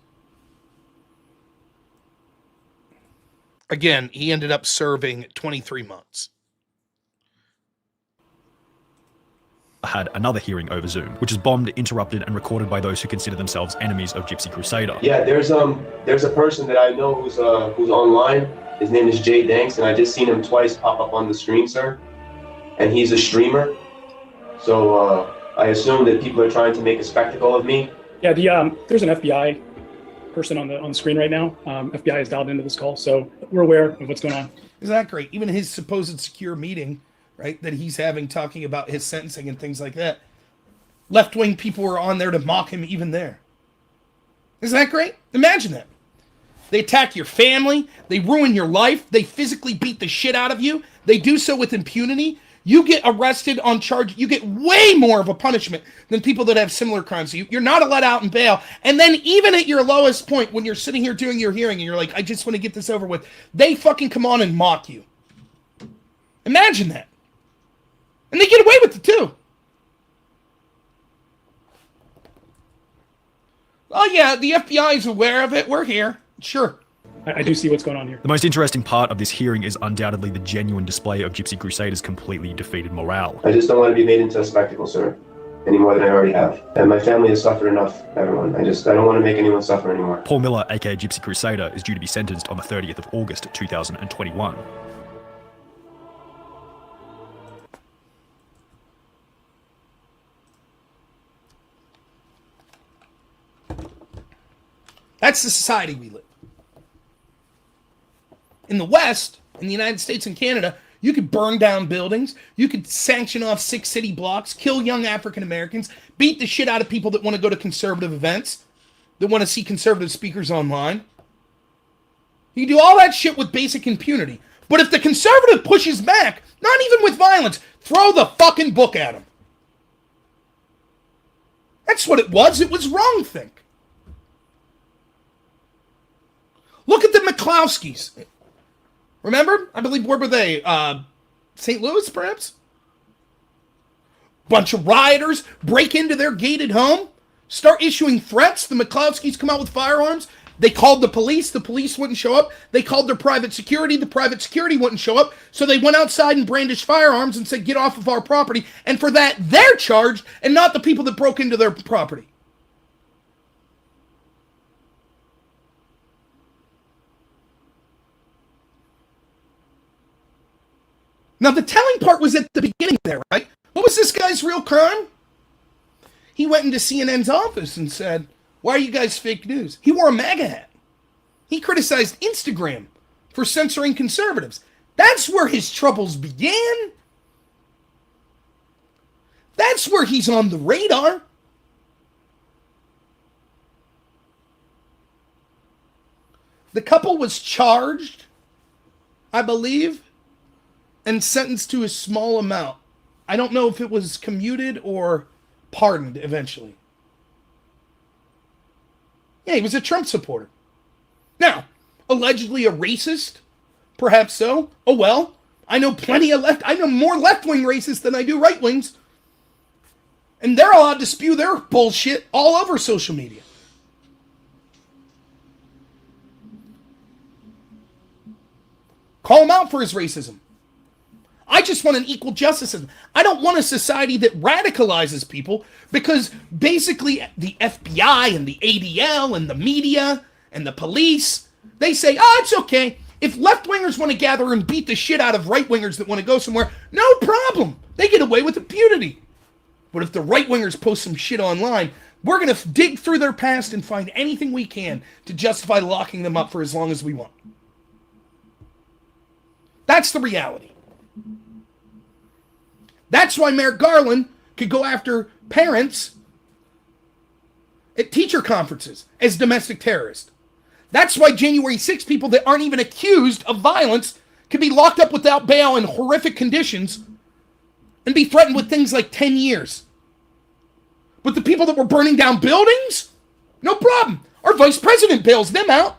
A: Again, he ended up serving 23 months.
J: Had another hearing over Zoom, which is bombed, interrupted, and recorded by those who consider themselves enemies of Gypsy Crusader.
O: Yeah, there's a person that I know who's online. His name is Jay Danks, and I just seen him twice pop up on the screen, sir. And he's a streamer, so I assume that people are trying to make a spectacle of me.
M: Yeah, there's an FBI person on the screen right now. FBI is dialed into this call, so we're aware of what's going on.
A: Isn't that great? Even his supposed secure meeting, right, that he's having talking about his sentencing and things like that. Left-wing people were on there to mock him even there. Isn't that great? Imagine that. They attack your family. They ruin your life. They physically beat the shit out of you. They do so with impunity. You get arrested on charge. You get way more of a punishment than people that have similar crimes. You're not let out in bail. And then even at your lowest point, when you're sitting here doing your hearing and you're like, I just want to get this over with, they fucking come on and mock you. Imagine that. And they get away with it too. Oh yeah, the FBI is aware of it. We're here. Sure.
M: I do see what's going on here.
J: The most interesting part of this hearing is undoubtedly the genuine display of Gypsy Crusader's completely defeated morale.
O: I just don't want to be made into a spectacle, sir. any more than I already have. And my family has suffered enough, everyone. I don't want to make anyone suffer anymore.
J: Paul Miller, aka Gypsy Crusader, is due to be sentenced on the 30th of August 2021.
A: That's the society we live in. In the West, in the United States and Canada, you could burn down buildings, you could sanction off 6 city blocks, kill young African Americans, beat the shit out of people that want to go to conservative events, that want to see conservative speakers online. You can do all that shit with basic impunity. But if the conservative pushes back, not even with violence, throw the fucking book at him. That's what it was. It was wrongthink. Look at the McClowskys. Remember? I believe, where were they? St. Louis, perhaps? Bunch of rioters break into their gated home, start issuing threats. The McClowskys come out with firearms. They called the police wouldn't show up. They called their private security wouldn't show up. So they went outside and brandished firearms and said, get off of our property. And for that, they're charged and not the people that broke into their property. Now, the telling part was at the beginning there, right? What was this guy's real crime? He went into CNN's office and said, why are you guys fake news? He wore a MAGA hat. He criticized Instagram for censoring conservatives. That's where his troubles began. That's where he's on the radar. The couple was charged, I believe, and sentenced to a small amount. I don't know if it was commuted or pardoned eventually. Yeah, he was a Trump supporter. Now, allegedly a racist? Perhaps so. Oh well. I know more left-wing racists than I do right-wings. And they're allowed to spew their bullshit all over social media. Call him out for his racism. I just want an equal justice system. I don't want a society that radicalizes people because basically the FBI and the ADL and the media and the police, they say, it's okay. If left-wingers want to gather and beat the shit out of right-wingers that want to go somewhere, no problem. They get away with impunity. But if the right-wingers post some shit online, we're going to dig through their past and find anything we can to justify locking them up for as long as we want. That's the reality. That's why Merrick Garland could go after parents at teacher conferences as domestic terrorists. That's why January 6 people that aren't even accused of violence can be locked up without bail in horrific conditions and be threatened with things like 10 years. But the people that were burning down buildings, no problem. Our vice president bails them out.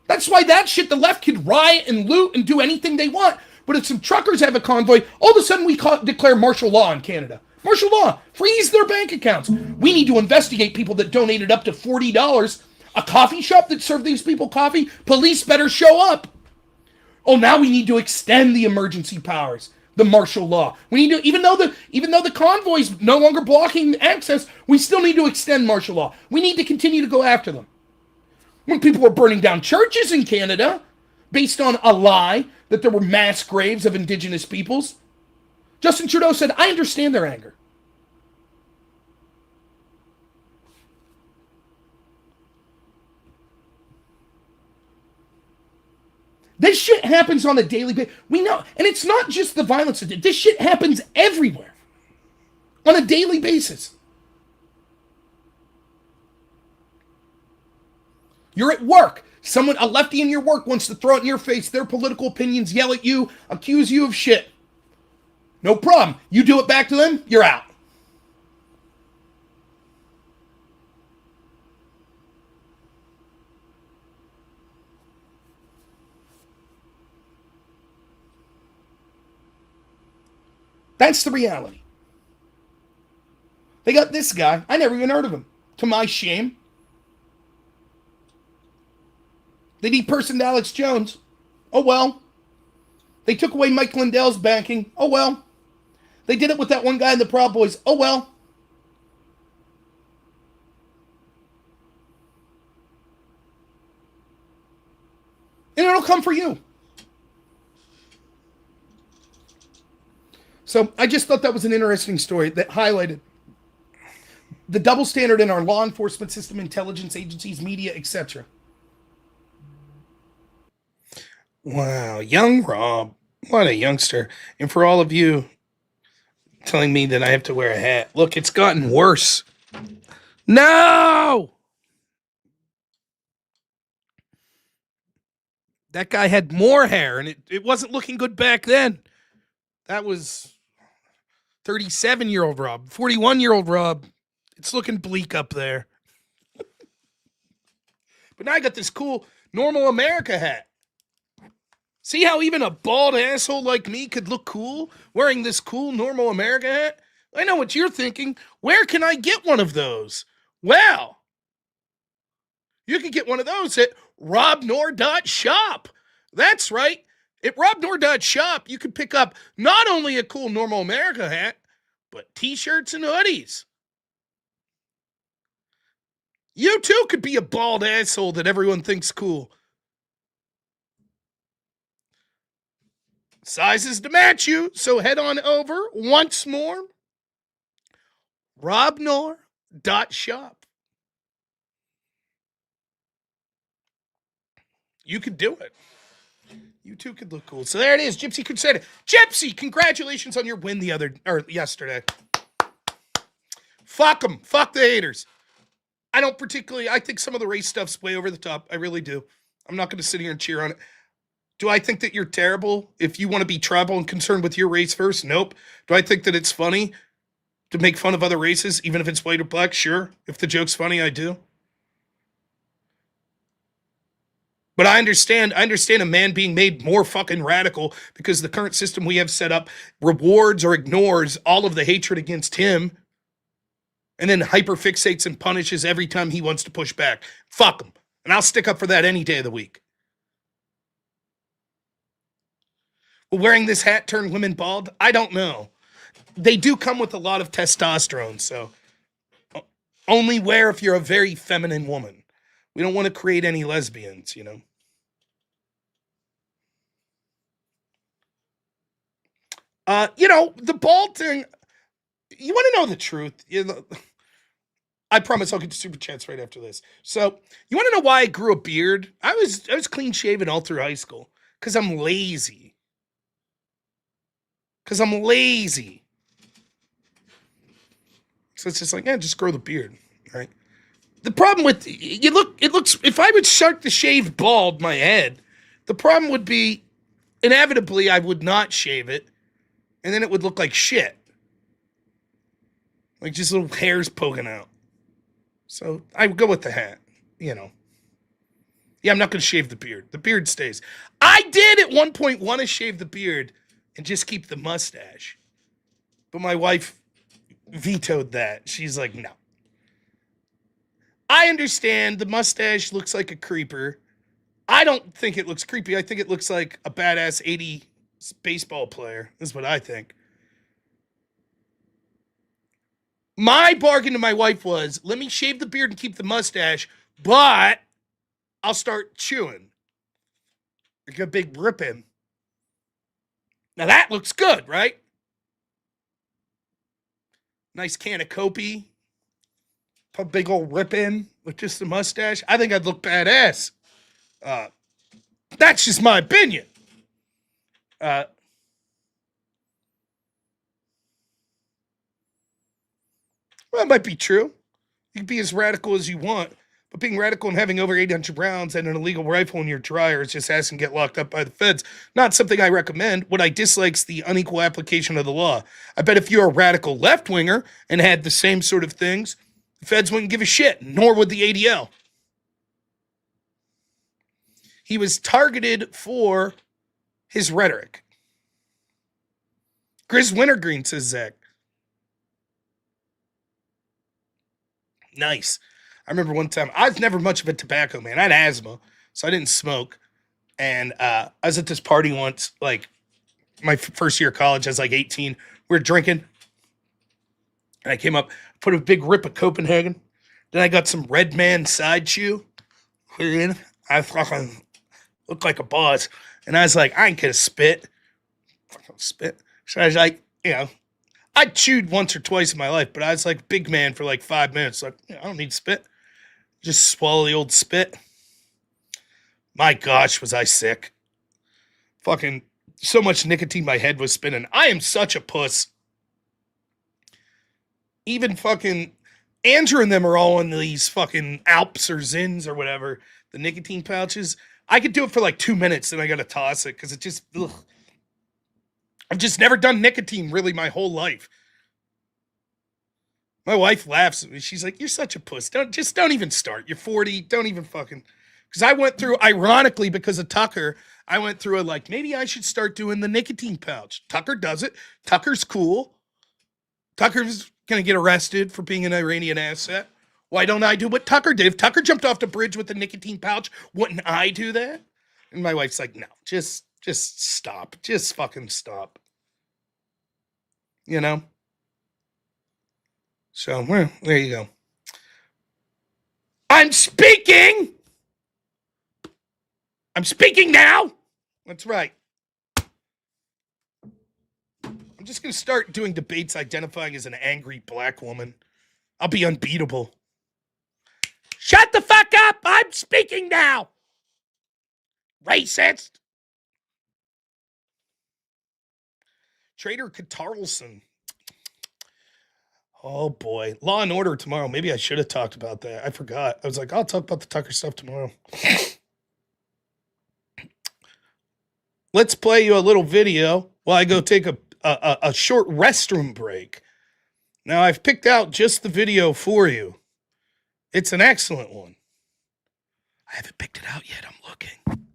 A: That's why that shit, the left could riot and loot and do anything they want. But if some truckers have a convoy, all of a sudden we declare martial law in Canada. Martial law. Freeze their bank accounts. We need to investigate people that donated up to $40. A coffee shop that served these people coffee, police better show up. Oh, now we need to extend the emergency powers, the martial law. We need to, even though the convoy's no longer blocking access, we still need to extend martial law. We need to continue to go after them. When people were burning down churches in Canada, based on a lie that there were mass graves of indigenous peoples, Justin Trudeau said, I understand their anger. This shit happens on a daily basis. We know. And it's not just the violence. This shit happens everywhere. On a daily basis. You're at work. A lefty in your work wants to throw it in your face, their political opinions, yell at you, accuse you of shit. No problem. You do it back to them, you're out. That's the reality. They got this guy. I never even heard of him. To my shame. They depersoned Alex Jones. Oh well. They took away Mike Lindell's banking. Oh well. They did it with that one guy in the Proud Boys. Oh, well. And it'll come for you. So I just thought that was an interesting story that highlighted the double standard in our law enforcement system, intelligence agencies, media, etc. Wow, young Rob. What a youngster. And for all of you telling me that I have to wear a hat, look, it's gotten worse. No! That guy had more hair, and it wasn't looking good back then. That was 37-year-old Rob, 41-year-old Rob. It's looking bleak up there. But now I got this cool Normal America hat. See how even a bald asshole like me could look cool wearing this cool Normal America hat? I know what you're thinking. Where can I get one of those? Well, you can get one of those at robnoerr.shop. That's right. At robnoerr.shop, you can pick up not only a cool Normal America hat, but t-shirts and hoodies. You too could be a bald asshole that everyone thinks cool. Sizes to match you, so head on over once more. robnoerr.shop. You could do it. You too could look cool. So there it is, Gypsy Crusader. Gypsy, congratulations on your win yesterday. Fuck them. Fuck the haters. I think some of the race stuff's way over the top. I really do. I'm not going to sit here and cheer on it. Do I think that you're terrible if you want to be tribal and concerned with your race first? Nope. Do I think that it's funny to make fun of other races, even if it's white or black? Sure. If the joke's funny, I do. But I understand a man being made more fucking radical because the current system we have set up rewards or ignores all of the hatred against him and then hyperfixates and punishes every time he wants to push back. Fuck him. And I'll stick up for that any day of the week. Will wearing this hat turn women bald? I don't know. They do come with a lot of testosterone, so only wear if you're a very feminine woman. We don't want to create any lesbians, you know. The bald thing, you want to know the truth? I promise I'll get to super chats right after this. So, you want to know why I grew a beard? I was clean shaven all through high school because I'm lazy. So it's just like, just grow the beard, right? The problem with it looks. If I would start to shave bald my head, the problem would be inevitably I would not shave it, and then it would look like shit, like just little hairs poking out. So I would go with the hat, you know. Yeah, I'm not going to shave the beard. The beard stays. I did at one point want to shave the beard and just keep the mustache, but my wife vetoed that. She's like, no. I understand the mustache looks like a creeper. I don't think it looks creepy. I think it looks like a badass 80s baseball player. That's what I think. My bargain to my wife was, let me shave the beard and keep the mustache, but I'll start chewing. Like a big rip in. Now that looks good, right? Nice can of Kopi. Put a big old rip in with just the mustache. I think I'd look badass. That's just my opinion. Well, it might be true. You can be as radical as you want, but being radical and having over 800 rounds and an illegal rifle in your dryer is just asking to get locked up by the feds. Not something I recommend. What I dislike is the unequal application of the law. I bet if you're a radical left-winger and had the same sort of things, the feds wouldn't give a shit, nor would the ADL. He was targeted for his rhetoric. Grizz Wintergreen, says Zach. Nice. I remember one time, I was never much of a tobacco man. I had asthma, so I didn't smoke. And I was at this party once, like my first year of college. I was like 18. We were drinking. And I came up, put a big rip of Copenhagen. Then I got some Red Man side chew. Put it in. I fucking looked like a boss. And I was like, I ain't gonna spit. Fucking spit. So I was like, I chewed once or twice in my life, but I was like big man for like 5 minutes. Like, I don't need spit. Just swallow the old spit. My gosh, was I sick. Fucking so much nicotine my head was spinning. I am such a puss. Even fucking Andrew and them are all in these fucking Alps or Zins or whatever, the nicotine pouches. I could do it for like 2 minutes, then I gotta toss it because it just, ugh. I've just never done nicotine really my whole life. My wife laughs at me. She's like, you're such a puss. Don't even start. You're 40. Don't even fucking. Because I went through, ironically, because of Tucker, I went through maybe I should start doing the nicotine pouch. Tucker does it. Tucker's cool. Tucker's going to get arrested for being an Iranian asset. Why don't I do what Tucker did? If Tucker jumped off the bridge with the nicotine pouch, wouldn't I do that? And my wife's like, no, just stop. Just fucking stop. You know? So, well, there you go. I'm speaking now. That's right. I'm just going to start doing debates identifying as an angry black woman. I'll be unbeatable. Shut the fuck up. I'm speaking now. Racist. Trader Catarlson. Oh boy. Law and Order tomorrow. Maybe I should have talked about that. I forgot. I was like, I'll talk about the Tucker stuff tomorrow. Let's play you a little video while I go take a short restroom break. Now, I've picked out just the video for you. It's an excellent one. I haven't picked it out yet. I'm looking.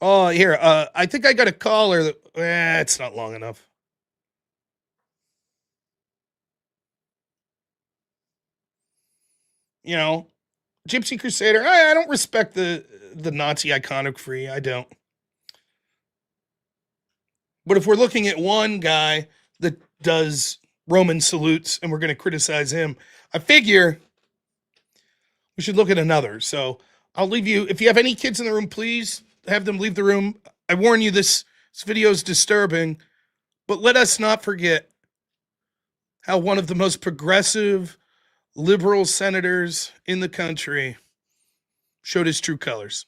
A: Oh, here. I think I got a caller. It's not long enough. You know, Gypsy Crusader. I don't respect the Nazi iconography. I don't. But if we're looking at one guy that does Roman salutes and we're going to criticize him, I figure we should look at another. So I'll leave you. If you have any kids in the room, please have them leave the room. I warn you, this video is disturbing, but let us not forget how one of the most progressive liberal senators in the country showed his true colors.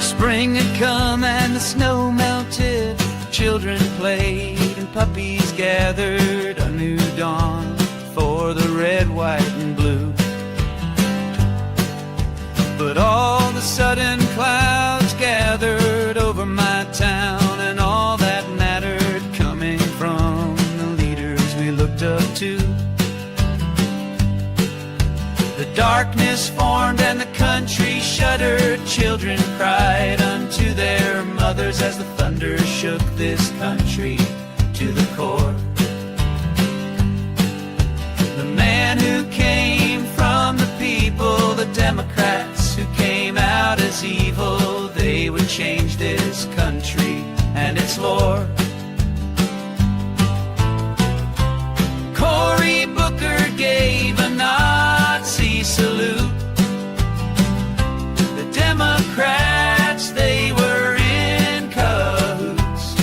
P: Spring had come and the snow melted. The children played and puppies gathered. A new dawn for the red, white, and blue. But all the sudden clouds gathered over my town, and all that mattered coming from the leaders we looked up to. The darkness formed and the country shuddered. Children cried unto their mothers as the thunder shook this country to the core. The man who came from the people, the Democrats who came out as evil, they would change this country and its lore. Cory Booker gave a Nazi salute. The Democrats, they were in cahoots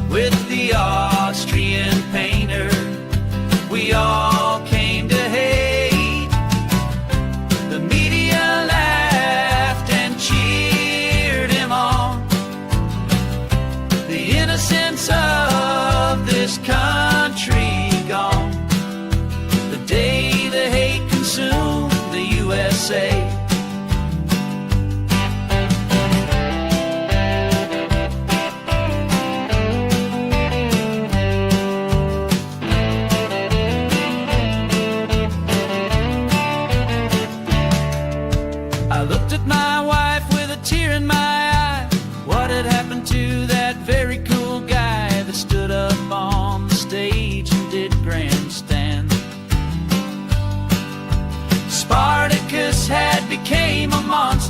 P: with the Austrian painter. We all came to hate. The media laughed and cheered him on. The innocence of this country gone. The day the hate consumed the USA. I looked at my wife with a tear in my eye. What had happened to that very cool guy? The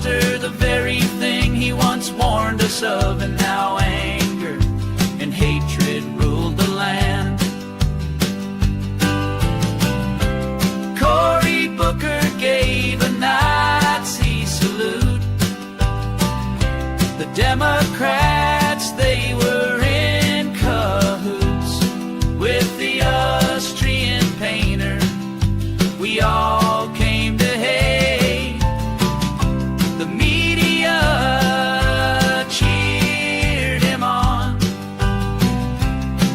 P: foster the very thing he once warned us of, and now anger and hatred ruled the land. Cory Booker gave a Nazi salute. The Democrats, they were in cahoots with the Austrian painter. We all came to hate. The media cheered him on.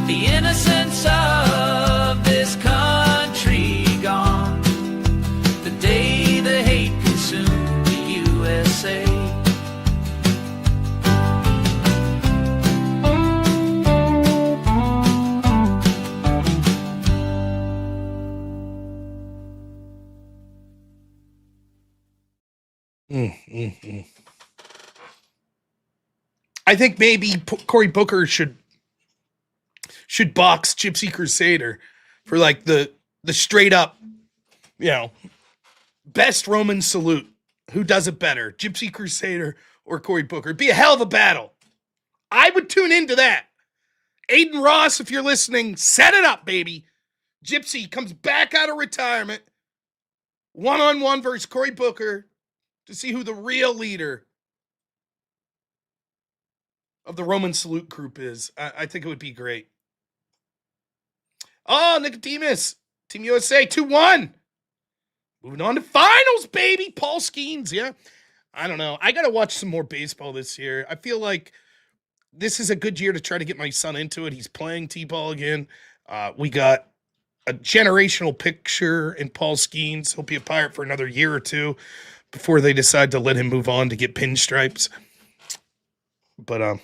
P: The innocence of this country gone. The day the hate consumed the USA.
A: I think maybe Cory Booker should box Gypsy Crusader for like the straight up, best Roman salute. Who does it better, Gypsy Crusader or Cory Booker? It'd be a hell of a battle. I would tune into that. Aiden Ross, if you're listening, set it up, baby. Gypsy comes back out of retirement, one-on-one versus Cory Booker to see who the real leader of the Roman salute group is. I think it would be great. Oh, Nicodemus, Team USA 2-1. Moving on to finals, baby. Paul Skeens, yeah. I don't know. I got to watch some more baseball this year. I feel like this is a good year to try to get my son into it. He's playing T-ball again. We got a generational picture in Paul Skeens. He'll be a Pirate for another year or two before they decide to let him move on to get pinstripes. But,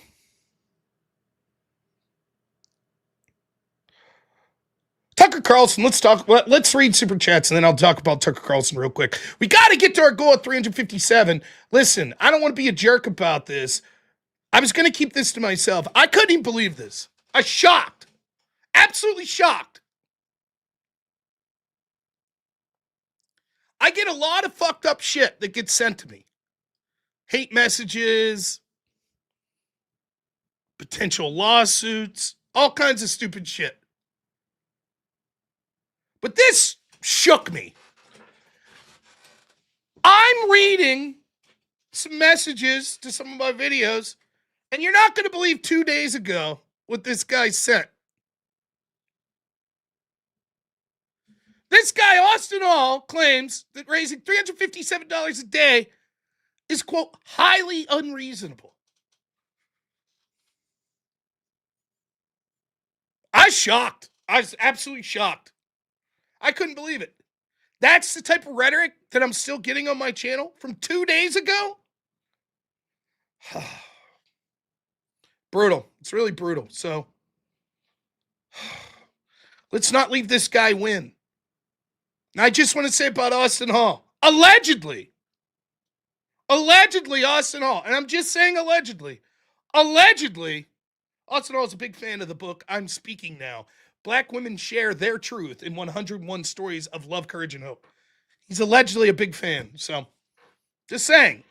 A: Tucker Carlson, let's read Super Chats, and then I'll talk about Tucker Carlson real quick. We got to get to our goal at 357. Listen, I don't want to be a jerk about this. I was going to keep this to myself. I couldn't even believe this. I was shocked. Absolutely shocked. I get a lot of fucked up shit that gets sent to me. Hate messages, potential lawsuits, all kinds of stupid shit. But this shook me. I'm reading some messages to some of my videos, and you're not going to believe 2 days ago what this guy sent. This guy, Austin Hall, claims that raising $357 a day is, quote, highly unreasonable. I was shocked. I was absolutely shocked. I couldn't believe it. That's the type of rhetoric that I'm still getting on my channel from 2 days ago. Brutal. It's really brutal. So let's not leave this guy win. And I just want to say about Austin Hall. Allegedly, Austin Hall, and I'm just saying allegedly, Austin Hall is a big fan of the book I'm Speaking Now. Black women share their truth in 101 stories of love, courage, and hope. He's allegedly a big fan. So, just saying.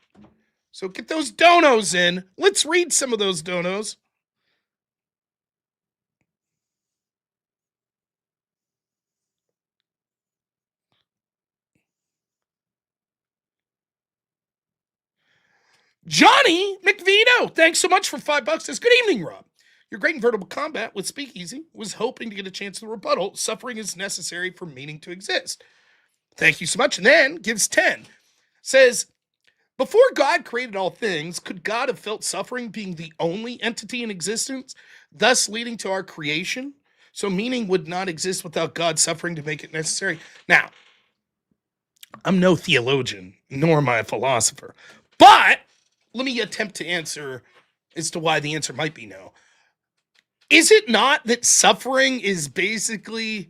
A: So get those donos in. Let's read some of those donos. Johnny McVito, thanks so much for $5. Says, good evening, Rob. You're great in vertical combat with Speakeasy. Was hoping to get a chance to rebuttal. Suffering is necessary for meaning to exist. Thank you so much. And then gives 10. Says, before God created all things, could God have felt suffering being the only entity in existence, thus leading to our creation? So meaning would not exist without God suffering to make it necessary. Now, I'm no theologian, nor am I a philosopher. But let me attempt to answer as to why the answer might be no. Is it not that suffering is basically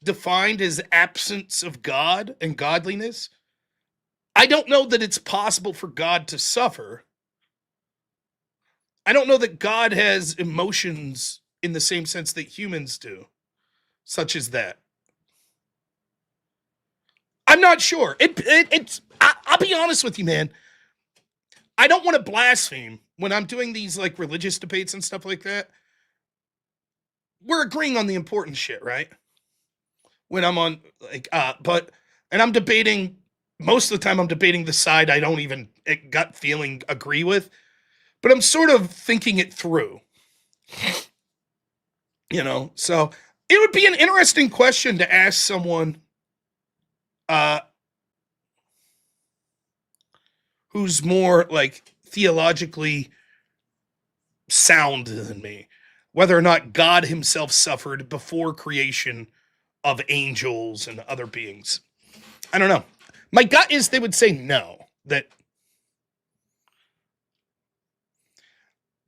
A: defined as absence of God and godliness? I don't know that it's possible for God to suffer. I don't know that God has emotions in the same sense that humans do, such as that. I'm not sure. I'll be honest with you, man. I don't want to blaspheme when I'm doing these like religious debates and stuff like that. We're agreeing on the important shit, right? When I'm on and I'm debating, most of the time I'm debating the side I don't even gut feeling agree with, but I'm sort of thinking it through. So it would be an interesting question to ask someone who's more like theologically sound than me, whether or not God himself suffered before creation of angels and other beings. I don't know. My gut is they would say no.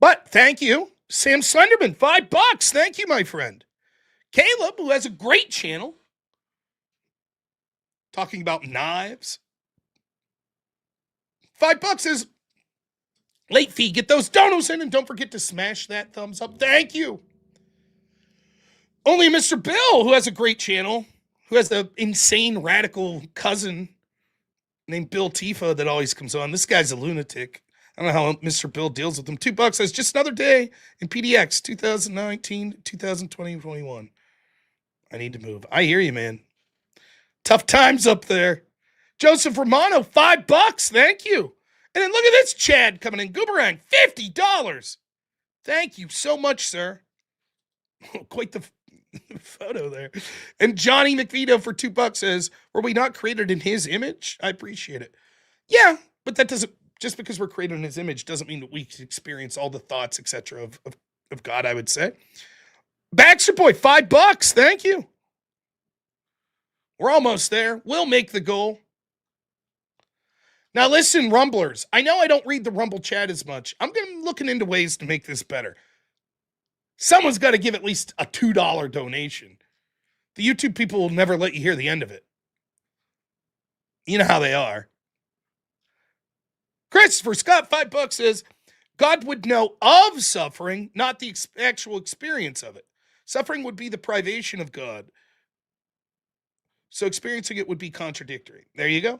A: But thank you, Sam Slenderman, $5. Thank you, my friend. Caleb, who has a great channel talking about knives. $5 is late fee. Get those donos in and don't forget to smash that thumbs up. Thank you. Only Mr. Bill, who has a great channel, who has the insane radical cousin named Bill Tifa that always comes on. This guy's a lunatic. I don't know how Mr. Bill deals with them. $2 says just another day in PDX 2019, 2020, 21. I need to move. I hear you, man. Tough times up there. Joseph Romano, $5. Thank you. And then look at this Chad coming in. Gooberang, $50. Thank you so much, sir. Quite the photo there. And Johnny McVito for $2 says, were we not created in his image? I appreciate it. Yeah, but that doesn't, just because we're created in his image doesn't mean that we experience all the thoughts, etc. of God, I would say. Baxter Boy, $5. Thank you. We're almost there. We'll make the goal. Now listen, Rumblers. I know I don't read the Rumble chat as much. I'm looking into ways to make this better. Someone's got to give at least a $2 donation. The YouTube people will never let you hear the end of it. You know how they are. Christopher Scott, $5 says, God would know of suffering, not the actual experience of it. Suffering would be the privation of God. So experiencing it would be contradictory. There you go.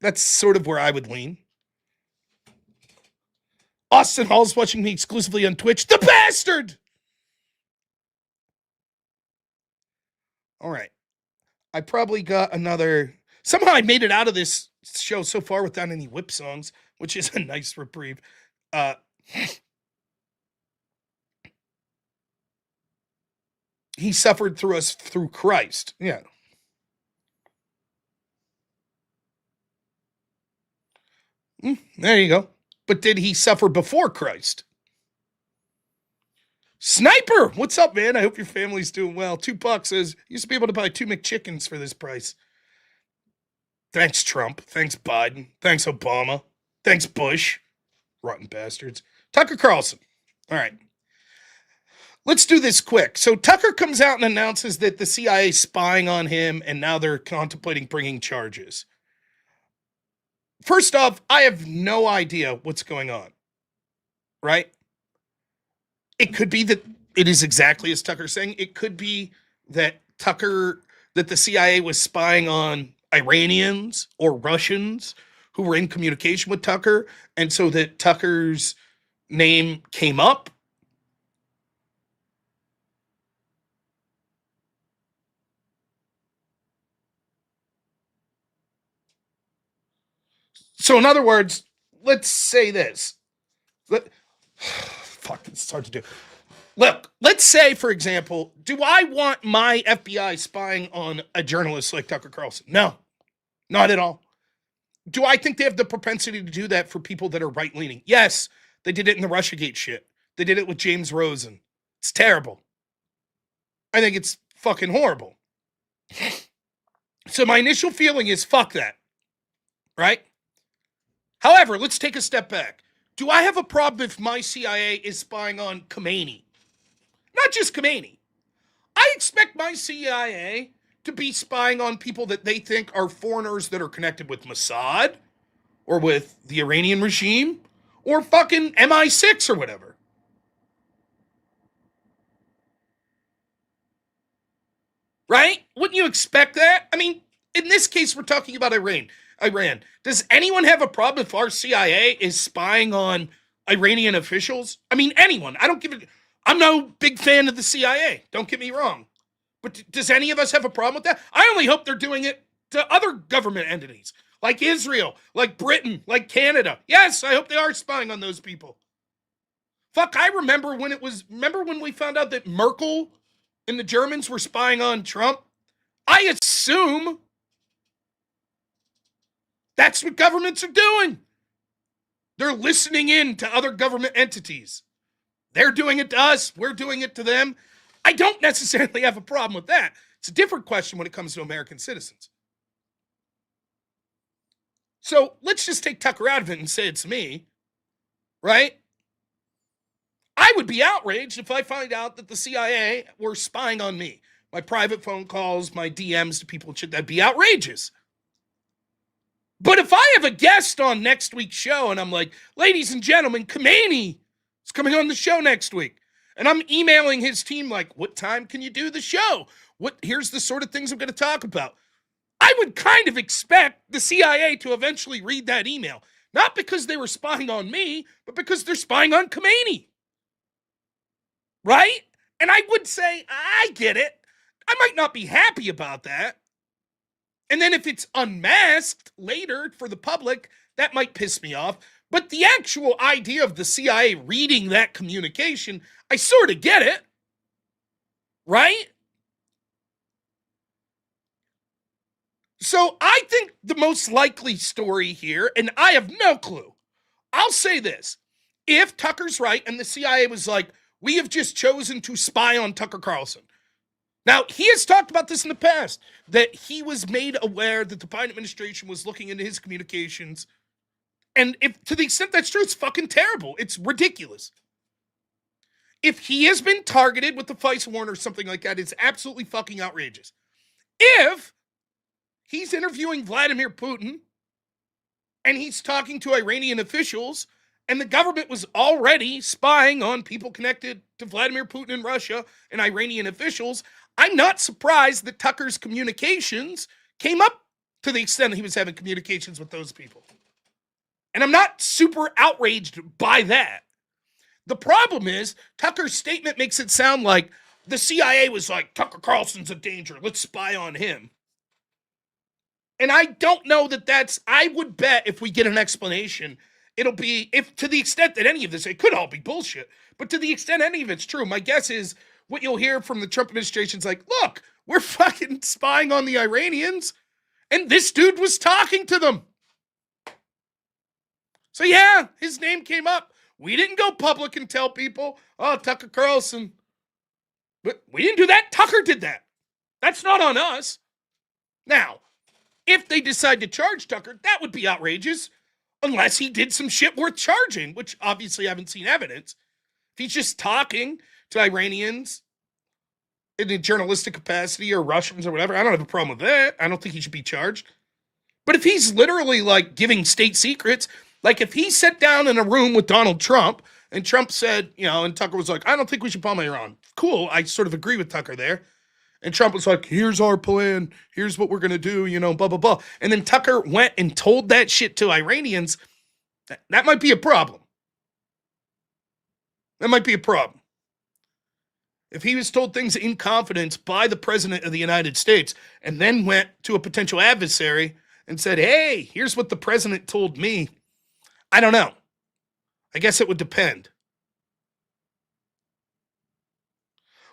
A: That's sort of where I would lean. Austin Hall's watching me exclusively on Twitch. The bastard! All right. I probably got another... Somehow I made it out of this show so far without any whip songs, which is a nice reprieve. He suffered through us through Christ. Yeah. There you go. But did he suffer before Christ? Sniper, what's up, man? I hope your family's doing well. $2 says, used to be able to buy 2 McChickens for this price. Thanks, Trump. Thanks, Biden. Thanks, Obama. Thanks, Bush. Rotten bastards. Tucker Carlson. All right. Let's do this quick. So Tucker comes out and announces that the CIA is spying on him, and now they're contemplating bringing charges. First off, I have no idea what's going on. Right? It could be that it is exactly as Tucker's saying. It could be that that the CIA was spying on Iranians or Russians who were in communication with Tucker, and so that Tucker's name came up. So in other words, let's say this. Fuck, it's hard to do. Look, let's say, for example, do I want my FBI spying on a journalist like Tucker Carlson? No, not at all. Do I think they have the propensity to do that for people that are right-leaning? Yes, they did it in the Russiagate shit. They did it with James Rosen. It's terrible. I think it's fucking horrible. So my initial feeling is, fuck that. Right? However, let's take a step back. Do I have a problem if my CIA is spying on Khomeini? Not just Khomeini. I expect my CIA to be spying on people that they think are foreigners that are connected with Mossad or with the Iranian regime or fucking MI6 or whatever. Right? Wouldn't you expect that? I mean, in this case, we're talking about Iran. Iran. Does anyone have a problem if our CIA is spying on Iranian officials? I mean, anyone. I don't give it. I'm no big fan of the CIA. Don't get me wrong. But does any of us have a problem with that? I only hope they're doing it to other government entities, like Israel, like Britain, like Canada. Yes, I hope they are spying on those people. Fuck, I remember when we found out that Merkel and the Germans were spying on Trump? I assume that's what governments are doing. They're listening in to other government entities. They're doing it to us. We're doing it to them. I don't necessarily have a problem with that. It's a different question when it comes to American citizens. So let's just take Tucker out of it and say it's me, right? I would be outraged if I find out that the CIA were spying on me. My private phone calls, my DMs to people, that'd be outrageous. But if I have a guest on next week's show and I'm like, ladies and gentlemen, Khomeini is coming on the show next week. And I'm emailing his team like, what time can you do the show? Here's the sort of things I'm going to talk about. I would kind of expect the CIA to eventually read that email. Not because they were spying on me, but because they're spying on Khomeini. Right? And I would say, I get it. I might not be happy about that. And then if it's unmasked later for the public, that might piss me off. But the actual idea of the CIA reading that communication, I sort of get it. Right? So I think the most likely story here, and I have no clue, I'll say this. If Tucker's right and the CIA was like, we have just chosen to spy on Tucker Carlson. Now, he has talked about this in the past, that he was made aware that the Biden administration was looking into his communications. And if to the extent that's true, it's fucking terrible. It's ridiculous. If he has been targeted with the FISA warrant or something like that, it's absolutely fucking outrageous. If he's interviewing Vladimir Putin and he's talking to Iranian officials and the government was already spying on people connected to Vladimir Putin and Russia and Iranian officials, I'm not surprised that Tucker's communications came up to the extent that he was having communications with those people. And I'm not super outraged by that. The problem is, Tucker's statement makes it sound like the CIA was like, Tucker Carlson's a danger, let's spy on him. And I don't know I would bet if we get an explanation, it'll be, if to the extent that any of this, it could all be bullshit, but to the extent any of it's true, my guess is what you'll hear from the Trump administration's like, look, we're fucking spying on the Iranians, and this dude was talking to them. So yeah, his name came up. We didn't go public and tell people, oh, Tucker Carlson. But we didn't do that. Tucker did that. That's not on us. Now, if they decide to charge Tucker, that would be outrageous. Unless he did some shit worth charging, which obviously I haven't seen evidence. If he's just talking to Iranians in a journalistic capacity or Russians or whatever, I don't have a problem with that. I don't think he should be charged. But if he's literally like giving state secrets, like if he sat down in a room with Donald Trump and Trump said, and Tucker was like, I don't think we should bomb Iran. Cool. I sort of agree with Tucker there. And Trump was like, here's our plan. Here's what we're going to do, blah, blah, blah. And then Tucker went and told that shit to Iranians. That might be a problem. That might be a problem. If he was told things in confidence by the president of the United States and then went to a potential adversary and said, hey, here's what the president told me. I don't know. I guess it would depend.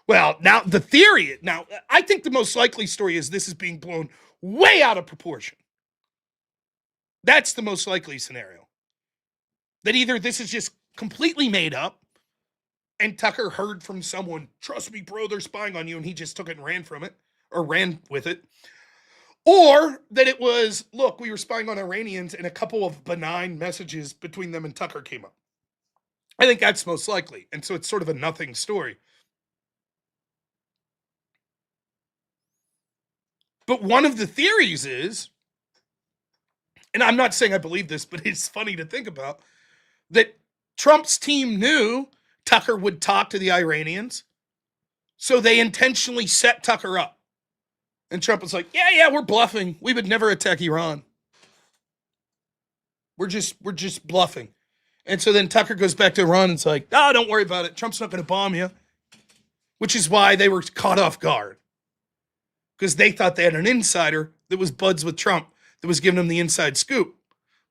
A: Well, now I think the most likely story is this is being blown way out of proportion. That's the most likely scenario. That either this is just completely made up and Tucker heard from someone, trust me, bro, they're spying on you, and he just took it and ran from it, or ran with it. Or that it was, look, we were spying on Iranians and a couple of benign messages between them and Tucker came up. I think that's most likely. And so it's sort of a nothing story. But one of the theories is, and I'm not saying I believe this, but it's funny to think about, that Trump's team knew Tucker would talk to the Iranians, so they intentionally set Tucker up. And Trump was like, yeah, we're bluffing. We would never attack Iran. We're just bluffing. And so then Tucker goes back to Iran and it's like, oh, don't worry about it. Trump's not going to bomb you. Which is why they were caught off guard. Because they thought they had an insider that was buds with Trump that was giving them the inside scoop.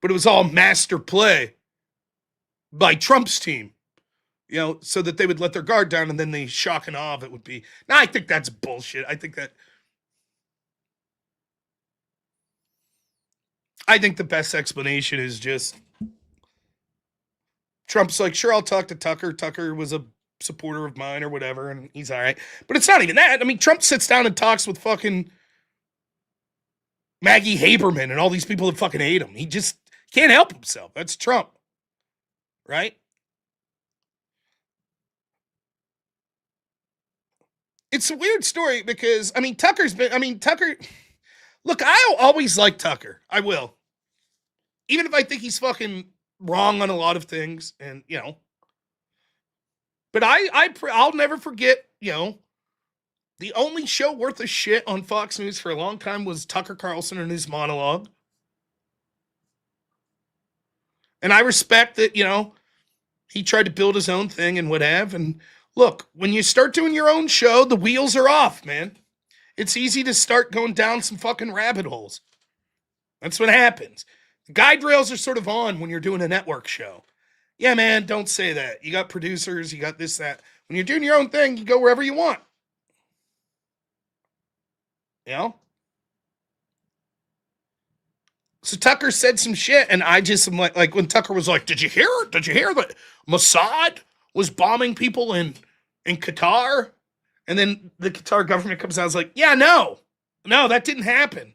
A: But it was all master play by Trump's team. So that they would let their guard down and then the shock and awe of it would be. Now, I think that's bullshit. I think the best explanation is just Trump's like, sure, I'll talk to Tucker. Tucker was a supporter of mine or whatever, and he's all right. But it's not even that. I mean, Trump sits down and talks with fucking Maggie Haberman and all these people that fucking hate him. He just can't help himself. That's Trump. Right? It's a weird story because, Tucker, look, I'll always like Tucker. I will. Even if I think he's fucking wrong on a lot of things and, but I'll never forget, the only show worth a shit on Fox News for a long time was Tucker Carlson and his monologue. And I respect that, he tried to build his own thing and what have. And look, when you start doing your own show, the wheels are off, man. It's easy to start going down some fucking rabbit holes. That's what happens. The guide rails are sort of on when you're doing a network show. Yeah, man, don't say that. You got producers, you got this, that. When you're doing your own thing, you go wherever you want. So Tucker said some shit, and I just am like when Tucker was like, did you hear that Mossad was bombing people in Qatar? And then the Qatar government comes out and is like, yeah, no, that didn't happen.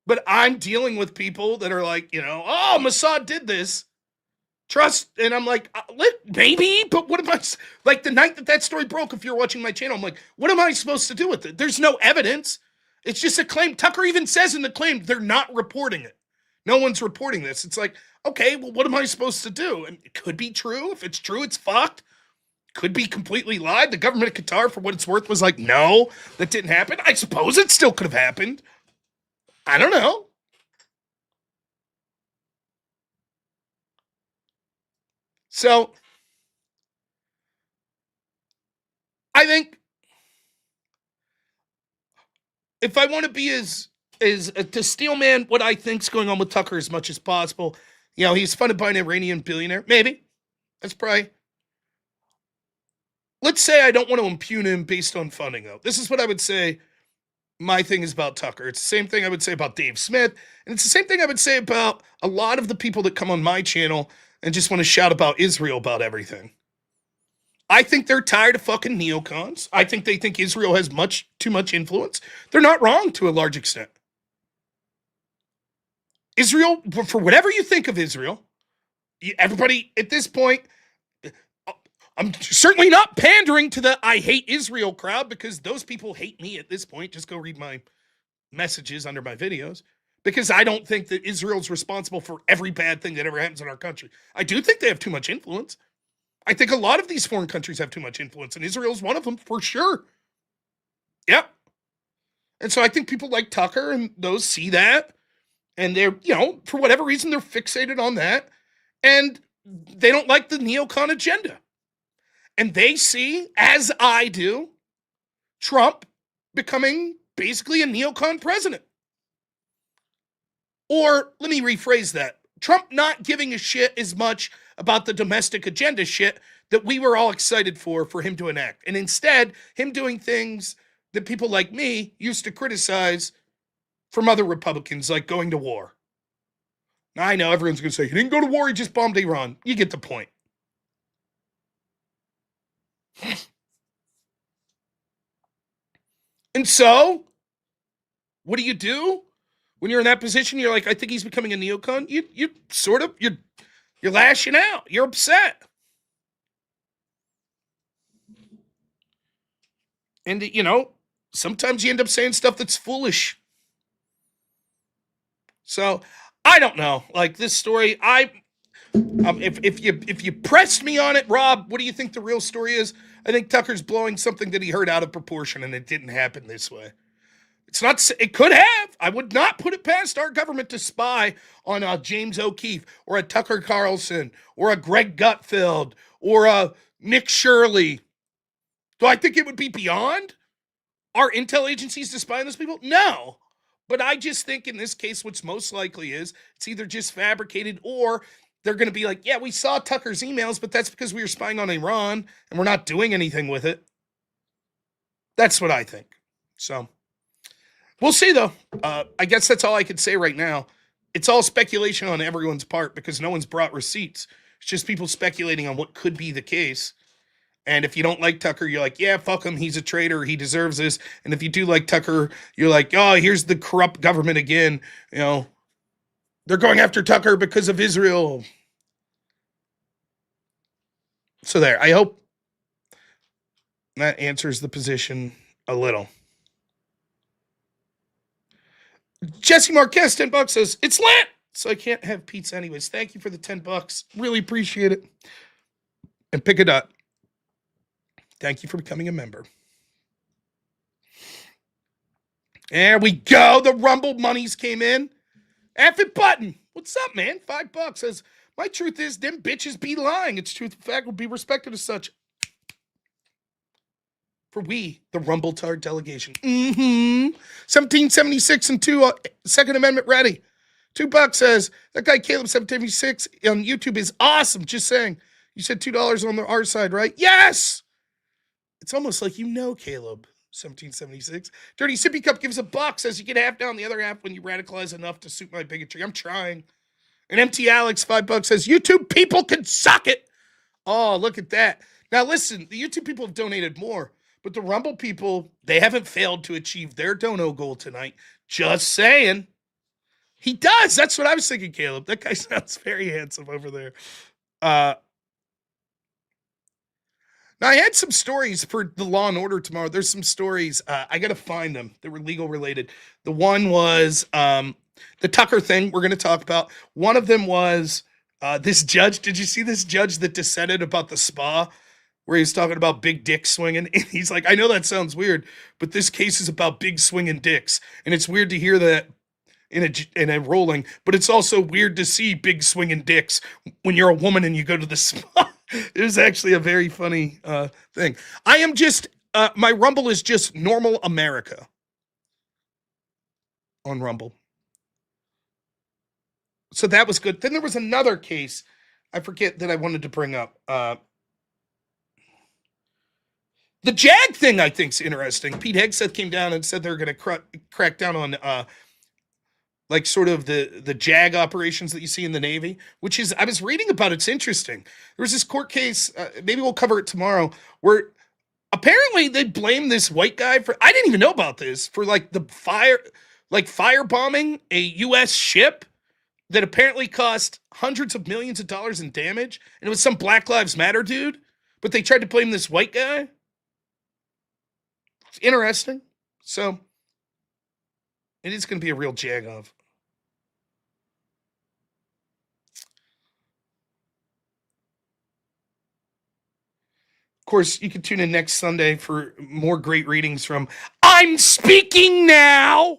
A: But I'm dealing with people that are like, oh, Mossad did this. Trust. And I'm like, maybe, but what am I, like the night that story broke, if you're watching my channel, I'm like, what am I supposed to do with it? There's no evidence. It's just a claim. Tucker even says in the claim, they're not reporting it. No one's reporting this. It's like, okay, well, what am I supposed to do? And it could be true. If it's true, it's fucked. Could be completely lied. The government of Qatar, for what it's worth, was like, no, that didn't happen. I suppose it still could have happened. I don't know. So, I think if I want to be to steelman what I think's going on with Tucker as much as possible, he's funded by an Iranian billionaire. Maybe. That's probably. Let's say I don't want to impugn him based on funding, though. This is what I would say my thing is about Tucker. It's the same thing I would say about Dave Smith, and it's the same thing I would say about a lot of the people that come on my channel and just want to shout about Israel about everything. I think they're tired of fucking neocons. I think they think Israel has too much influence. They're not wrong to a large extent. Israel, for whatever you think of Israel, everybody at this point, I'm certainly not pandering to the I hate Israel crowd because those people hate me at this point. Just go read my messages under my videos because I don't think that Israel's responsible for every bad thing that ever happens in our country. I do think they have too much influence. I think a lot of these foreign countries have too much influence, and Israel's one of them for sure. Yep. And so I think people like Tucker and those see that, and they're, for whatever reason, they're fixated on that, and they don't like the neocon agenda. And they see, as I do, Trump becoming basically a neocon president. Or, let me rephrase that. Trump not giving a shit as much about the domestic agenda shit that we were all excited for him to enact. And instead, him doing things that people like me used to criticize from other Republicans, like going to war. Now, I know everyone's going to say, he didn't go to war, he just bombed Iran. You get the point. And so, what do? When you're in that position, you're like, I think he's becoming a neocon. You're lashing out. You're upset. And, sometimes you end up saying stuff that's foolish. So, I don't know. Like, this story, if you pressed me on it, Rob, what do you think the real story is? I think Tucker's blowing something that he heard out of proportion, and it didn't happen this way. It's not. It could have. I would not put it past our government to spy on a James O'Keefe or a Tucker Carlson or a Greg Gutfeld or a Nick Shirley. Do I think it would be beyond our intel agencies to spy on those people? No. But I just think in this case, what's most likely is it's either just fabricated or they're going to be like, yeah, we saw Tucker's emails, but that's because we were spying on Iran and we're not doing anything with it. That's what I think. So we'll see, though. I guess that's all I could say right now. It's all speculation on everyone's part because no one's brought receipts. It's just people speculating on what could be the case. And if you don't like Tucker, you're like, yeah, fuck him. He's a traitor. He deserves this. And if you do like Tucker, you're like, oh, here's the corrupt government again. You know, they're going after Tucker because of Israel. So there, I hope that answers the position a little. Jesse Marquez, $10 says, it's Lent, so I can't have pizza anyways. Thank you for the $10. Really appreciate it. And pick it up. Thank you for becoming a member. There we go. The Rumble monies came in. F it button. What's up, man? $5 says, my truth is them bitches be lying. Its truth, in fact, will be respected as such. For we, the Rumble Tard delegation. 1776 and 2, Second Amendment ready. $2 says, that guy Caleb 776 on YouTube is awesome. Just saying. You said $2 on our side, right? Yes! It's almost like you know Caleb 1776. Dirty Sippy Cup gives $1, says you get half down the other half when you radicalize enough to suit my bigotry. I'm trying. And MT Alex, $5 says, YouTube people can suck it. Oh, look at that. Now listen, the YouTube people have donated more. But the Rumble people, they haven't failed to achieve their dono goal tonight. Just saying. He does. That's what I was thinking, Caleb. That guy sounds very handsome over there. Now, I had some stories for the Law and Order tomorrow. There's some stories. I got to find them. They were legal related. The one was the Tucker thing we're going to talk about. One of them was this judge. Did you see this judge that dissented about the spa? Where he's talking about big dick swinging. And he's like, I know that sounds weird, but this case is about big swinging dicks. And it's weird to hear that in a ruling, but it's also weird to see big swinging dicks when you're a woman and you go to the spa. It was actually a very funny thing. I am just, my Rumble is just normal America on Rumble. So that was good. Then there was another case, I forget that I wanted to bring up. The JAG thing, I think, is interesting. Pete Hegseth came down and said they're going to crack down on, like, sort of the JAG operations that you see in the Navy, which is, I was reading about, it's interesting. There was this court case, maybe we'll cover it tomorrow, where apparently they blame this white guy for, I didn't even know about this, for, like, firebombing a U.S. ship that apparently cost hundreds of millions of dollars in damage, and it was some Black Lives Matter dude, but they tried to blame this white guy. Interesting. So it is going to be a real jag-off. Of course, you can tune in next Sunday for more great readings from I'm Speaking Now.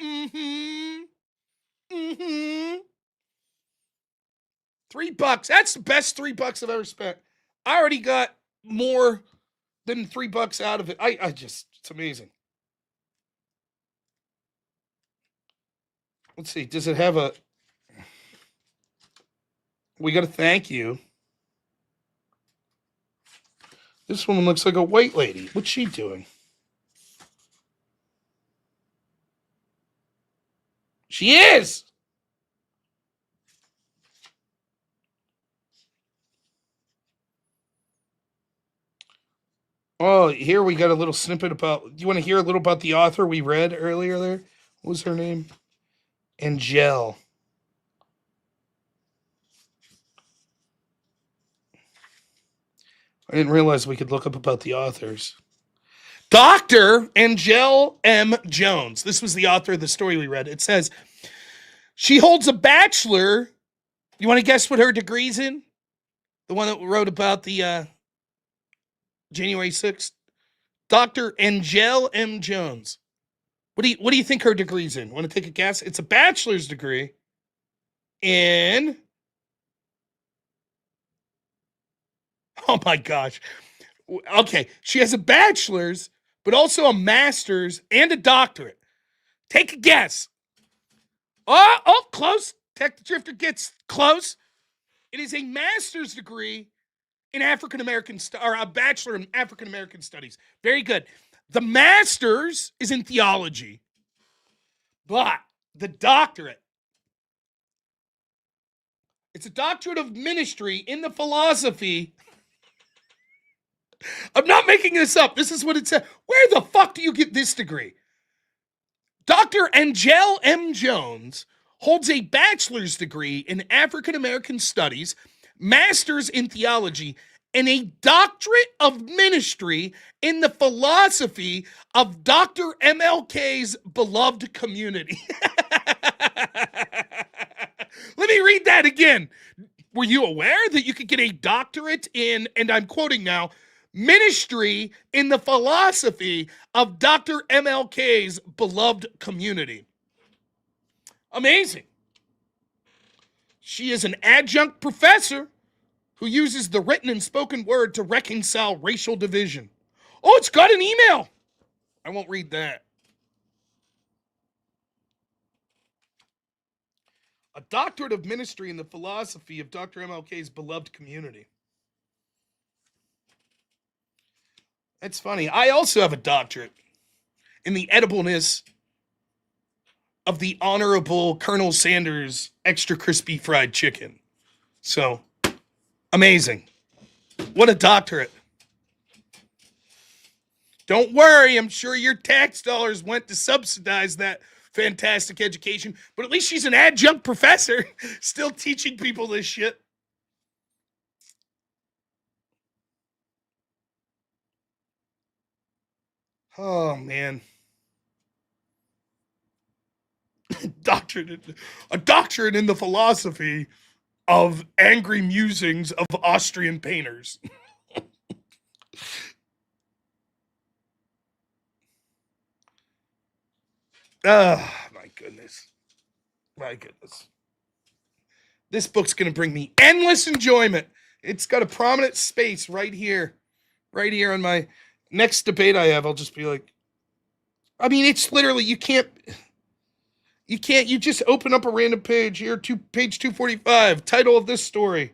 A: $3. That's the best $3 I've ever spent. I already got more than $3 out of it. I just, it's amazing. Let's see. Does it have a, we got to thank you. This woman looks like a white lady. What's she doing? She is. Oh, here we got a little snippet about, do you want to hear a little about the author we read earlier there? What was her name? Angel. I didn't realize we could look up about the authors. Dr. Angel M. Jones. This was the author of the story we read. It says, she holds a bachelor. You want to guess what her degree's in? The one that wrote about the January 6th? Dr. Angel M. Jones. What do you think her degree's in? Want to take a guess? It's a bachelor's degree in... Oh my gosh. Okay, she has a bachelor's, but also a master's and a doctorate. Take a guess. Oh, close. Tech the Drifter gets close. It is a master's degree in African American or a bachelor in African American studies. Very good. The master's is in theology, but the doctorate, it's a doctorate of ministry in the philosophy. I'm not making this up. This is what it said. Where the fuck do you get this degree? Dr. Angel M. Jones holds a bachelor's degree in African American studies, master's in theology, and a doctorate of ministry in the philosophy of Dr. MLK's beloved community. Let me read that again. Were you aware that you could get a doctorate in, and I'm quoting now, ministry in the philosophy of Dr. MLK's beloved community? Amazing. She is an adjunct professor who uses the written and spoken word to reconcile racial division. Oh, it's got an email. I won't read that. A doctorate of ministry in the philosophy of Dr. MLK's beloved community. That's funny. I also have a doctorate in the edibleness of the Honorable Colonel Sanders extra crispy fried chicken. So, amazing. What a doctorate. Don't worry, I'm sure your tax dollars went to subsidize that fantastic education, but at least she's an adjunct professor still teaching people this shit. Oh, man. A doctorate in the philosophy of angry musings of Austrian painters. Oh, my goodness. My goodness. This book's going to bring me endless enjoyment. It's got a prominent space right here. Right here on my next debate I have. I'll just be like, I mean, it's literally, you just open up a random page here, page 245, title of this story.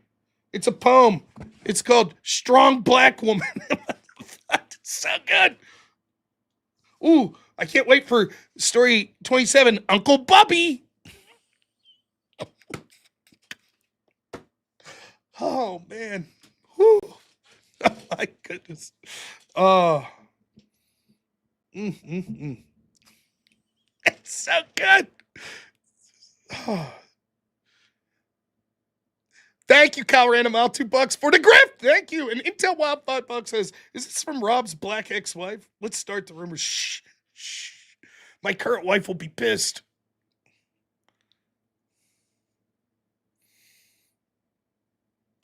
A: It's a poem. It's called Strong Black Woman. It's so good. Ooh, I can't wait for story 27, Uncle Bubby. Oh, man. Whew. Oh, my goodness. Oh. It's so good. Oh. Thank you, Kyle Random Out, $2 for the grift. Thank you. And Intel Wild $5 says, is this from Rob's black ex-wife? Let's start the rumors. Shh. Shh. My current wife will be pissed.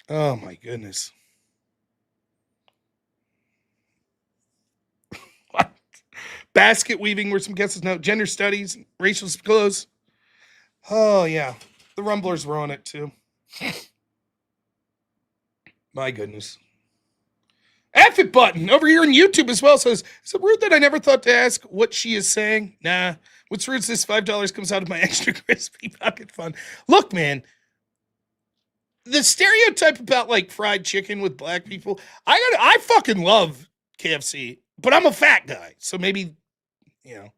A: Oh my goodness. What? Basket weaving were some guesses. No, gender studies, racial clothes. Oh yeah. The Rumblers were on it too. My goodness. F it button over here on YouTube as well says, is it rude that I never thought to ask what she is saying? Nah. What's rude is this $5 comes out of my extra crispy pocket fund. Look, man. The stereotype about like fried chicken with black people, I fucking love KFC, but I'm a fat guy. So maybe, you know.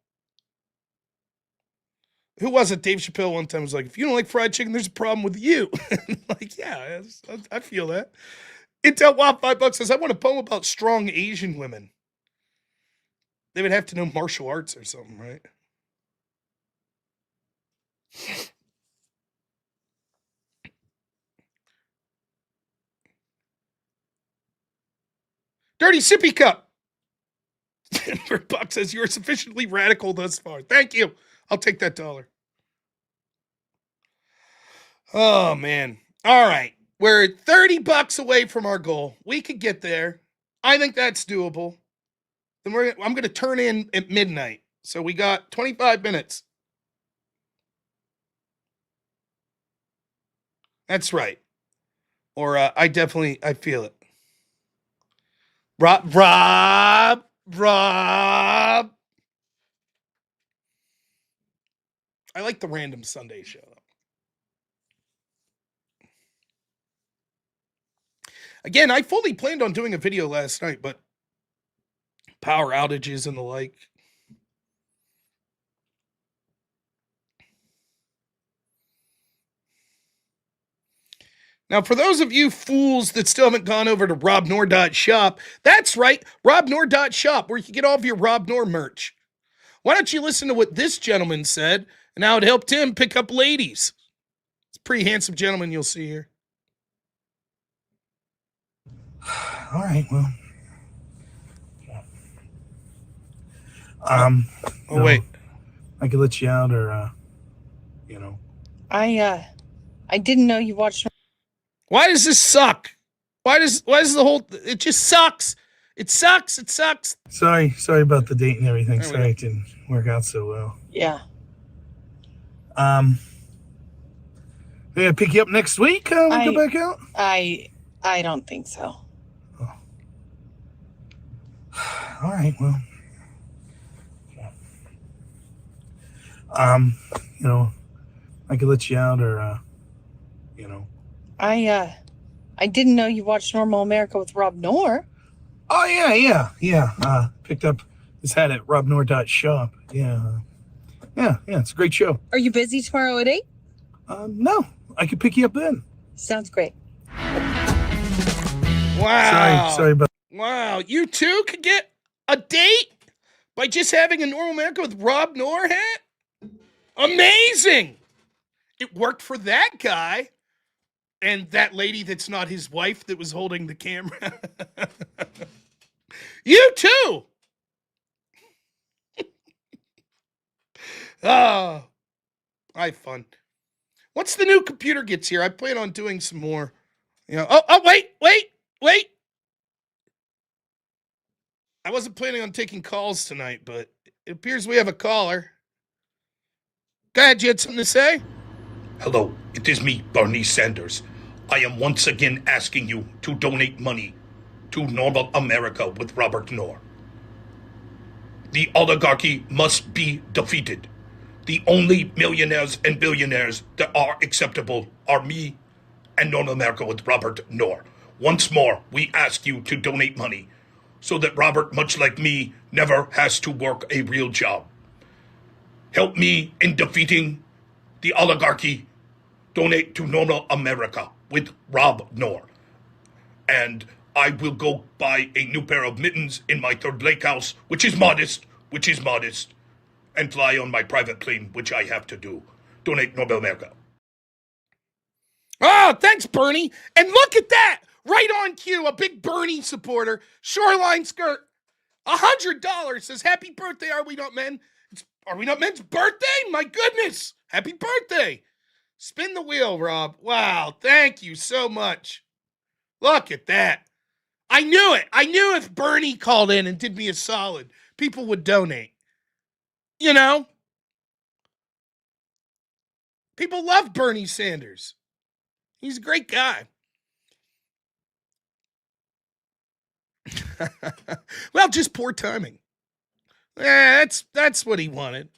A: Who was it? Dave Chappelle one time was like, if you don't like fried chicken, there's a problem with you. Like, yeah, I feel that. Intel Wild $5 says, I want a poem about strong Asian women. They would have to know martial arts or something, right? Dirty Sippy Cup. Buck says, you're sufficiently radical thus far. Thank you. I'll take that $1. Oh, man. All right. We're $30 away from our goal. We could get there. I think that's doable. Then I'm going to turn in at midnight. So we got 25 minutes. That's right. Or I feel it. Rob. I like the Random Sunday show. Again, I fully planned on doing a video last night, but power outages and the like. Now, for those of you fools that still haven't gone over to robnoerr.shop, that's right, robnoerr.shop, where you can get all of your Rob Noerr merch. Why don't you listen to what this gentleman said and how it helped him pick up ladies? It's a pretty handsome gentleman you'll see here.
Q: All right, well.
A: Wait.
Q: I could let you out or,
R: I didn't know you watched.
A: Why does this suck? Why does the whole, it just sucks. It sucks.
Q: Sorry about the date and everything. Sorry it didn't work out so well.
R: Yeah.
Q: May I pick you up next week? We'll go back out?
R: I don't think so.
Q: Oh. All right, well. I could let you out or,
R: I didn't know you watched Normal America with Rob Noerr.
Q: Oh, yeah. Picked up this hat at robnoerr.shop. Yeah, it's a great show.
R: Are you busy tomorrow at 8?
Q: No, I could pick you up then.
R: Sounds great.
A: Wow.
Q: Sorry about.
A: Wow, you too could get a date by just having a Normal America with Rob Noerr hat? Amazing! It worked for that guy and that lady that's not his wife that was holding the camera. You too! Oh, I have fun. Once the new computer gets here, I plan on doing some more. Wait. I wasn't planning on taking calls tonight, but it appears we have a caller. Go ahead, you had something to say?
S: Hello, it is me, Bernie Sanders. I am once again asking you to donate money to Normal America with Robert Noerr. The oligarchy must be defeated. The only millionaires and billionaires that are acceptable are me and Normal America with Robert Noerr. Once more, we ask you to donate money so that Robert, much like me, never has to work a real job. Help me in defeating the oligarchy. Donate to Normal America with Rob Noerr. And I will go buy a new pair of mittens in my third lake house, which is modest, and fly on my private plane, which I have to do. Donate Normal America.
A: Oh, thanks, Bernie. And look at that. Right on cue, a big Bernie supporter. Shoreline skirt. $100 says, happy birthday, Are We Not Men? It's Are We Not Men's birthday? My goodness. Happy birthday. Spin the wheel, Rob. Wow, thank you so much. Look at that. I knew it. I knew if Bernie called in and did me a solid, people would donate. You know? People love Bernie Sanders. He's a great guy. Well, just poor timing. That's what he wanted.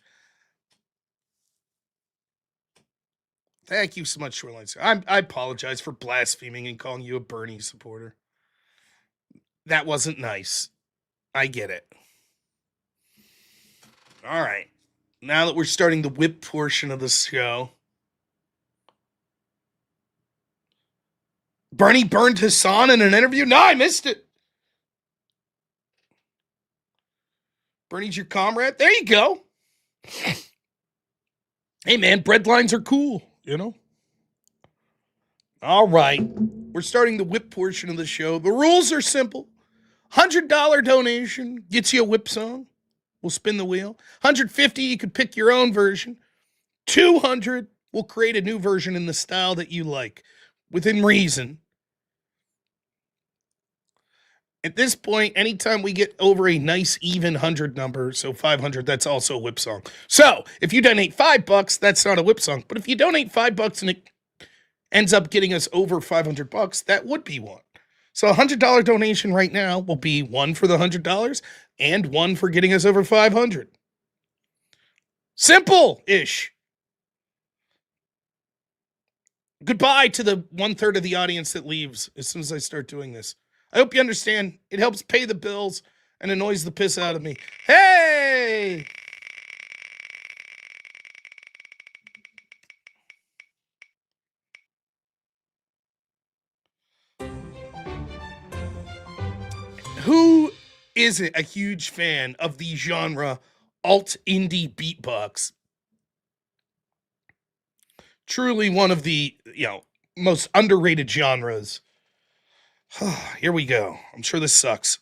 A: Thank you so much, Shoreline. I apologize for blaspheming and calling you a Bernie supporter. That wasn't nice. I get it. All right. Now that we're starting the whip portion of the show. Bernie burned Hassan in an interview? No, I missed it. Bernie's your comrade? There you go. Hey, man, bread lines are cool, you know? All right. We're starting the whip portion of the show. The rules are simple. $100 donation gets you a whip song. We'll spin the wheel. $150, you could pick your own version. $200, we'll create a new version in the style that you like, within reason. At this point, anytime we get over a nice even 100 number, so 500, that's also a whip song. So if you donate $5, that's not a whip song. But if you donate $5 and it ends up getting us over $500, that would be one. So a $100 donation right now will be one for the $100 and one for getting us over 500. Simple-ish. Goodbye to the 1/3 of the audience that leaves as soon as I start doing this. I hope you understand. It helps pay the bills and annoys the piss out of me. Hey! Who isn't a huge fan of the genre alt indie beatbox? Truly one of the, most underrated genres. Here we go. I'm sure this sucks.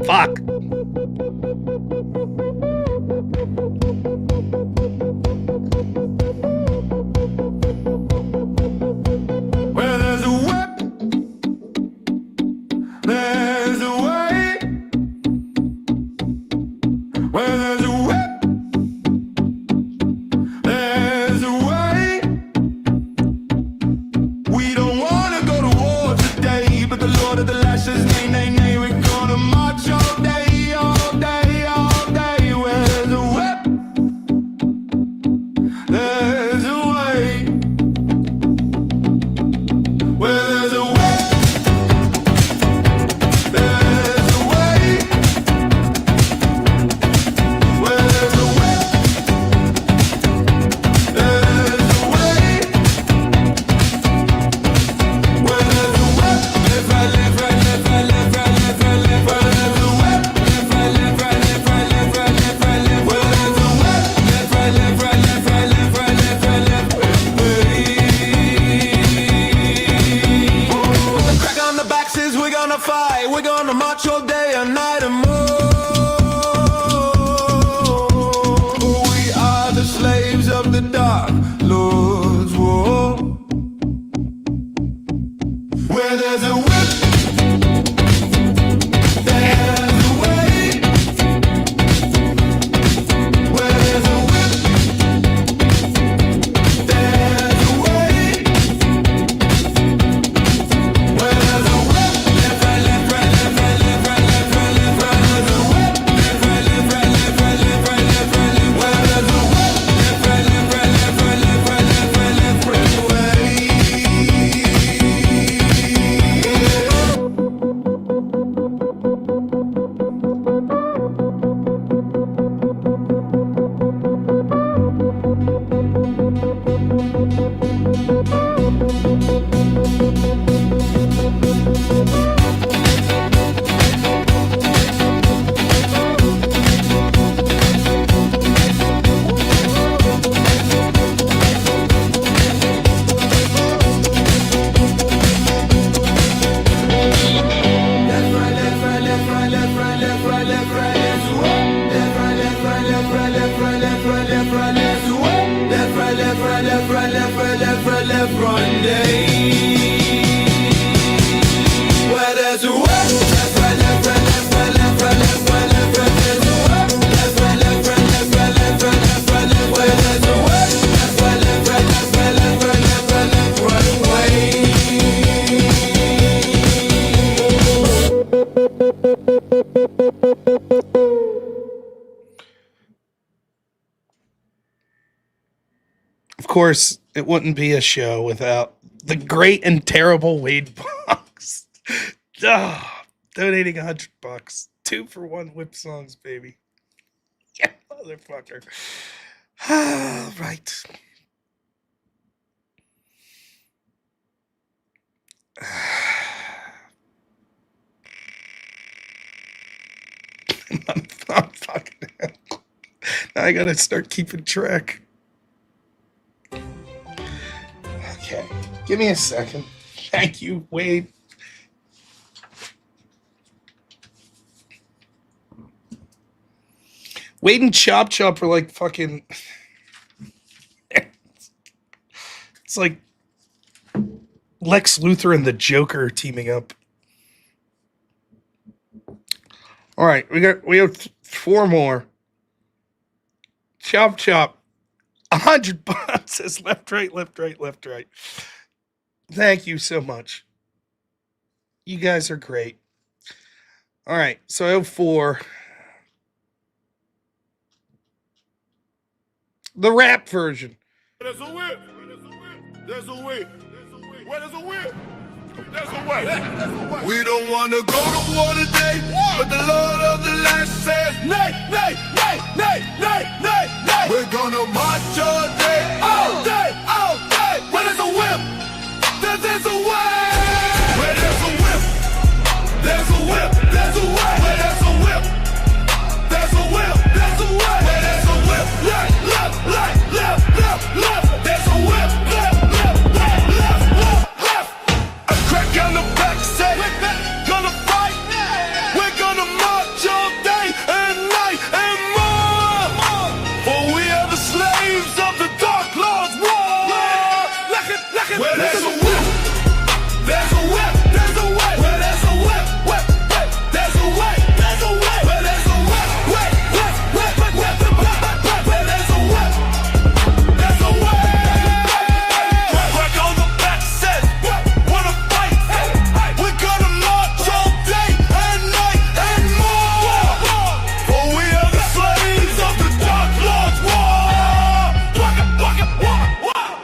A: Fuck.
P: Well, there's a whip, there's a way. Well, there's a whip, there's a way. We don't wanna go to war today, but the Lord of the Lashes, nay, nay, nay, we're gonna march all day, all day, all day. Well, there's a whip, there's a way. Well, there's a way, there's a way. Well, there's a way, there's a way. Well, there's a way. Left, right, left, right, left, right, left, right, left, right, left. Well, there's a way. Left, right, left, right, left, right, left, right, left, right, left. Well, there's a way. Left, right, left, right, left, right, left, right, left, right, left. Crack on the back says we're gonna fight. We're gonna march all day and night and more. We are the slaves of the dark Lord's war. Where there's a whip, there's a way. Where there's a whip, there's a way. Where there's a whip, left, right, left, right, left, right, left, right, left, right, left, right. There's a whip, left, right, left, right, left, right, left, right, left, right, left. Where there's a whip, left, right, left, right, left, right, left, right, left, right, left, right, way.
A: Of course, it wouldn't be a show without the great and terrible Wade Box. Donating $100. 2 for 1 whip songs, baby. Yeah, motherfucker. Right. I'm fucking hell. Now I gotta start keeping track. Okay, give me a second. Thank you, Wade. Wade and Chop Chop are like fucking... It's like Lex Luthor and the Joker teaming up. All right, we have 4 more. Chop chop. $100 says left, right, left, right, left, right. Thank you so much. You guys are great. All right, so I have 4. The rap version.
T: There's a whip. There's a whip. Where there's a whip? There's a whip. We don't want to go to war today, but the Lord of the land says, nay, nay, nay, nay, nay, nay, nay. We're gonna march all day, all day, all day. Where there's a whip, there's a way. Where there's a whip, there's a whip, there's a way. Where there's a whip, there's a whip, there's a way. Where there's a whip, left, left, left, left, left, left. There's a whip, left, left, left, left, left, left. A crack on the back, say, gonna fight. We're gonna march all day and night and more. For we are the slaves of the Dark Lord's war. Where there's a whip, there's a whip, there's a way. Where there's a whip, whip, whip, there's a way, there's a way. Where there's a whip, whip, whip, whip, whip, whip, whip, whip. Where there's a whip, there's a way. Crack on the back says, wanna fight. We're gonna march all day and night and more. For we are the slaves of the Dark Lord's war. Walk it, walk it, walk, walk.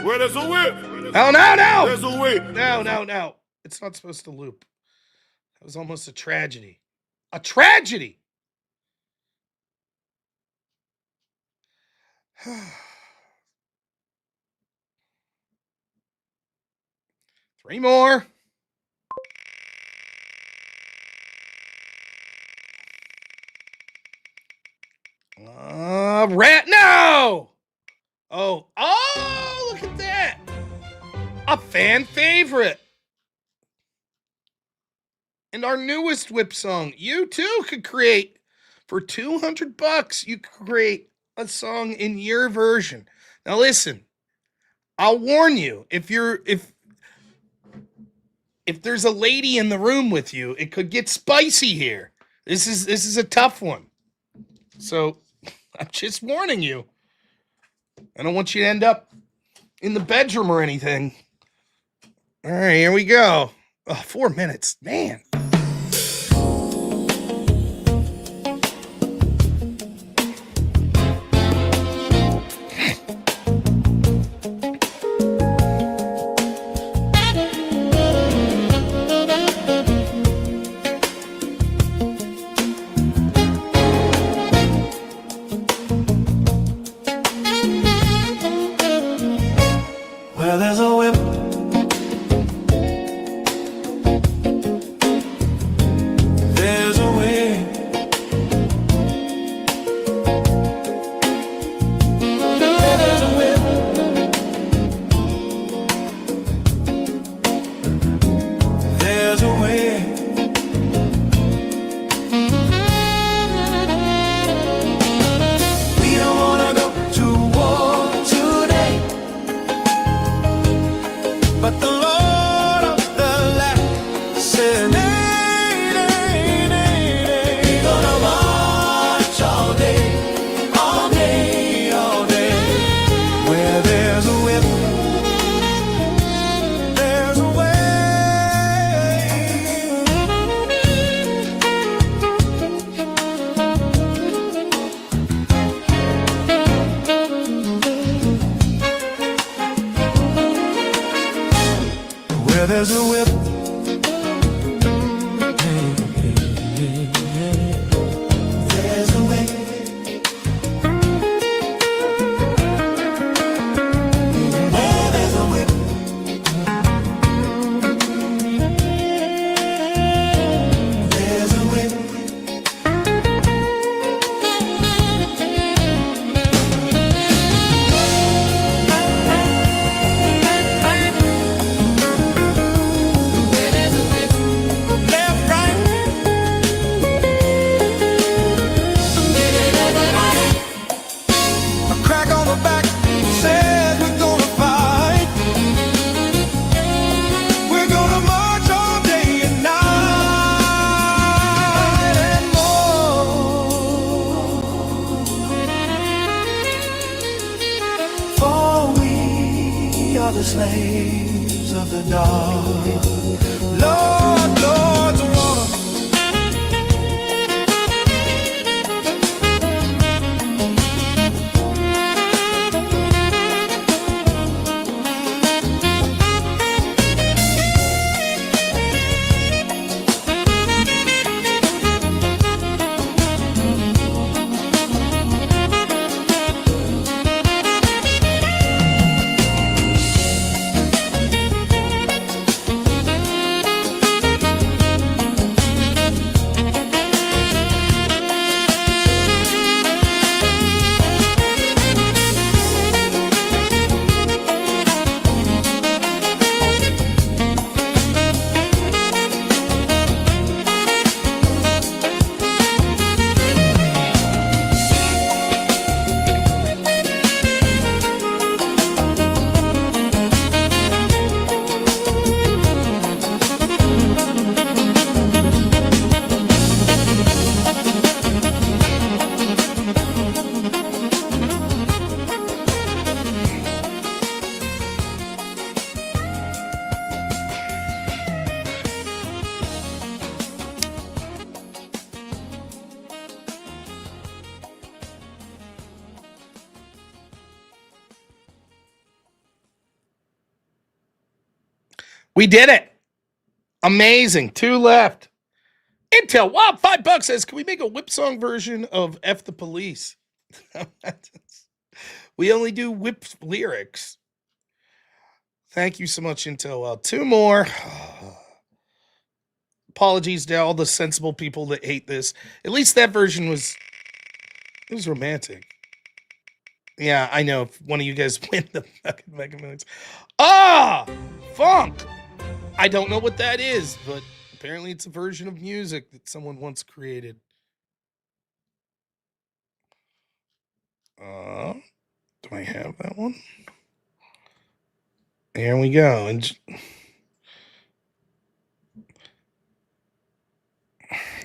T: Where there's a whip.
A: Oh, no.
T: There's a whip.
A: No. It's not supposed to loop. That was almost a tragedy. A tragedy! Three more. No! Oh, look at that. A fan favorite. And our newest whip song. You too could create, for $200, you could create a song in your version. Now listen, I'll warn you, if there's a lady in the room with you, it could get spicy here. This is a tough one. So I'm just warning you. I don't want you to end up in the bedroom or anything. All right, here we go. Oh, 4 minutes. Man.
P: Where there's a whip, the slaves of the dark. Lord, Lord, Lord.
A: We did it. Amazing. 2 left. Intel, wow, $5 says, can we make a whip song version of F the Police? We only do whip lyrics. Thank you so much, Intel. 2 more. Apologies to all the sensible people that hate this. At least that version was romantic. Yeah, I know. If one of you guys win the fucking Mega Millions. Funk. I don't know what that is, but apparently it's a version of music that someone once created. Do I have that one? Here we go.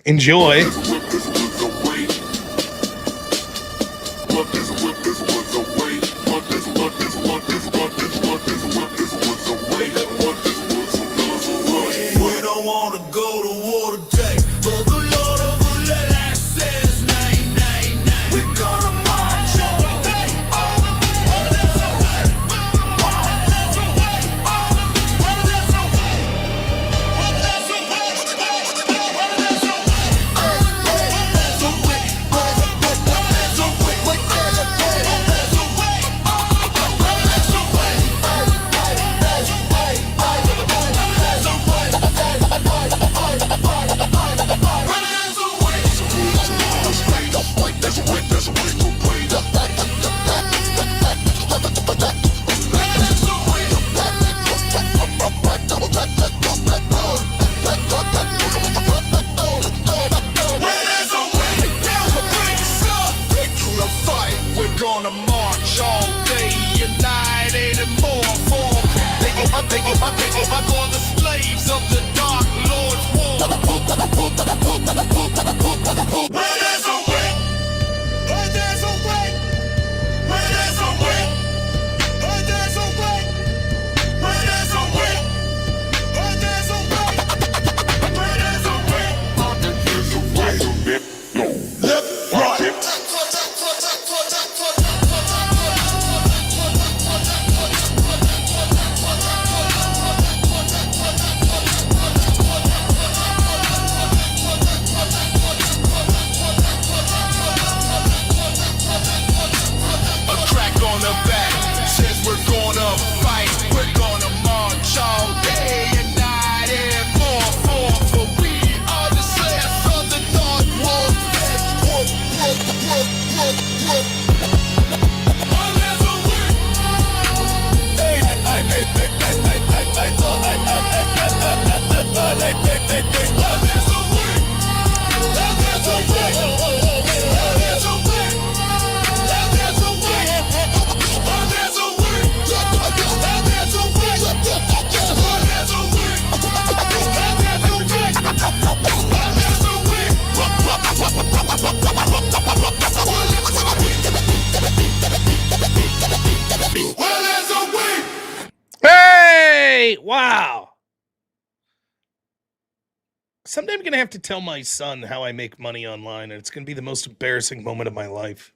A: Enjoy.
P: Wanna go to war today, but the Lord of the land says nay, nay, nay. We're gonna march all day, all this away, all this away, all this away, all this away, all this away.
A: 68. Wow. Someday I'm going to have to tell my son how I make money online, and it's going to be the most embarrassing moment of my life.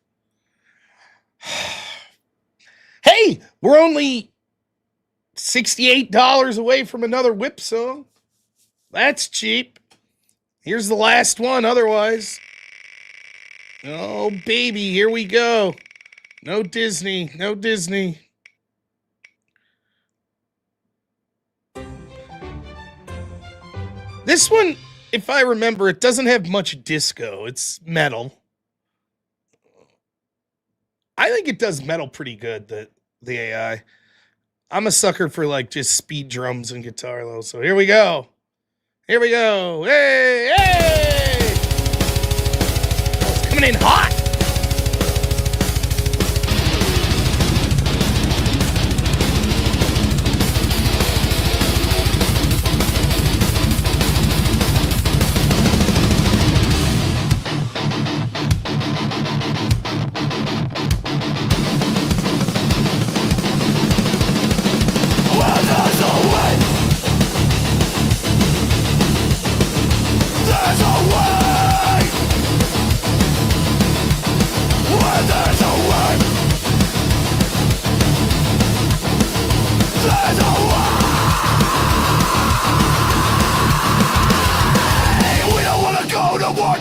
A: Hey, we're only $68 away from another Whip song. That's cheap. Here's the last one, otherwise. Oh, baby, here we go. No Disney, no Disney. This one, if I remember, it doesn't have much disco. It's metal. I think it does metal pretty good, the AI. I'm a sucker for like just speed drums and guitar though. So here we go. Here we go. Hey, hey! Oh, it's coming in hot.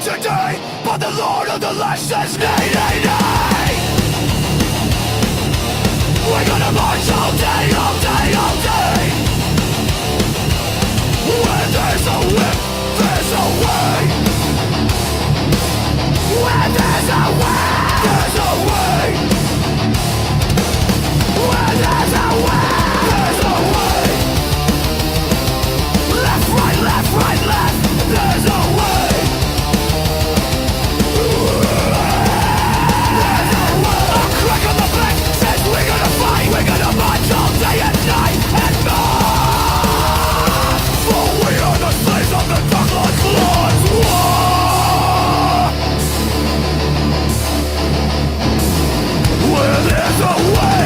T: Today, but the Lord of the Last says nay, nay, nay. We're gonna march all day, all day, all day. Where there's a whip, there's a way. Where there's a way, there's a way. Where there's a way, there's a way. Left, right, left, right, left. There's a way. We're gonna march all day and night and night. For we are the slaves of the dark Lord's war. Where there's a way,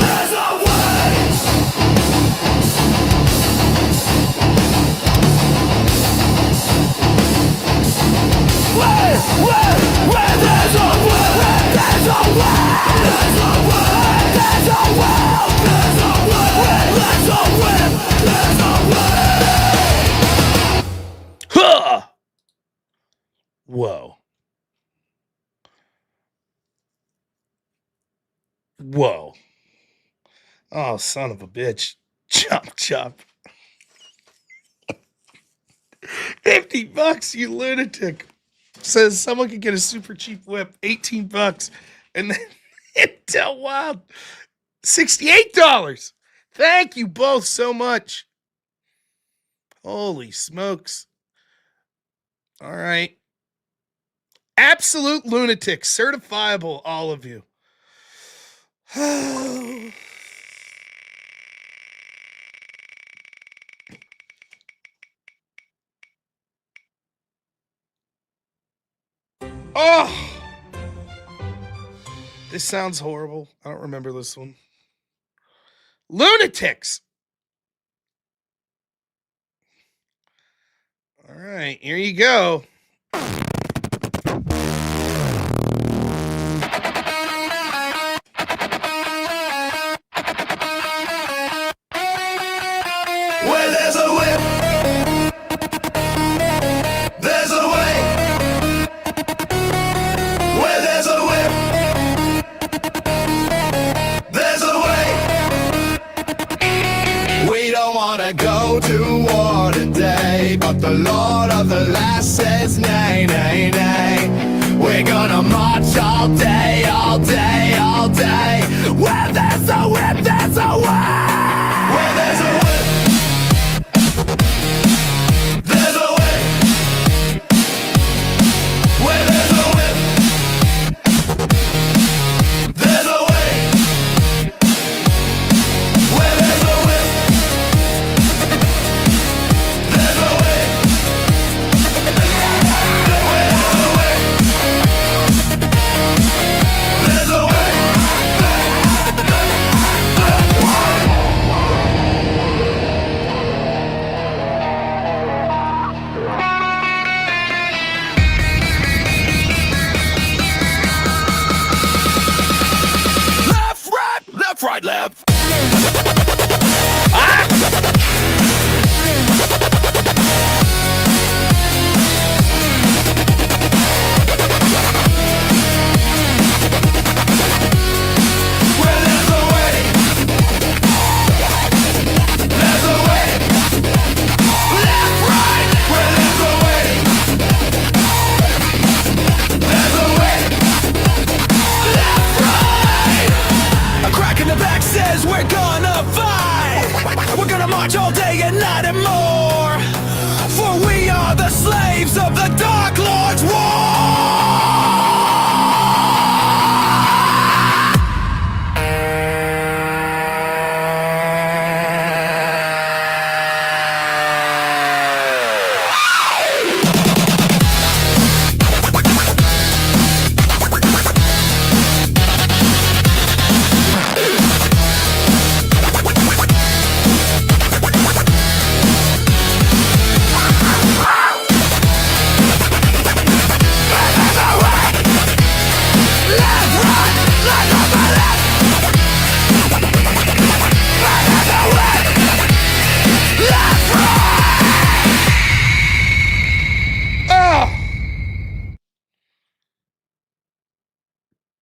T: there's a way. Where there's a way, there's a way. There's a way, there's a will, there's a way, there's a whip, there's a way.
A: Huh! Whoa. Whoa. Oh, son of a bitch. Chop, chop. $50, you lunatic. Says someone could get a super cheap whip, $18. And then Intel Wild, $68. Thank you both so much. Holy smokes. All right. Absolute lunatics, certifiable, all of you. Oh! This sounds horrible. I don't remember this one. Lunatics! All right, here you go.
T: Where there's a whip, there's a way. Where there's a whip, there's a way. We don't wanna go to war today, but the Lord of the Last says nay, nay, nay. We're gonna march all day, all day, all day. Where there's a whip, there's a way. Where there's a whip, there's a way. Where there's a whip, there's a way. Where there's a whip, there's a way. Where there's a way, there's a way.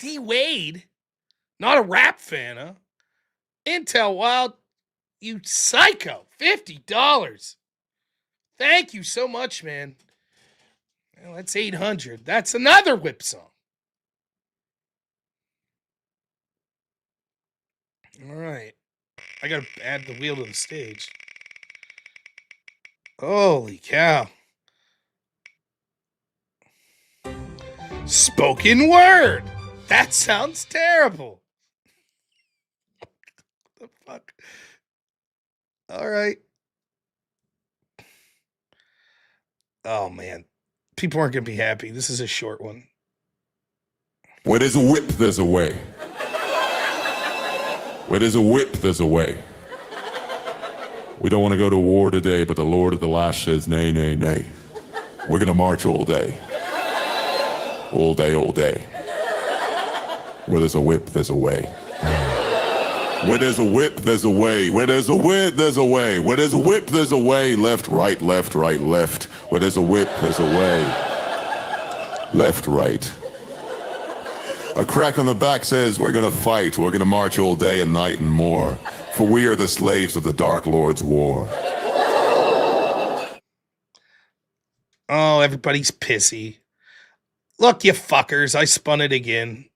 A: D Wade, not a rap fan, huh? Intel Wild, you psycho, $50. Thank you so much, man. Well, that's 800. That's another whip song. All right. I got to add the wheel to the stage. Holy cow. Spoken word. That sounds terrible. What the fuck? All right. Oh, man. People aren't going to be happy. This is a short one.
T: Where there's a whip, there's a way. Where there's a whip, there's a way. We don't want to go to war today, but the Lord of the Lash says, nay, nay, nay. We're going to march all day. All day, all day. Where there's a whip, there's a way. Where there's a whip, there's a way. Where there's a whip, there's a way. Where there's a whip, there's a way. Left, right, left, right, left. Where there's a whip, there's a way. Left, right. A crack on the back says, we're gonna fight. We're gonna march all day and night and more. For we are the slaves of the Dark Lord's war.
A: Oh, everybody's pissy. Look, you fuckers, I spun it again.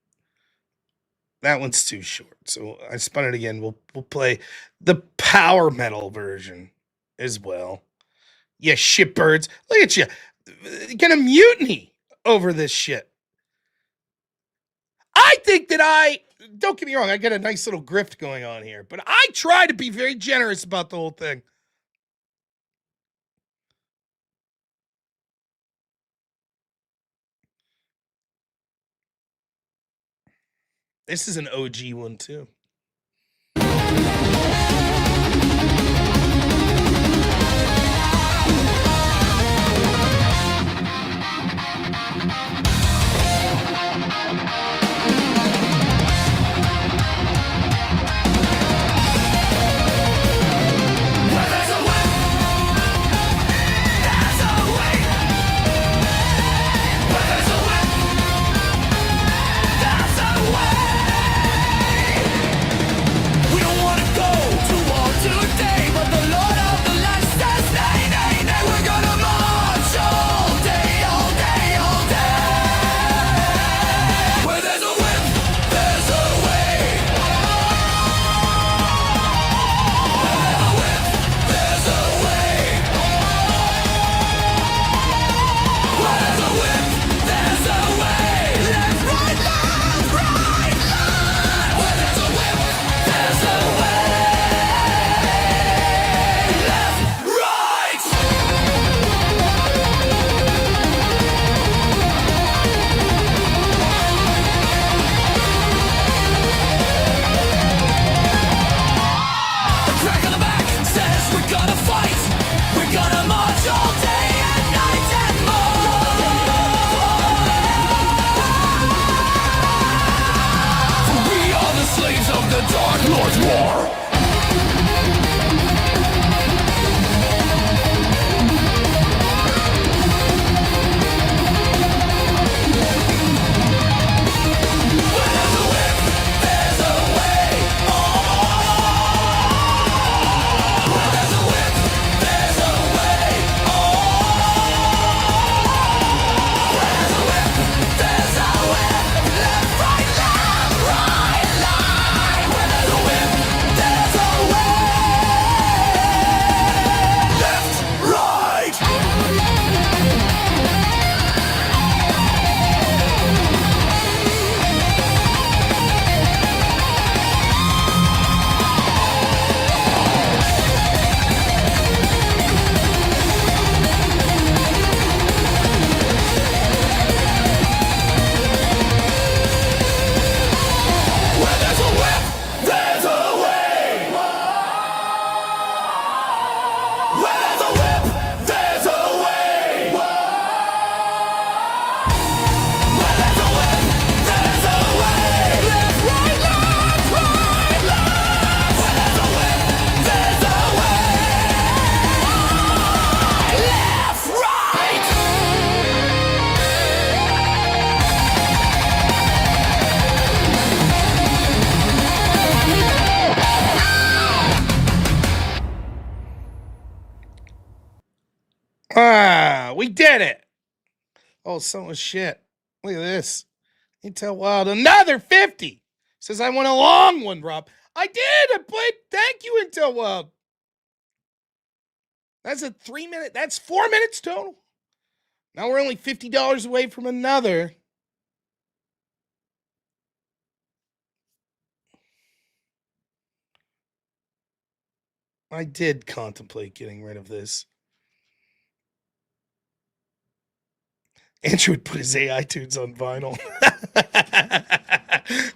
A: That one's too short, so I spun it again. We'll play the power metal version as well. Yeah, shitbirds. Look at you. You're gonna mutiny over this shit. I think that don't get me wrong, I got a nice little grift going on here, but I try to be very generous about the whole thing. This is an OG one, too. Ah, we did it. Oh, so much shit. Look at this. Intel Wild, another 50. Says I want a long one, Rob. I did. I played. Thank you, Intel Wild. That's a 3 minute. That's 4 minutes total. Now we're only $50 away from another. I did contemplate getting rid of this. Andrew would put his AI tunes on vinyl.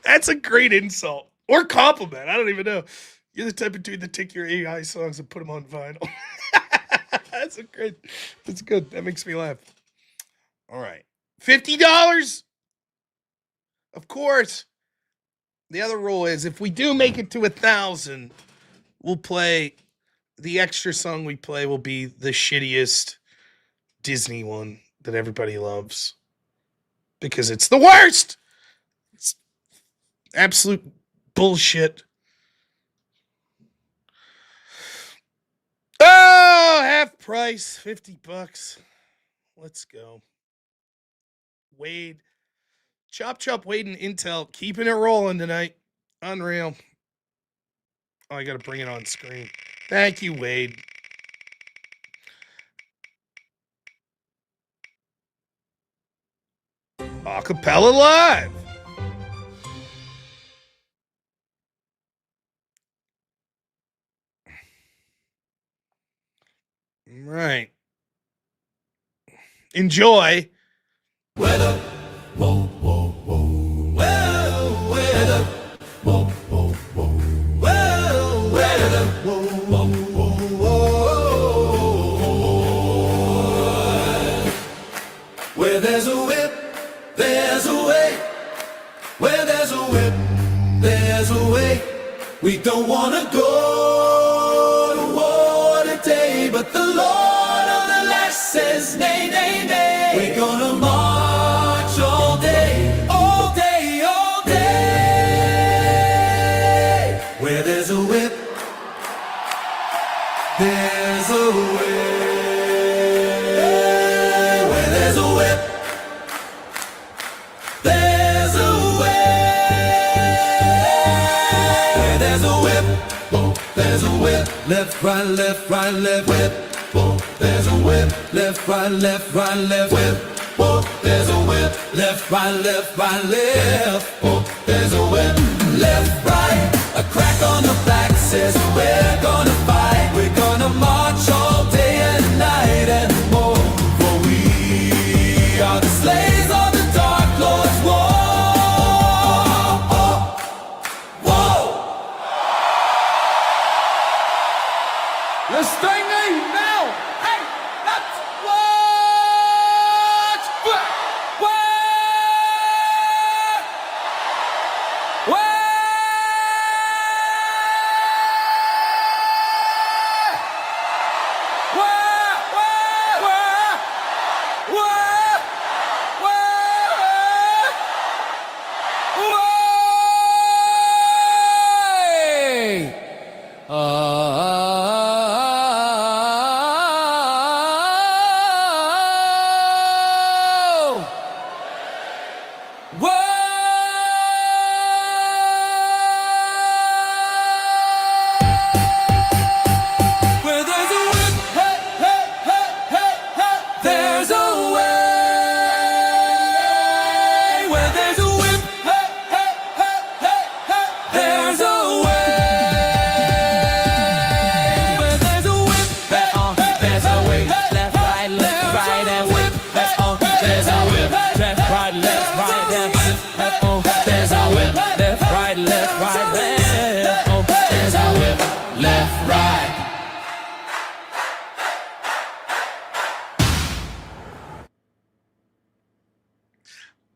A: That's a great insult. Or compliment. I don't even know. You're the type of dude that take your AI songs and put them on vinyl. That's good. That makes me laugh. All right. $50? Of course. The other rule is if we do make it to 1,000, we'll play the extra song we play will be the shittiest Disney one that everybody loves. Because it's the worst. It's absolute bullshit. Oh, half price, $50. Let's go. Wade. Chop, Wade, and Intel keeping it rolling tonight. Unreal. Oh, I got to bring it on screen. Thank you, Wade. Acapella Live. Right. Enjoy.
P: Weather. Whoa, whoa, whoa. Well, weather. Whoa, whoa, whoa. Well, weather. Whoa, whoa, whoa. Where there's a whip, there's a way. Where there's a whip, there's a way. We don't want to go to war today, but the Lord of the last says nay, nay, nay. We're gonna march all day, all day, all day. Where there's a whip, there's a way. Where there's a whip, there's a way. Where there's a whip, there's a whip. Left, right, left, right, left, whip. There's a whip. Left, right, left, right, left, whip. There's a whip. Left, right, left, right, left. There's a whip. Left, right. A crack on the back says we're gonna fight. We're gonna march all day and night and more. For we are the slaves of the Dark Lord's war. Let's stay now. Hey, that's what's back. Where there's a whip, hey, hey, hey, hey, hey, there's a way. Where there's a whip, hey, hey, hey, hey, hey, there's a way. Where there's a whip, hey, there's a way. Left, right, and whip. There's a whip. Left, right, left, right, and whip. There's a whip. Left, right, left, right, left. There's a whip. Left, right.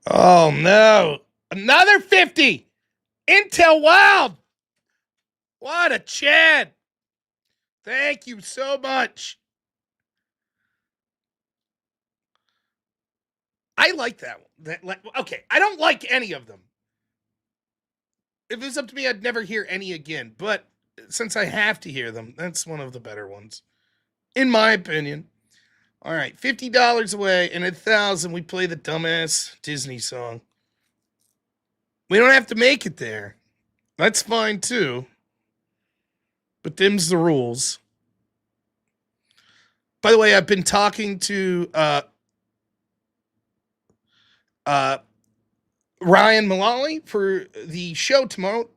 A: Oh, no. Another 50. Intel Wild. What a Chad. Thank you so much. I like that one. Okay, I don't like any of them. If it was up to me, I'd never hear any again. But since I have to hear them, that's one of the better ones. In my opinion. All right, $50 away, and $1,000 we play the dumbass Disney song. We don't have to make it there. That's fine too. But them's the rules. By the way, I've been talking to Ryan Mullally for the show tomorrow.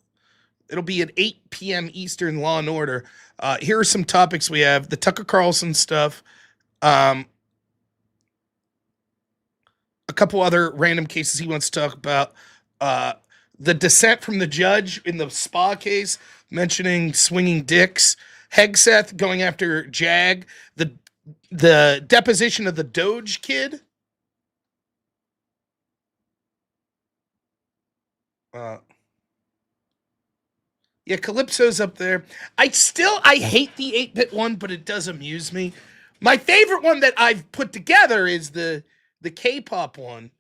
A: It'll be at 8 p.m. Eastern, Law and Order. Here are some topics we have. The Tucker Carlson stuff. A couple other random cases he wants to talk about. The dissent from the judge in the spa case, mentioning swinging dicks. Hegseth going after Jag. The deposition of the Doge kid. Yeah, Calypso's up there. I hate the 8-bit one, but it does amuse me. My favorite one that I've put together is the K-pop one,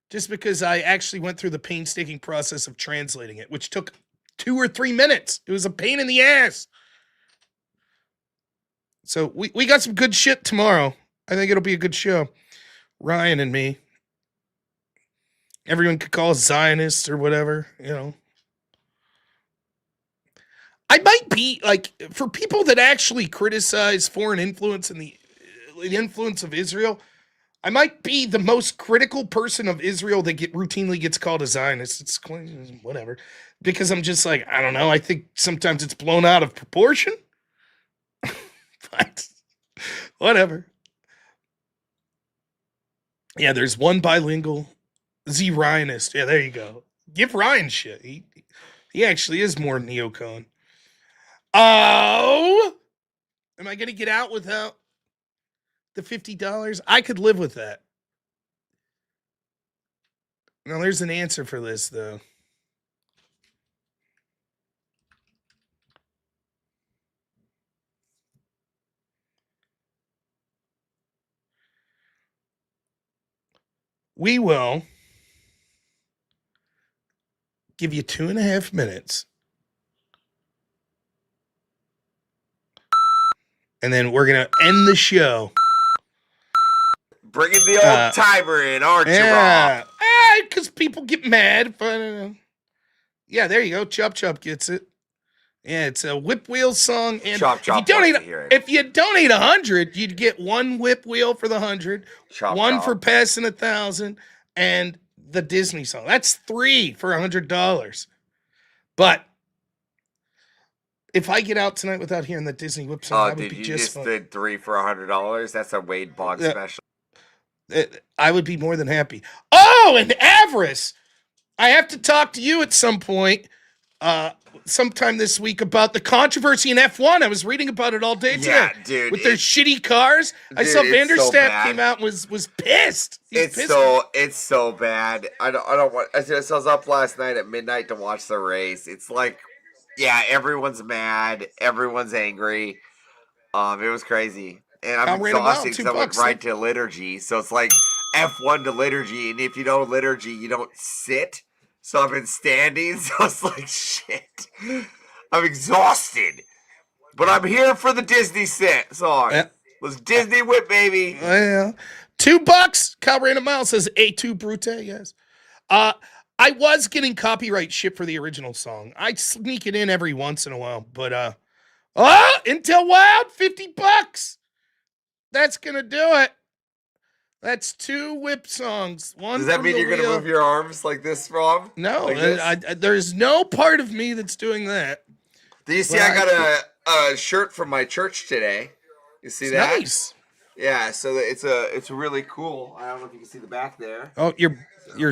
A: just because I actually went through the painstaking process of translating it, which took 2 or 3 minutes. It was a pain in the ass. So we got some good shit tomorrow. I think it'll be a good show. Ryan and me. Everyone could call us Zionists or whatever, you know. I might be, like, for people that actually criticize foreign influence and the influence of Israel, I might be the most critical person of Israel that routinely gets called a Zionist. It's whatever. Because I'm just like, I don't know. I think sometimes it's blown out of proportion. But whatever. Yeah, there's one bilingual Z-Ryanist. Yeah, there you go. Give Ryan shit. He actually is more neocon. Oh! Am I going to get out without the $50? I could live with that. Now, there's an answer for this, though. We will give you 2.5 minutes. And then we're going to end the show.
B: Bringing the old timer in, aren't you, Rob?
A: Because people get mad. Yeah, there you go. Chop Chop gets it. Yeah, it's a whip wheel song. And
B: Chop Chop
A: if you donate 100, you'd get one whip wheel for the 100, one for passing 1,000, and the Disney song. That's 3 for $100. But if I get out tonight without hearing the Disney whip song, I would be just fine.
B: Did 3 for $100? That's a Wade Bogg special.
A: I would be more than happy. Oh, and Avarice! I have to talk to you at some point, sometime this week, about the controversy in F1. I was reading about it all day today.
B: Yeah, dude.
A: With their shitty cars. I saw Vanderstappen came out and was pissed.
B: It's so bad. I don't want. I was up last night at midnight to watch the race. It's like, yeah, everyone's mad. Everyone's angry. It was crazy. And I'm exhausted because I went right to liturgy. So it's like F1 to liturgy. And if you know liturgy, you don't sit. So I've been standing. So it's like, shit. I'm exhausted. But I'm here for the Disney song. Yeah. Let's Disney whip, baby.
A: Yeah. $2. Kyle Random Mile says A2 Brute. Yes. I was getting copyright shit for the original song. I'd sneak it in every once in a while. But, Intel Wild, $50. That's going to do it. That's 2 whip songs. One.
B: Does that mean you're going to move your arms like this, Rob?
A: No,
B: like
A: there's no part of me that's doing that.
B: Do you see I got a shirt from my church today? You see that?
A: Nice.
B: Yeah, so it's really cool. I don't know if you can see the back there.
A: Oh, your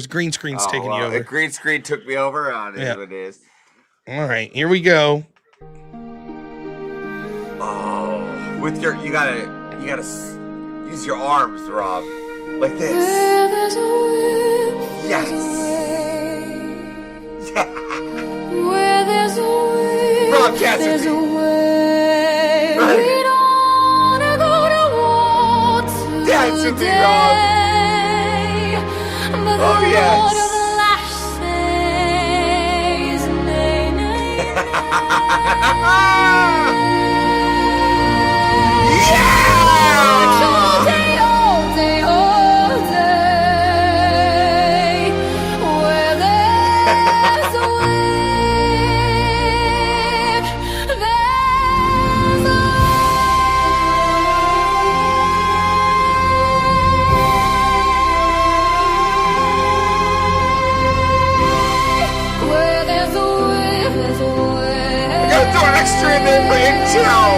A: green screen's taking you over.
B: The green screen took me over on it. What it is.
A: All right, here we go.
B: Oh, with you gotta use your arms, Rob, like this. Yes. Yeah.
P: Where there's a way,
B: Rob
P: there's
B: Cassidy.
P: a way.
B: Right.
P: We don't wanna go to war today.
B: Dance with me, Rob.
P: But the
B: Oh, yes.
P: Lord of the Lash says, nay, nay,
B: Yeah!
P: All day,
B: Intel!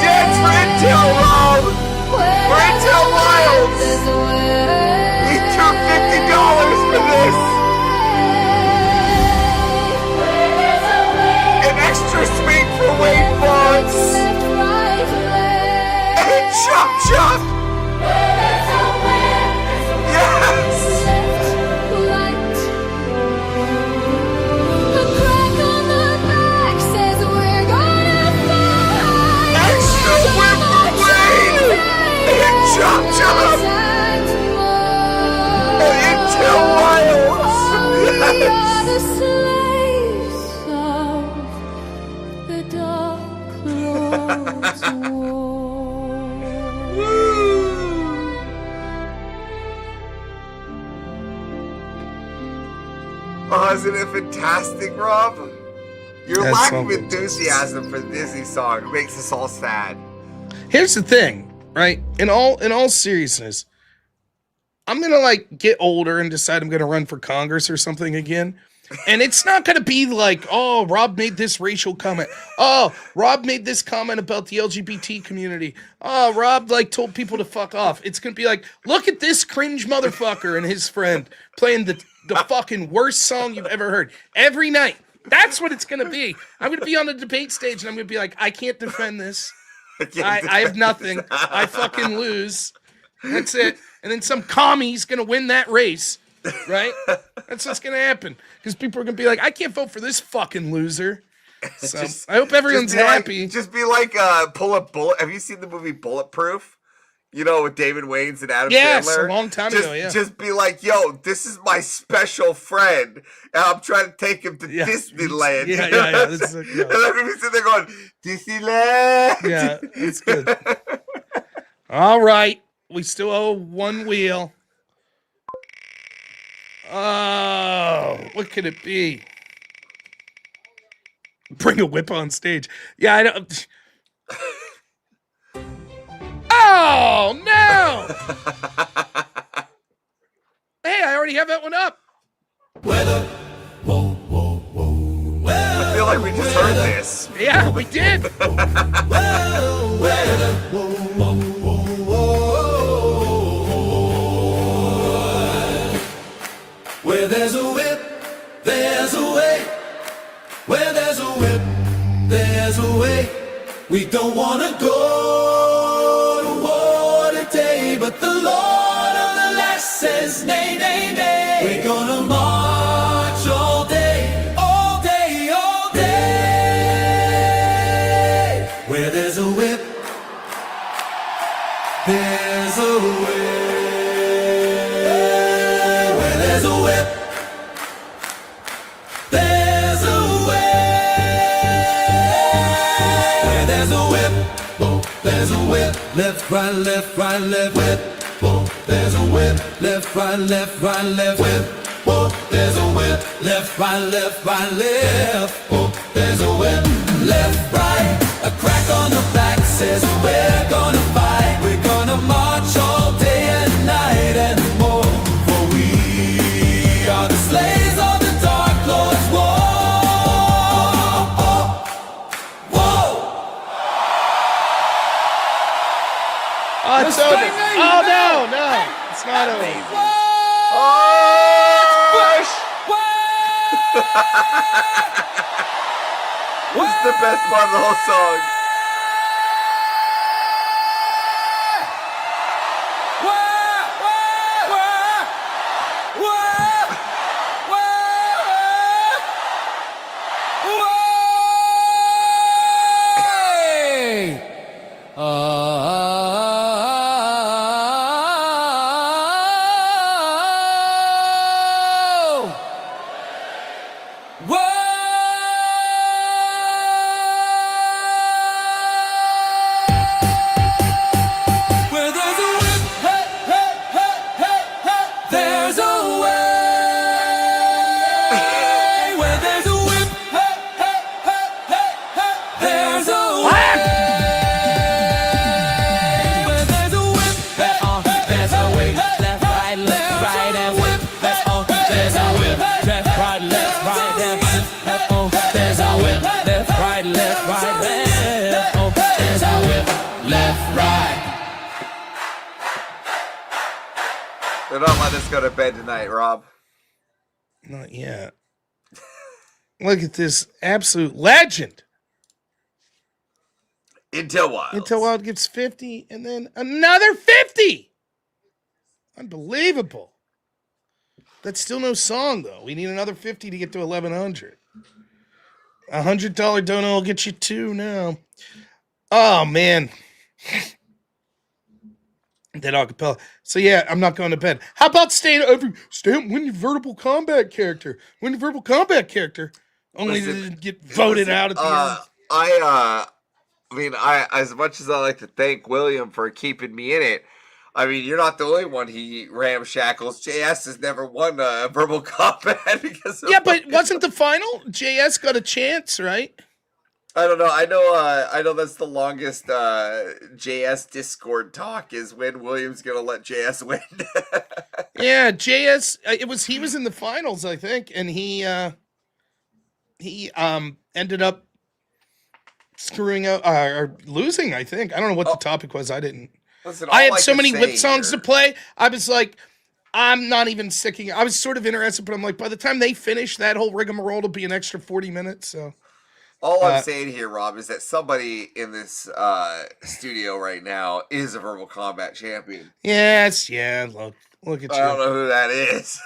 B: Dance for Intel, Rob! For Intel Wilds! He threw $50 for this! An extra sweet for Wade Barnes! And Chop Chop! Yes! Extra whip for Wade! And Chop Chop! And Intel Wilds! Oh, isn't it fantastic, Rob? Your
A: That's
B: lack
A: so
B: of enthusiasm for the Disney song makes us all sad.
A: Here's the thing, right? In all seriousness, I'm gonna like get older and decide I'm gonna run for Congress or something again. And it's not gonna be like, oh, Rob made this racial comment. Oh, Rob made this comment about the LGBT community. Oh, Rob like told people to fuck off. It's gonna be like, look at this cringe motherfucker and his friend playing the fucking worst song you've ever heard every night. That's what it's gonna be. I'm gonna be on the debate stage and I'm gonna be like, I can't defend this. I have nothing. I fucking lose. That's it. And then some commie's gonna win that race, right? That's what's gonna happen. Because people are gonna be like, I can't vote for this fucking loser. So I hope everyone's happy.
B: Just be like, pull a bullet. Have you seen the movie Bulletproof? You know, with David Wayans and Adam Sandler?
A: Yes, a long time ago, yeah.
B: Just be like, yo, this is my special friend, and I'm trying to take him to Disneyland.
A: Yeah.
B: And I'm going to be sitting there going, Disneyland!
A: Yeah, that's good. All right. We still owe one wheel. Oh, what could it be? Bring a whip on stage. Yeah, I don't... Oh, no! Hey, I already have that one up.
B: I feel like we just heard this.
A: Yeah, we did.
P: Where there's a whip, there's a way. Where there's a whip, there's a way. We don't want to go to war today, but the Lord of the Land says nay, nay, nay. We're gonna march all day, all day, all day. Where there's a whip, there's a way. Where there's a whip, there's a way. Where there's a whip, there's a whip. Left, right, left, whip. Whoa, there's a whip. Left, right, left, whip. Whoa, there's a whip. Left, right, left. Whoa, there's a whip. Left, right, a crack on the back says we're gonna fight. We're gonna march all day and night and more. For we are the slaves of the Dark Lord's war.
A: Oh, it's over. Oh, no. It's not over.
B: This is the best part of the whole song. not letting us go to bed tonight, Rob.
A: Not yet. Look at this absolute legend.
B: Intel Wild.
A: Intel Wild gets 50 and then another 50. Unbelievable. That's still no song, though. We need another 50 to get to 1,100. $100 dono will get you 2 now. Oh, man. That acapella. So, yeah, I'm not going to bed. How about win your verbal combat character? Win your verbal combat character. Only to get voted out at the end.
B: I mean, as much as I like to thank William for keeping me in it, I mean, you're not the only one he ramshackles. JS has never won a verbal combat because of
A: but wasn't the final? JS got a chance, right?
B: I don't know. I know that's the longest JS Discord talk is when William's gonna let JS win.
A: Yeah, JS. He was in the finals, I think, and he ended up screwing up or losing. I think I don't know what the topic was. I didn't.
B: Listen,
A: I had so many whip songs to play. I was like, I'm not even sticking. I was sort of interested, but I'm like, by the time they finish, that whole rigmarole will be an extra 40 minutes. So,
B: all I'm saying here, Rob, is that somebody in this studio right now is a verbal combat champion.
A: Yes, yeah. Look at you.
B: I don't know who that is.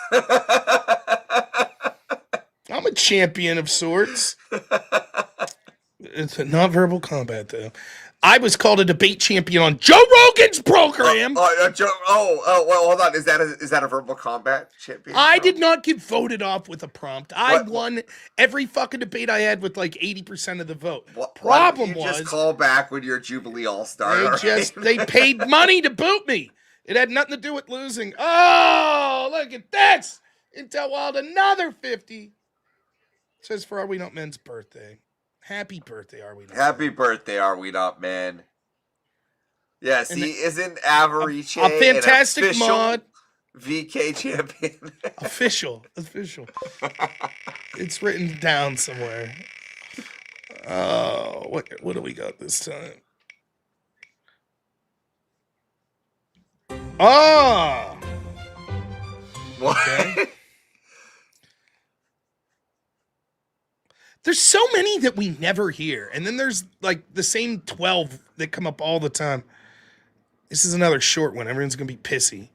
A: I'm a champion of sorts. It's not verbal combat though. I was called a debate champion on Joe Rogan's program.
B: Well, hold on. Is that a verbal combat champion?
A: I did not get voted off with a prompt. I won every fucking debate I had with like 80% of the vote. Problem was,
B: just call back when you're Jubilee All-Star.
A: They paid money to boot me. It had nothing to do with losing. Oh, look at this! Intel Wild, another 50. It says for Are We Not Men's birthday. Happy birthday, Are We Not?
B: Happy birthday, Are We Not Men? Yes, he isn't Averice
A: a fantastic mod.
B: VK champion.
A: Official. It's written down somewhere. Oh, what do we got this time? Oh!
B: What?
A: Okay. There's so many that we never hear. And then there's like the same 12 that come up all the time. This is another short one. Everyone's going to be pissy.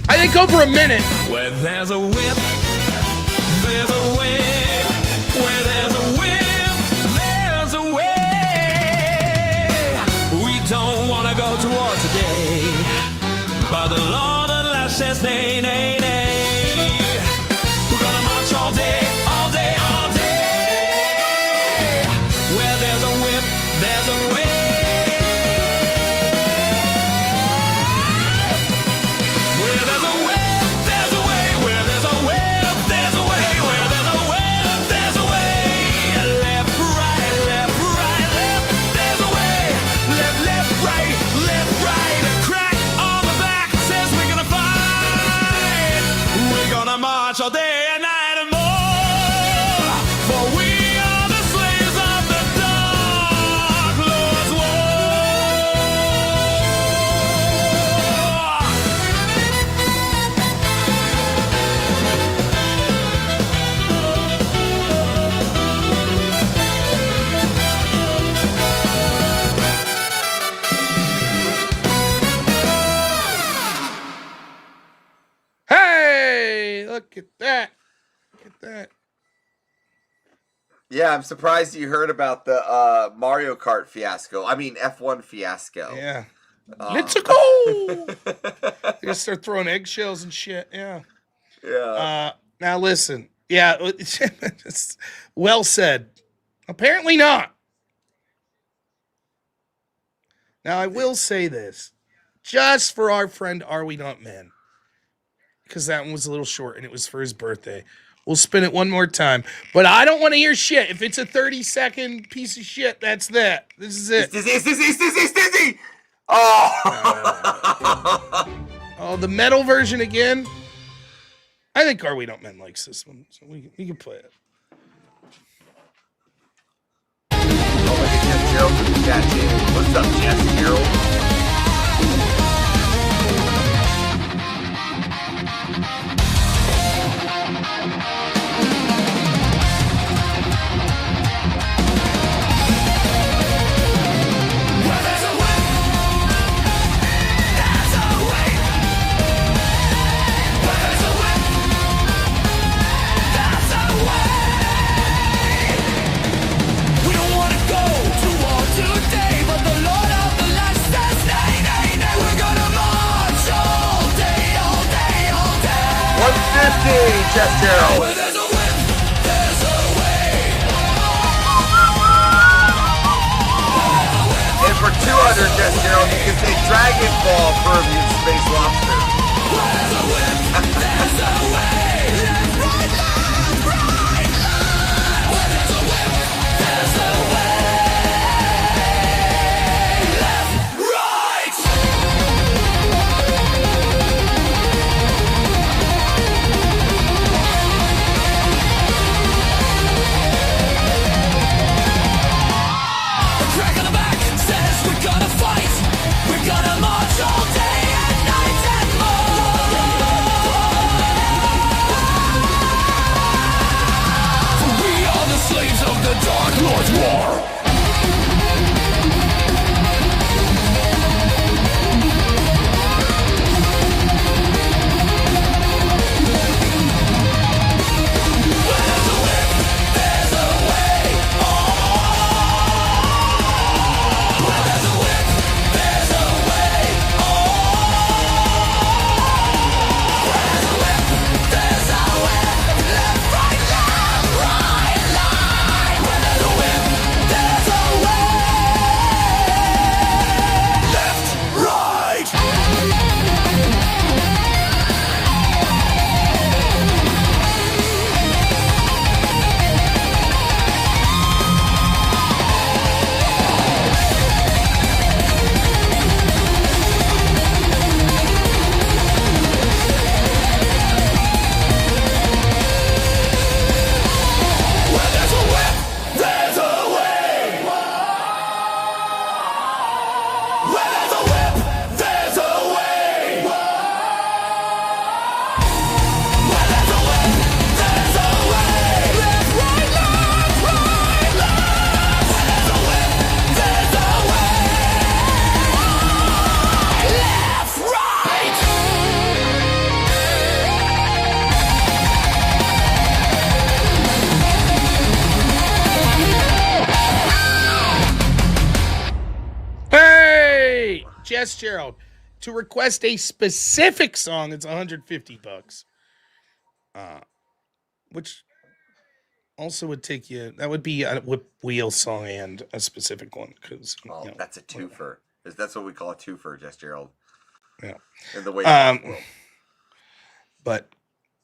A: I think over a minute.
P: Where there's a whip, there's a way. Where there's a whip, there's a way. We don't want to go to war today, but the Lord at last says nay, nay, nay. We're gonna march all day, all day, all day. Where there's a whip, there's a way. All day and night and more, for we are the slaves of the dark Lord's
A: Hey, look at that. Look at that.
B: Yeah, I'm surprised you heard about the Mario Kart fiasco. I mean, F1 fiasco.
A: Yeah. Let's go. They just start throwing eggshells and shit. Yeah.
B: Yeah.
A: Now listen. Yeah. It's well said. Apparently not. Now I will say this, just for our friend Are We Not Men, because that one was a little short and it was for his birthday. We'll spin it one more time. But I don't want to hear shit. If it's a 30-second piece of shit, that's that. This is it.
B: It's dizzy. Oh.
A: Oh, the metal version again? I think Are We Not Men likes this one, so we can play it.
B: Oh, look at Jeff Gerald in the chat, too. What's up, Jeff Gerald? Jeff Gerald. And for 200, Jeff Gerald, you can say Dragon Ball Peruvian Space Lobster.
P: Lord's War.
A: Jess Gerald, to request a specific song, it's $150. Which also would take you. That would be a whip wheel song and a specific one, because
B: that's a twofer. That's what we call a twofer, Jess Gerald.
A: Yeah.
B: In the way.
A: But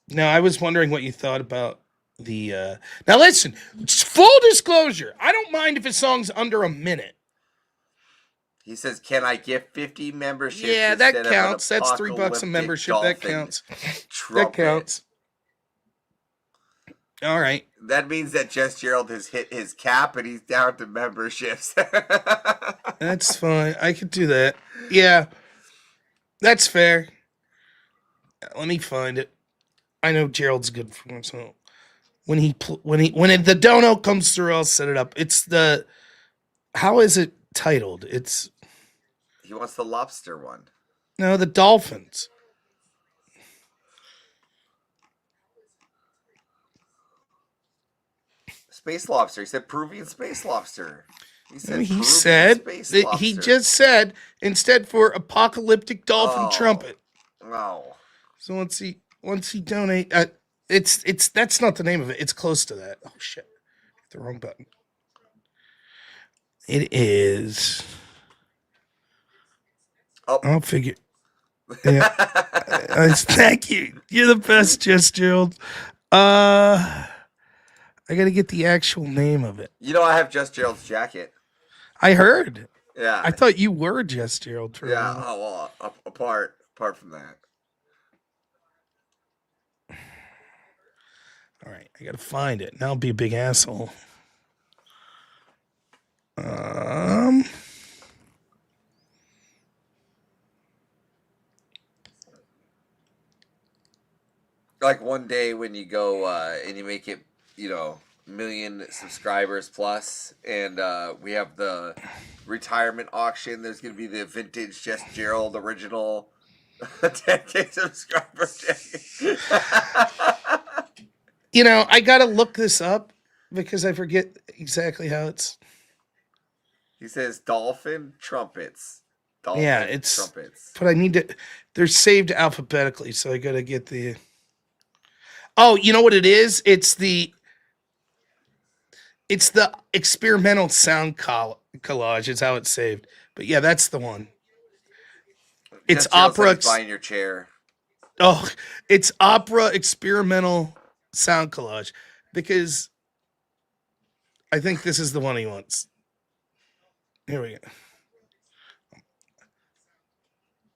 A: no, I was wondering what you thought about the. Now listen, full disclosure. I don't mind if a song's under a minute.
B: He says, "Can I get 50 memberships?"
A: Yeah, that counts. That's $3 a membership. That counts. That counts. All right.
B: That means that Jess Gerald has hit his cap and he's down to memberships.
A: That's fine. I could do that. Yeah, that's fair. Let me find it. I know Gerald's good for him, so when the dono comes through, I'll set it up. It's the how is it titled? It's
B: he wants the lobster one.
A: No, the dolphins.
B: Space lobster. He said Peruvian space lobster. He
A: just said instead for apocalyptic dolphin trumpet.
B: No.
A: So once he donate, it's that's not the name of it. It's close to that. Oh shit, hit the wrong button. It is.
B: Oh,
A: I'll figure. Yeah. Thank you. You're the best, Jess Gerald. I got to get the actual name of it.
B: You know, I have Jess Gerald's jacket.
A: I heard.
B: Yeah.
A: I thought you were Jess Gerald.
B: Yeah. Oh, well, apart from that.
A: All right. I got to find it. Now I'll be a big asshole.
B: Like one day when you go and you make it, 1,000,000 subscribers plus, and we have the retirement auction. There's going to be the vintage Jess Gerald original 10K subscriber jacket.
A: I got to look this up because I forget exactly how it's.
B: He says dolphin trumpets.
A: Trumpets. But I need to. They're saved alphabetically, so I got to get the. Oh, you know what it is? It's the experimental sound collage. It's how it's saved. But yeah, that's the one. It's opera.
B: Buying your chair.
A: Oh, it's opera experimental sound collage because I think this is the one he wants. Here we go.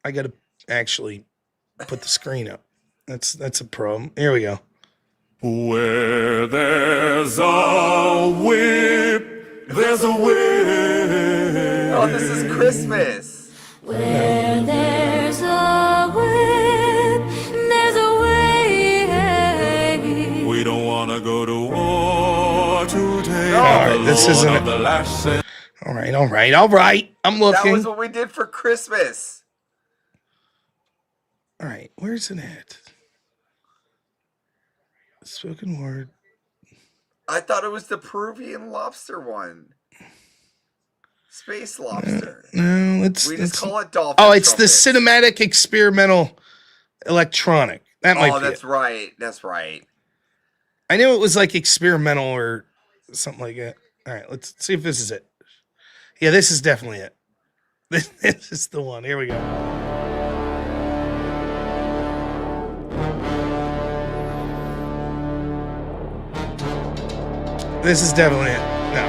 A: I got to actually put the screen up. That's a problem. Here we go.
T: Where there's a whip, there's a way.
B: Oh, this is Christmas.
P: Where there's a whip, there's a way.
T: We don't want to go to war today.
A: All right, this isn't it. All right. I'm looking.
B: That was what we did for Christmas.
A: All right, where's it at? Spoken word.
B: I thought it was the Peruvian lobster one. Space lobster.
A: No,
B: we just call it dolphin.
A: Oh, it's the cinematic experimental electronic. That might be
B: that's
A: it.
B: right. That's right.
A: I knew it was like experimental or something like that. All right, let's see if this is it. Yeah, this is definitely it. This is the one. Here we go. This is definitely it. No.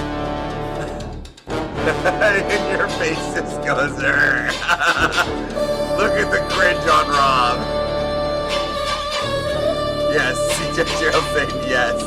B: In your face, this goes there. Look at the cringe on Rob. Yes, CJ Gerald saying yes.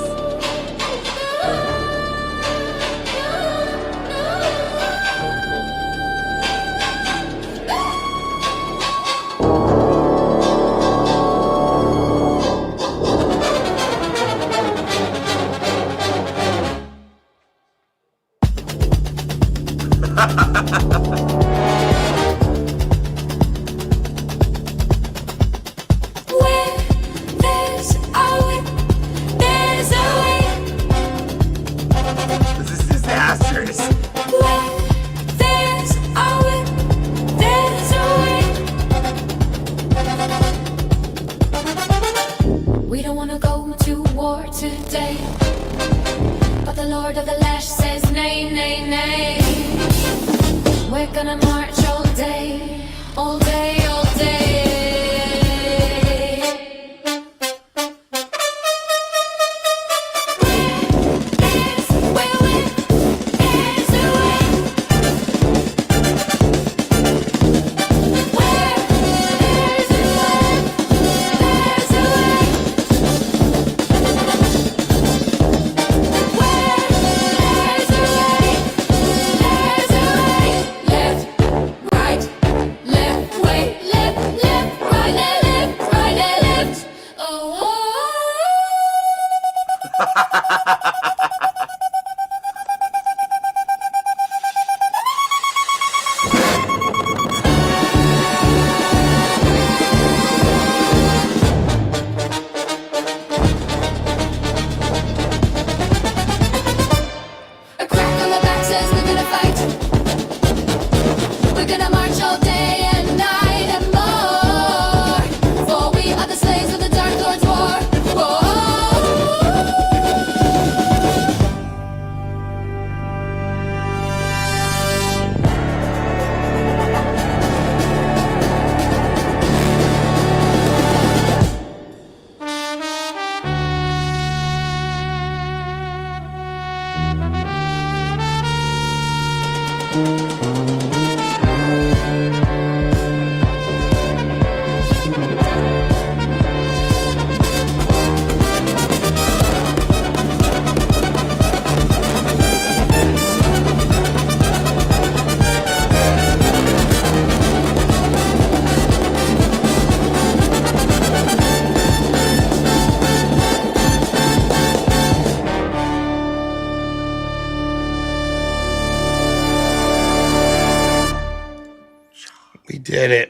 B: This is disastrous.
P: We don't wanna go to war today, but the Lord of the Lash says nay, nay, nay. We're gonna march all day, all day, all day.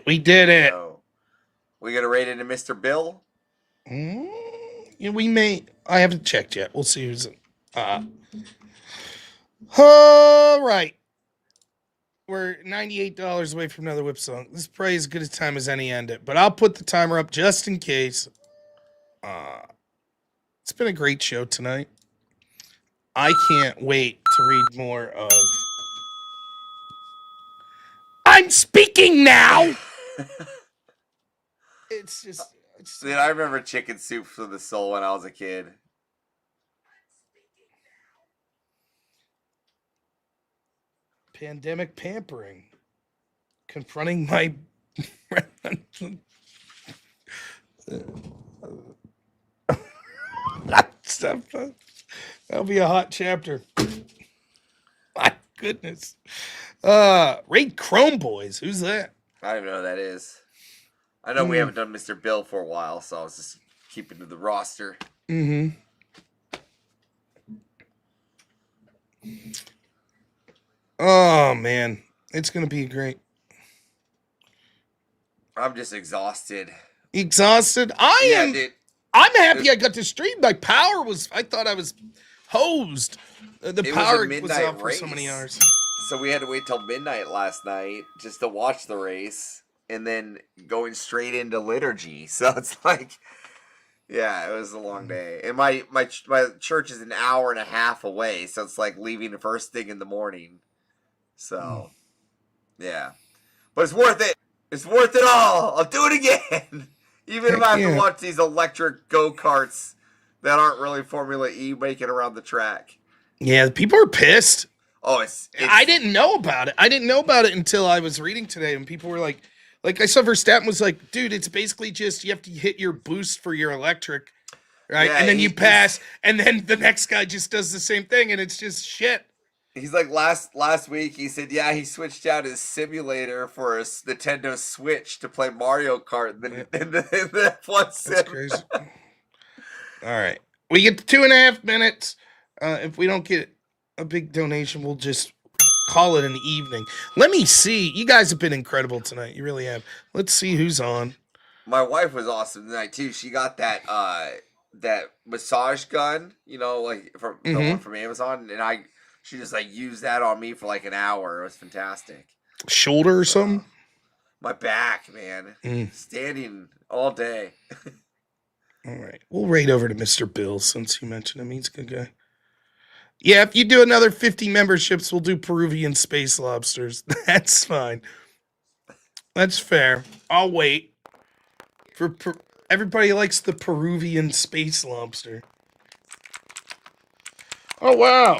A: We did it.
B: So, we gonna rate it to Mr. Bill?
A: Yeah, we may. I haven't checked yet. We'll see who's. All right. We're $98 away from another whip song. This is probably as good a time as any end it, but I'll put the timer up just in case. It's been a great show tonight. I can't wait to read more of... I'm speaking now! It's just...
B: Dude, I remember Chicken Soup for the Soul when I was a kid.
A: Pandemic pampering. Confronting my... That'll be a hot chapter. My goodness. Raid Chrome Boys. Who's that?
B: I don't even know who that is. I know we haven't done Mr. Bill for a while, so I was just keeping to the roster.
A: Mm-hmm. Oh, man. It's going to be great.
B: I'm just exhausted.
A: Exhausted? I am. Dude. I'm happy I got to stream. My power was... I thought I was hosed. The power was off for so many hours.
B: So we had to wait till midnight last night just to watch the race. And then going straight into liturgy. So it's like... Yeah, it was a long day. And my church is an hour and a half away. So it's like leaving the first thing in the morning. So, yeah. But it's worth it. It's worth it all. I'll do it again. Even if I have to watch these electric go-karts that aren't really Formula E making around the track.
A: Yeah, people are pissed.
B: Oh, it's
A: I didn't know about it. I didn't know about it until I was reading today, and people were like I saw Verstappen was like, dude, it's basically just you have to hit your boost for your electric, right?
B: Yeah,
A: and then you pass, and then the next guy just does the same thing, and it's just shit.
B: He's like last week. He said, yeah, he switched out his simulator for his Nintendo Switch to play Mario Kart in the F1 sim.
A: That's crazy. All right, we get 2.5 minutes. If we don't get a big donation, we'll just call it an evening. Let me see. You guys have been incredible tonight. You really have. Let's see who's on.
B: My wife was awesome tonight too. She got that massage gun, like from the one from Amazon, and she just like used that on me for like an hour. It was fantastic.
A: Shoulder or something?
B: My back, man. Standing all day.
A: All right. We'll raid over to Mr. Bill since you mentioned him. He's a good guy. Yeah, if you do another 50 memberships, we'll do Peruvian space lobsters. That's fine. That's fair. I'll wait. Everybody likes the Peruvian space lobster. Oh, wow.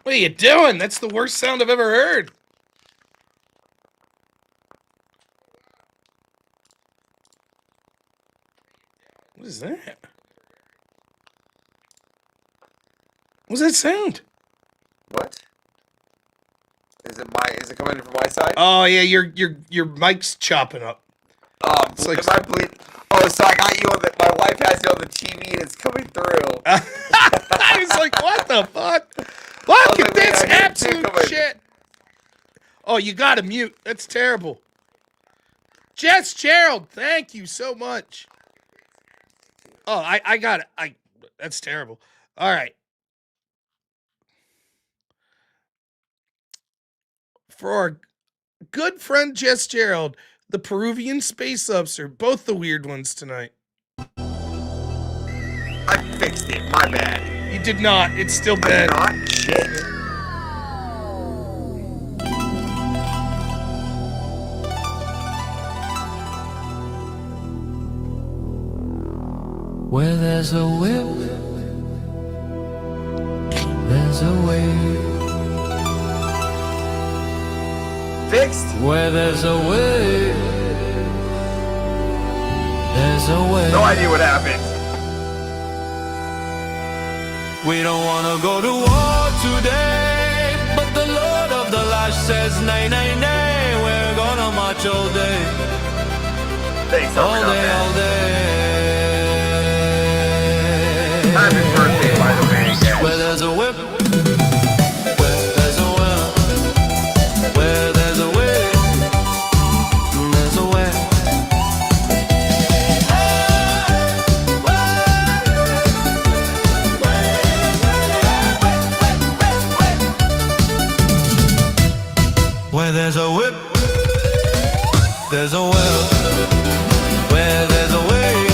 A: What are you doing? That's the worst sound I've ever heard. What is that? What's that sound?
B: What? Is it coming in from my side?
A: Oh yeah, your mic's chopping up.
B: It's like so I got you on my wife has you on the TV and it's coming through.
A: I was like, what the fuck? Look at this absolute shit. Oh, you gotta mute. That's terrible. Jess Gerald, thank you so much. Oh, I got it. That's terrible. All right. For our good friend Jess Gerald, the Peruvian space lobster, both the weird ones tonight.
B: I fixed it. My bad.
A: You did not. It's still bad.
B: I'm not. Shit.
P: Where there's a will, there's a way.
B: Fixed.
P: Where there's a way, there's a way.
B: No idea what happened.
P: We don't wanna go to war today, but the Lord of the Lash says nay, nay, nay. We're gonna march all day.
B: Thanks,
P: all day, all day.
B: Happy birthday, by the way.
P: Where there's a whip. Where there's a whip, there's a well. Where there's a way,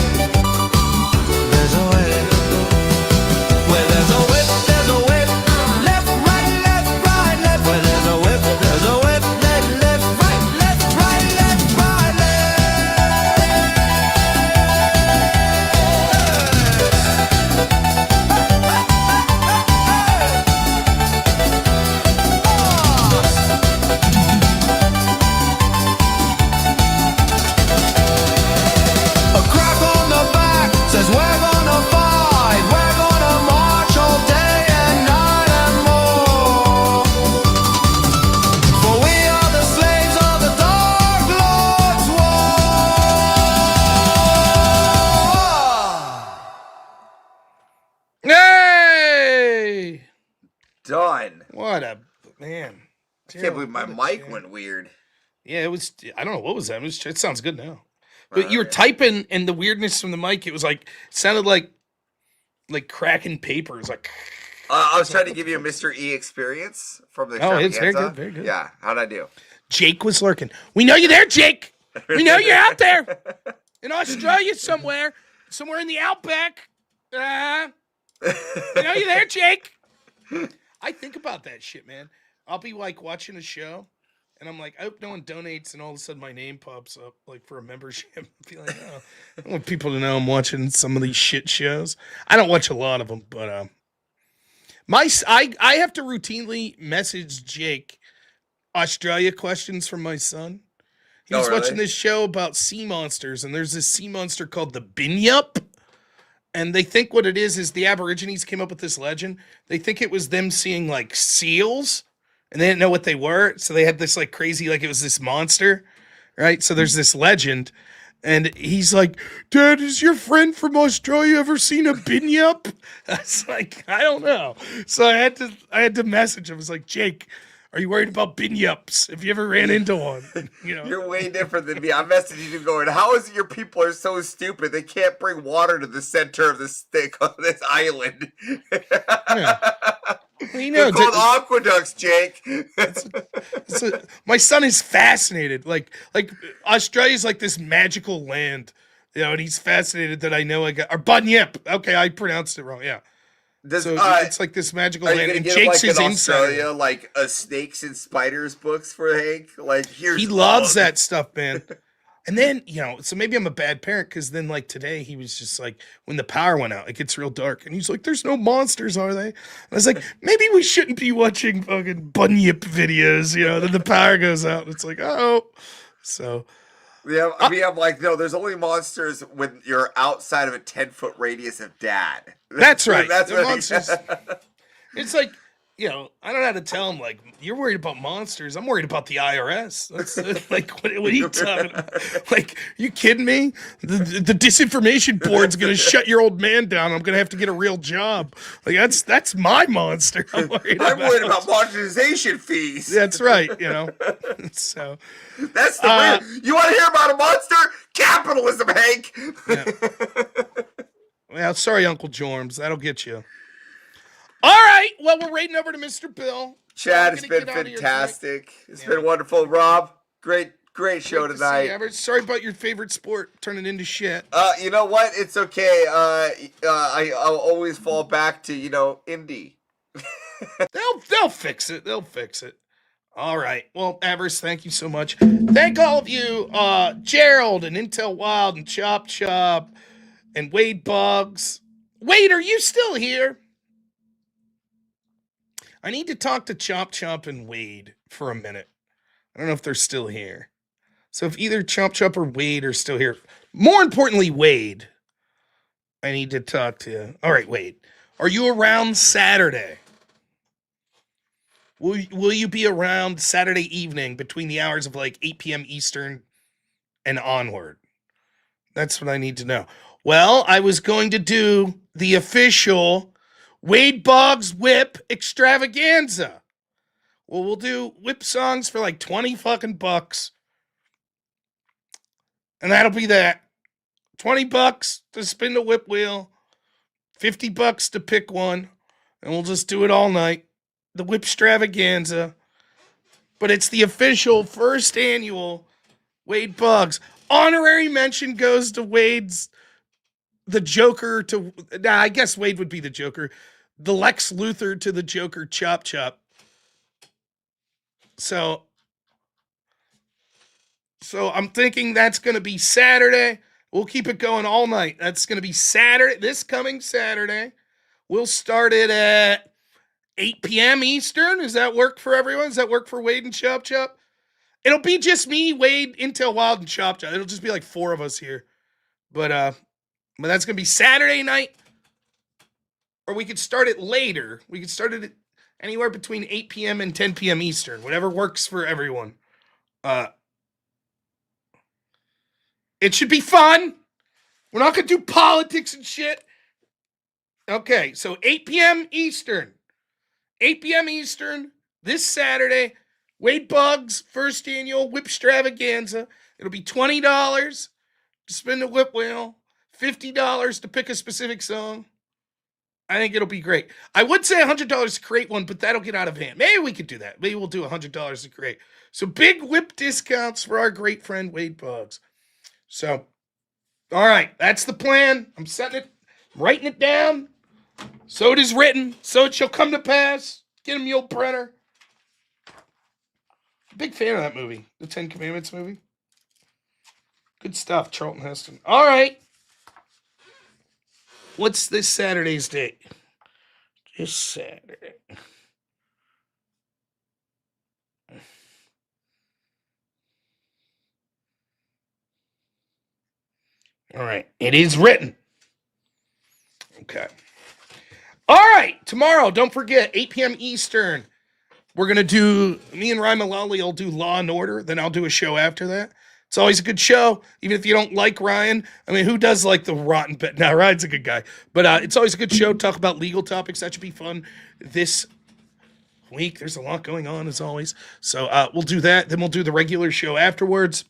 B: done.
A: What a man.
B: I can't believe my mic went weird.
A: Yeah, it was. I don't know what was that. It sounds good now. But you were typing, and the weirdness from the mic, it sounded like cracking papers. Like
B: I was trying to give you a Mr. E experience from the
A: Oh, it's very
B: extravaganza.
A: good, very good.
B: Yeah, how'd I do?
A: Jake was lurking. We know you're there, Jake. We know you're out there in Australia somewhere in the outback. We know you're there, Jake. I think about that shit, man. I'll be like watching a show, and I'm like, I hope no one donates, and all of a sudden my name pops up like for a membership. I'll be like, oh, I want people to know I'm watching some of these shit shows. I don't watch a lot of them, but I have to routinely message Jake Australia questions from my son. He was watching this show about sea monsters, and there's this sea monster called the Binyup. And they think what it is the Aborigines came up with this legend. They think it was them seeing like seals, and they didn't know what they were. So they had this like crazy, like it was this monster, right? So there's this legend, and he's like, Dad, has your friend from Australia ever seen a Binyup? I was like, I don't know. So I had to message him. I was like, Jake, are you worried about Binyups? Have you ever ran into one? You know,
B: you're way different than me. I'm messaging you going, how is it your people are so stupid they can't bring water to the center of this thing on this island?
A: Yeah. Well, you know,
B: they're called aqueducts, Jake.
A: My son is fascinated. Like Australia's like this magical land, you know, and he's fascinated that I know or Bunyip. Okay, I pronounced it wrong. Yeah. It's like this magical land, and Jake's his
B: Australia, like a snakes and spiders books for Hank. Like
A: he loves that stuff, man. And then so maybe I'm a bad parent because then like today he was just like when the power went out, it gets real dark, and he's like, "There's no monsters, are they?" And I was like, maybe we shouldn't be watching fucking Bunyip videos. Then the power goes out, and it's like, oh, so.
B: Yeah, I'm like, no, there's only monsters when you're outside of a 10-foot radius of Dad.
A: That's right.
B: That's
A: the
B: what
A: monsters. It's like, I don't know how to tell him, like, you're worried about monsters. I'm worried about the IRS. That's like, what are you talking about? Like, you kidding me? The disinformation board's going to shut your old man down. I'm going to have to get a real job. Like, that's my monster. I'm worried
B: about monetization fees.
A: That's right, So.
B: That's the weird. You want to hear about a monster? Capitalism, Hank.
A: Yeah. Well, sorry, Uncle Jorms. That'll get you. All right. Well, we're raiding over to Mr. Bill.
B: Chad, it's been fantastic. It's been wonderful. Rob, great show tonight.
A: Sorry about your favorite sport turning into shit.
B: You know what? It's okay. I'll always fall back to, Indy.
A: They'll fix it. They'll fix it. All right. Well, Avers, thank you so much. Thank all of you, Gerald and Intel Wild and Chop Chop and Wade Buggs. Wade, are you still here? I need to talk to Chop Chop and Wade for a minute. I don't know if they're still here. So if either Chop Chop or Wade are still here, more importantly, Wade, I need to talk to you. All right, Wade, are you around Saturday? Will you be around Saturday evening between the hours of like 8 p.m. Eastern and onward? That's what I need to know. Well, I was going to do the official Wade Boggs Whip extravaganza. Well, we'll do whip songs for like 20 fucking bucks. And that'll be that. $20 to spin the whip wheel. $50 to pick one. And we'll just do it all night. The whip extravaganza. But it's the official first annual Wade Boggs. Honorary mention goes to Wade's the Joker to... Nah, I guess Wade would be the Joker. The Lex Luthor to the Joker Chop Chop. So I'm thinking that's going to be Saturday. We'll keep it going all night. That's going to be Saturday, this coming Saturday. We'll start it at 8 p.m. Eastern. Does that work for everyone? Does that work for Wade and Chop Chop? It'll be just me, Wade, Intel Wild, and Chop Chop. It'll just be like 4 of us here. But that's going to be Saturday night. Or we could start it later. We could start it anywhere between 8 p.m. and 10 p.m. Eastern. Whatever works for everyone. It should be fun. We're not going to do politics and shit. Okay, so 8 p.m. Eastern. 8 p.m. Eastern, this Saturday. Wade Buggs, first annual Whip Extravaganza. It'll be $20 to spin the whip wheel, $50 to pick a specific song. I think it'll be great. I would say $100 to create one, but that'll get out of hand. Maybe we could do that. Maybe we'll do $100 to create. So big whip discounts for our great friend Wade Buggs. So, all right, that's the plan. I'm setting it, writing it down. So it is written. So it shall come to pass. Get him, Yul Brenner. Big fan of that movie, the 10 Commandments movie. Good stuff, Charlton Heston. All right. What's this Saturday's date? This Saturday. All right. It is written. Okay. All right. Tomorrow, don't forget, 8 p.m. Eastern. We're going to do, me and Ryan Mullally will do Law and Order. Then I'll do a show after that. It's always a good show, even if you don't like Ryan. I mean, who does like the rotten bit? Now, Ryan's a good guy. But it's always a good show. Talk about legal topics. That should be fun this week. There's a lot going on, as always. So we'll do that. Then we'll do the regular show afterwards.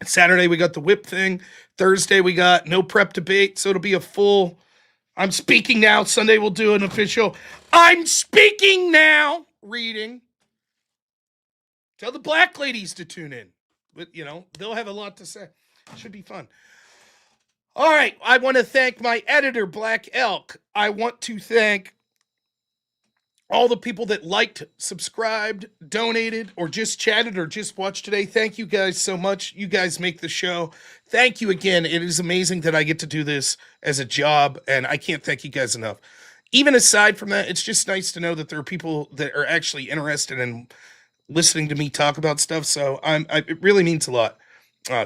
A: Saturday, we got the whip thing. Thursday, we got no prep debate. So it'll be a full, I'm speaking now. Sunday, we'll do an official, I'm speaking now reading. Tell the black ladies to tune in. But, you know, they'll have a lot to say. Should be fun. All right. I want to thank my editor, Black Elk. I want to thank all the people that liked, subscribed, donated, or just chatted or just watched today. Thank you guys so much. You guys make the show. Thank you again. It is amazing that I get to do this as a job, and I can't thank you guys enough. Even aside from that, it's just nice to know that there are people that are actually interested in listening to me talk about stuff. So it really means a lot.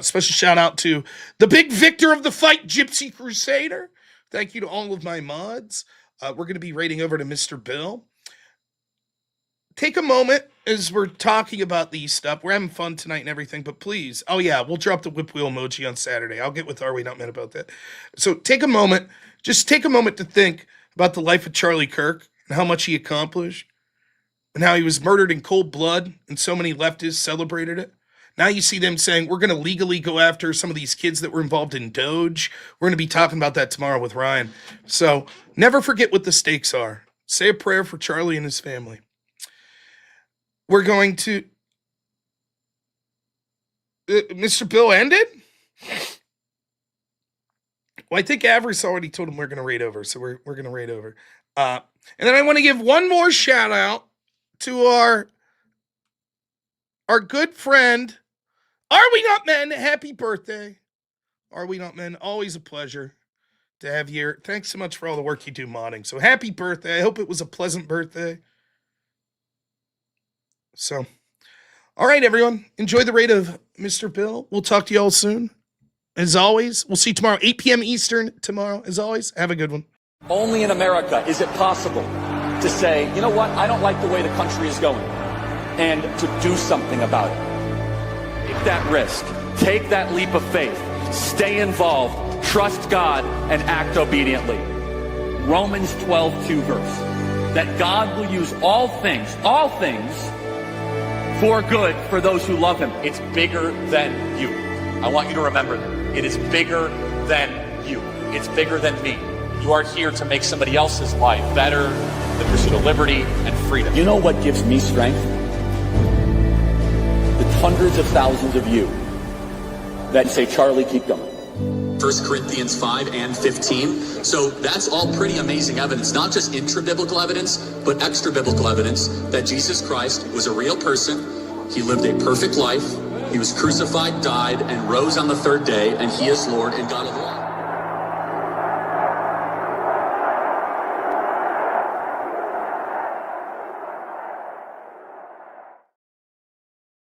A: Special shout out to the big victor of the fight, Gypsy Crusader. Thank you to all of my mods. We're going to be raiding over to Mr. Bill. Take a moment as we're talking about these stuff. We're having fun tonight and everything, but please, oh yeah, we'll drop the whip wheel emoji on Saturday. I'll get with Are We Not Men about that. So take a moment, just take a moment to think about the life of Charlie Kirk and how much he accomplished and how he was murdered in cold blood and so many leftists celebrated it. Now you see them saying, we're going to legally go after some of these kids that were involved in Doge. We're going to be talking about that tomorrow with Ryan. So never forget what the stakes are. Say a prayer for Charlie and his family. We're going to... Mr. Bill ended? Well, I think Avarice already told him we're going to raid over, so we're going to raid over. And then I want to give one more shout out to our good friend, Are We Not Men? Happy birthday. Are We Not Men? Always a pleasure to have you here. Thanks so much for all the work you do modding. So happy birthday. I hope it was a pleasant birthday. So, all right, everyone. Enjoy the raid of Mr. Bill. We'll talk to you all soon. As always, we'll see you tomorrow, 8 p.m. Eastern tomorrow. As always, have a good one.
U: Only in America is it possible to say, you know what, I don't like the way the country is going, and to do something about it. Take that risk. Take that leap of faith. Stay involved. Trust God and act obediently. Romans 12:2 verse. That God will use all things, for good for those who love him. It's bigger than you. I want you to remember that. It is bigger than you. It's bigger than me. You are here to make somebody else's life better, the pursuit of liberty and freedom. You know what gives me strength? The hundreds of thousands of you that say, Charlie, keep going.
V: 1 Corinthians 5 and 15. So that's all pretty amazing evidence, not just intra-biblical evidence, but extra-biblical evidence that Jesus Christ was a real person. He lived a perfect life. He was crucified, died, and rose on the third day, and he is Lord and God of all.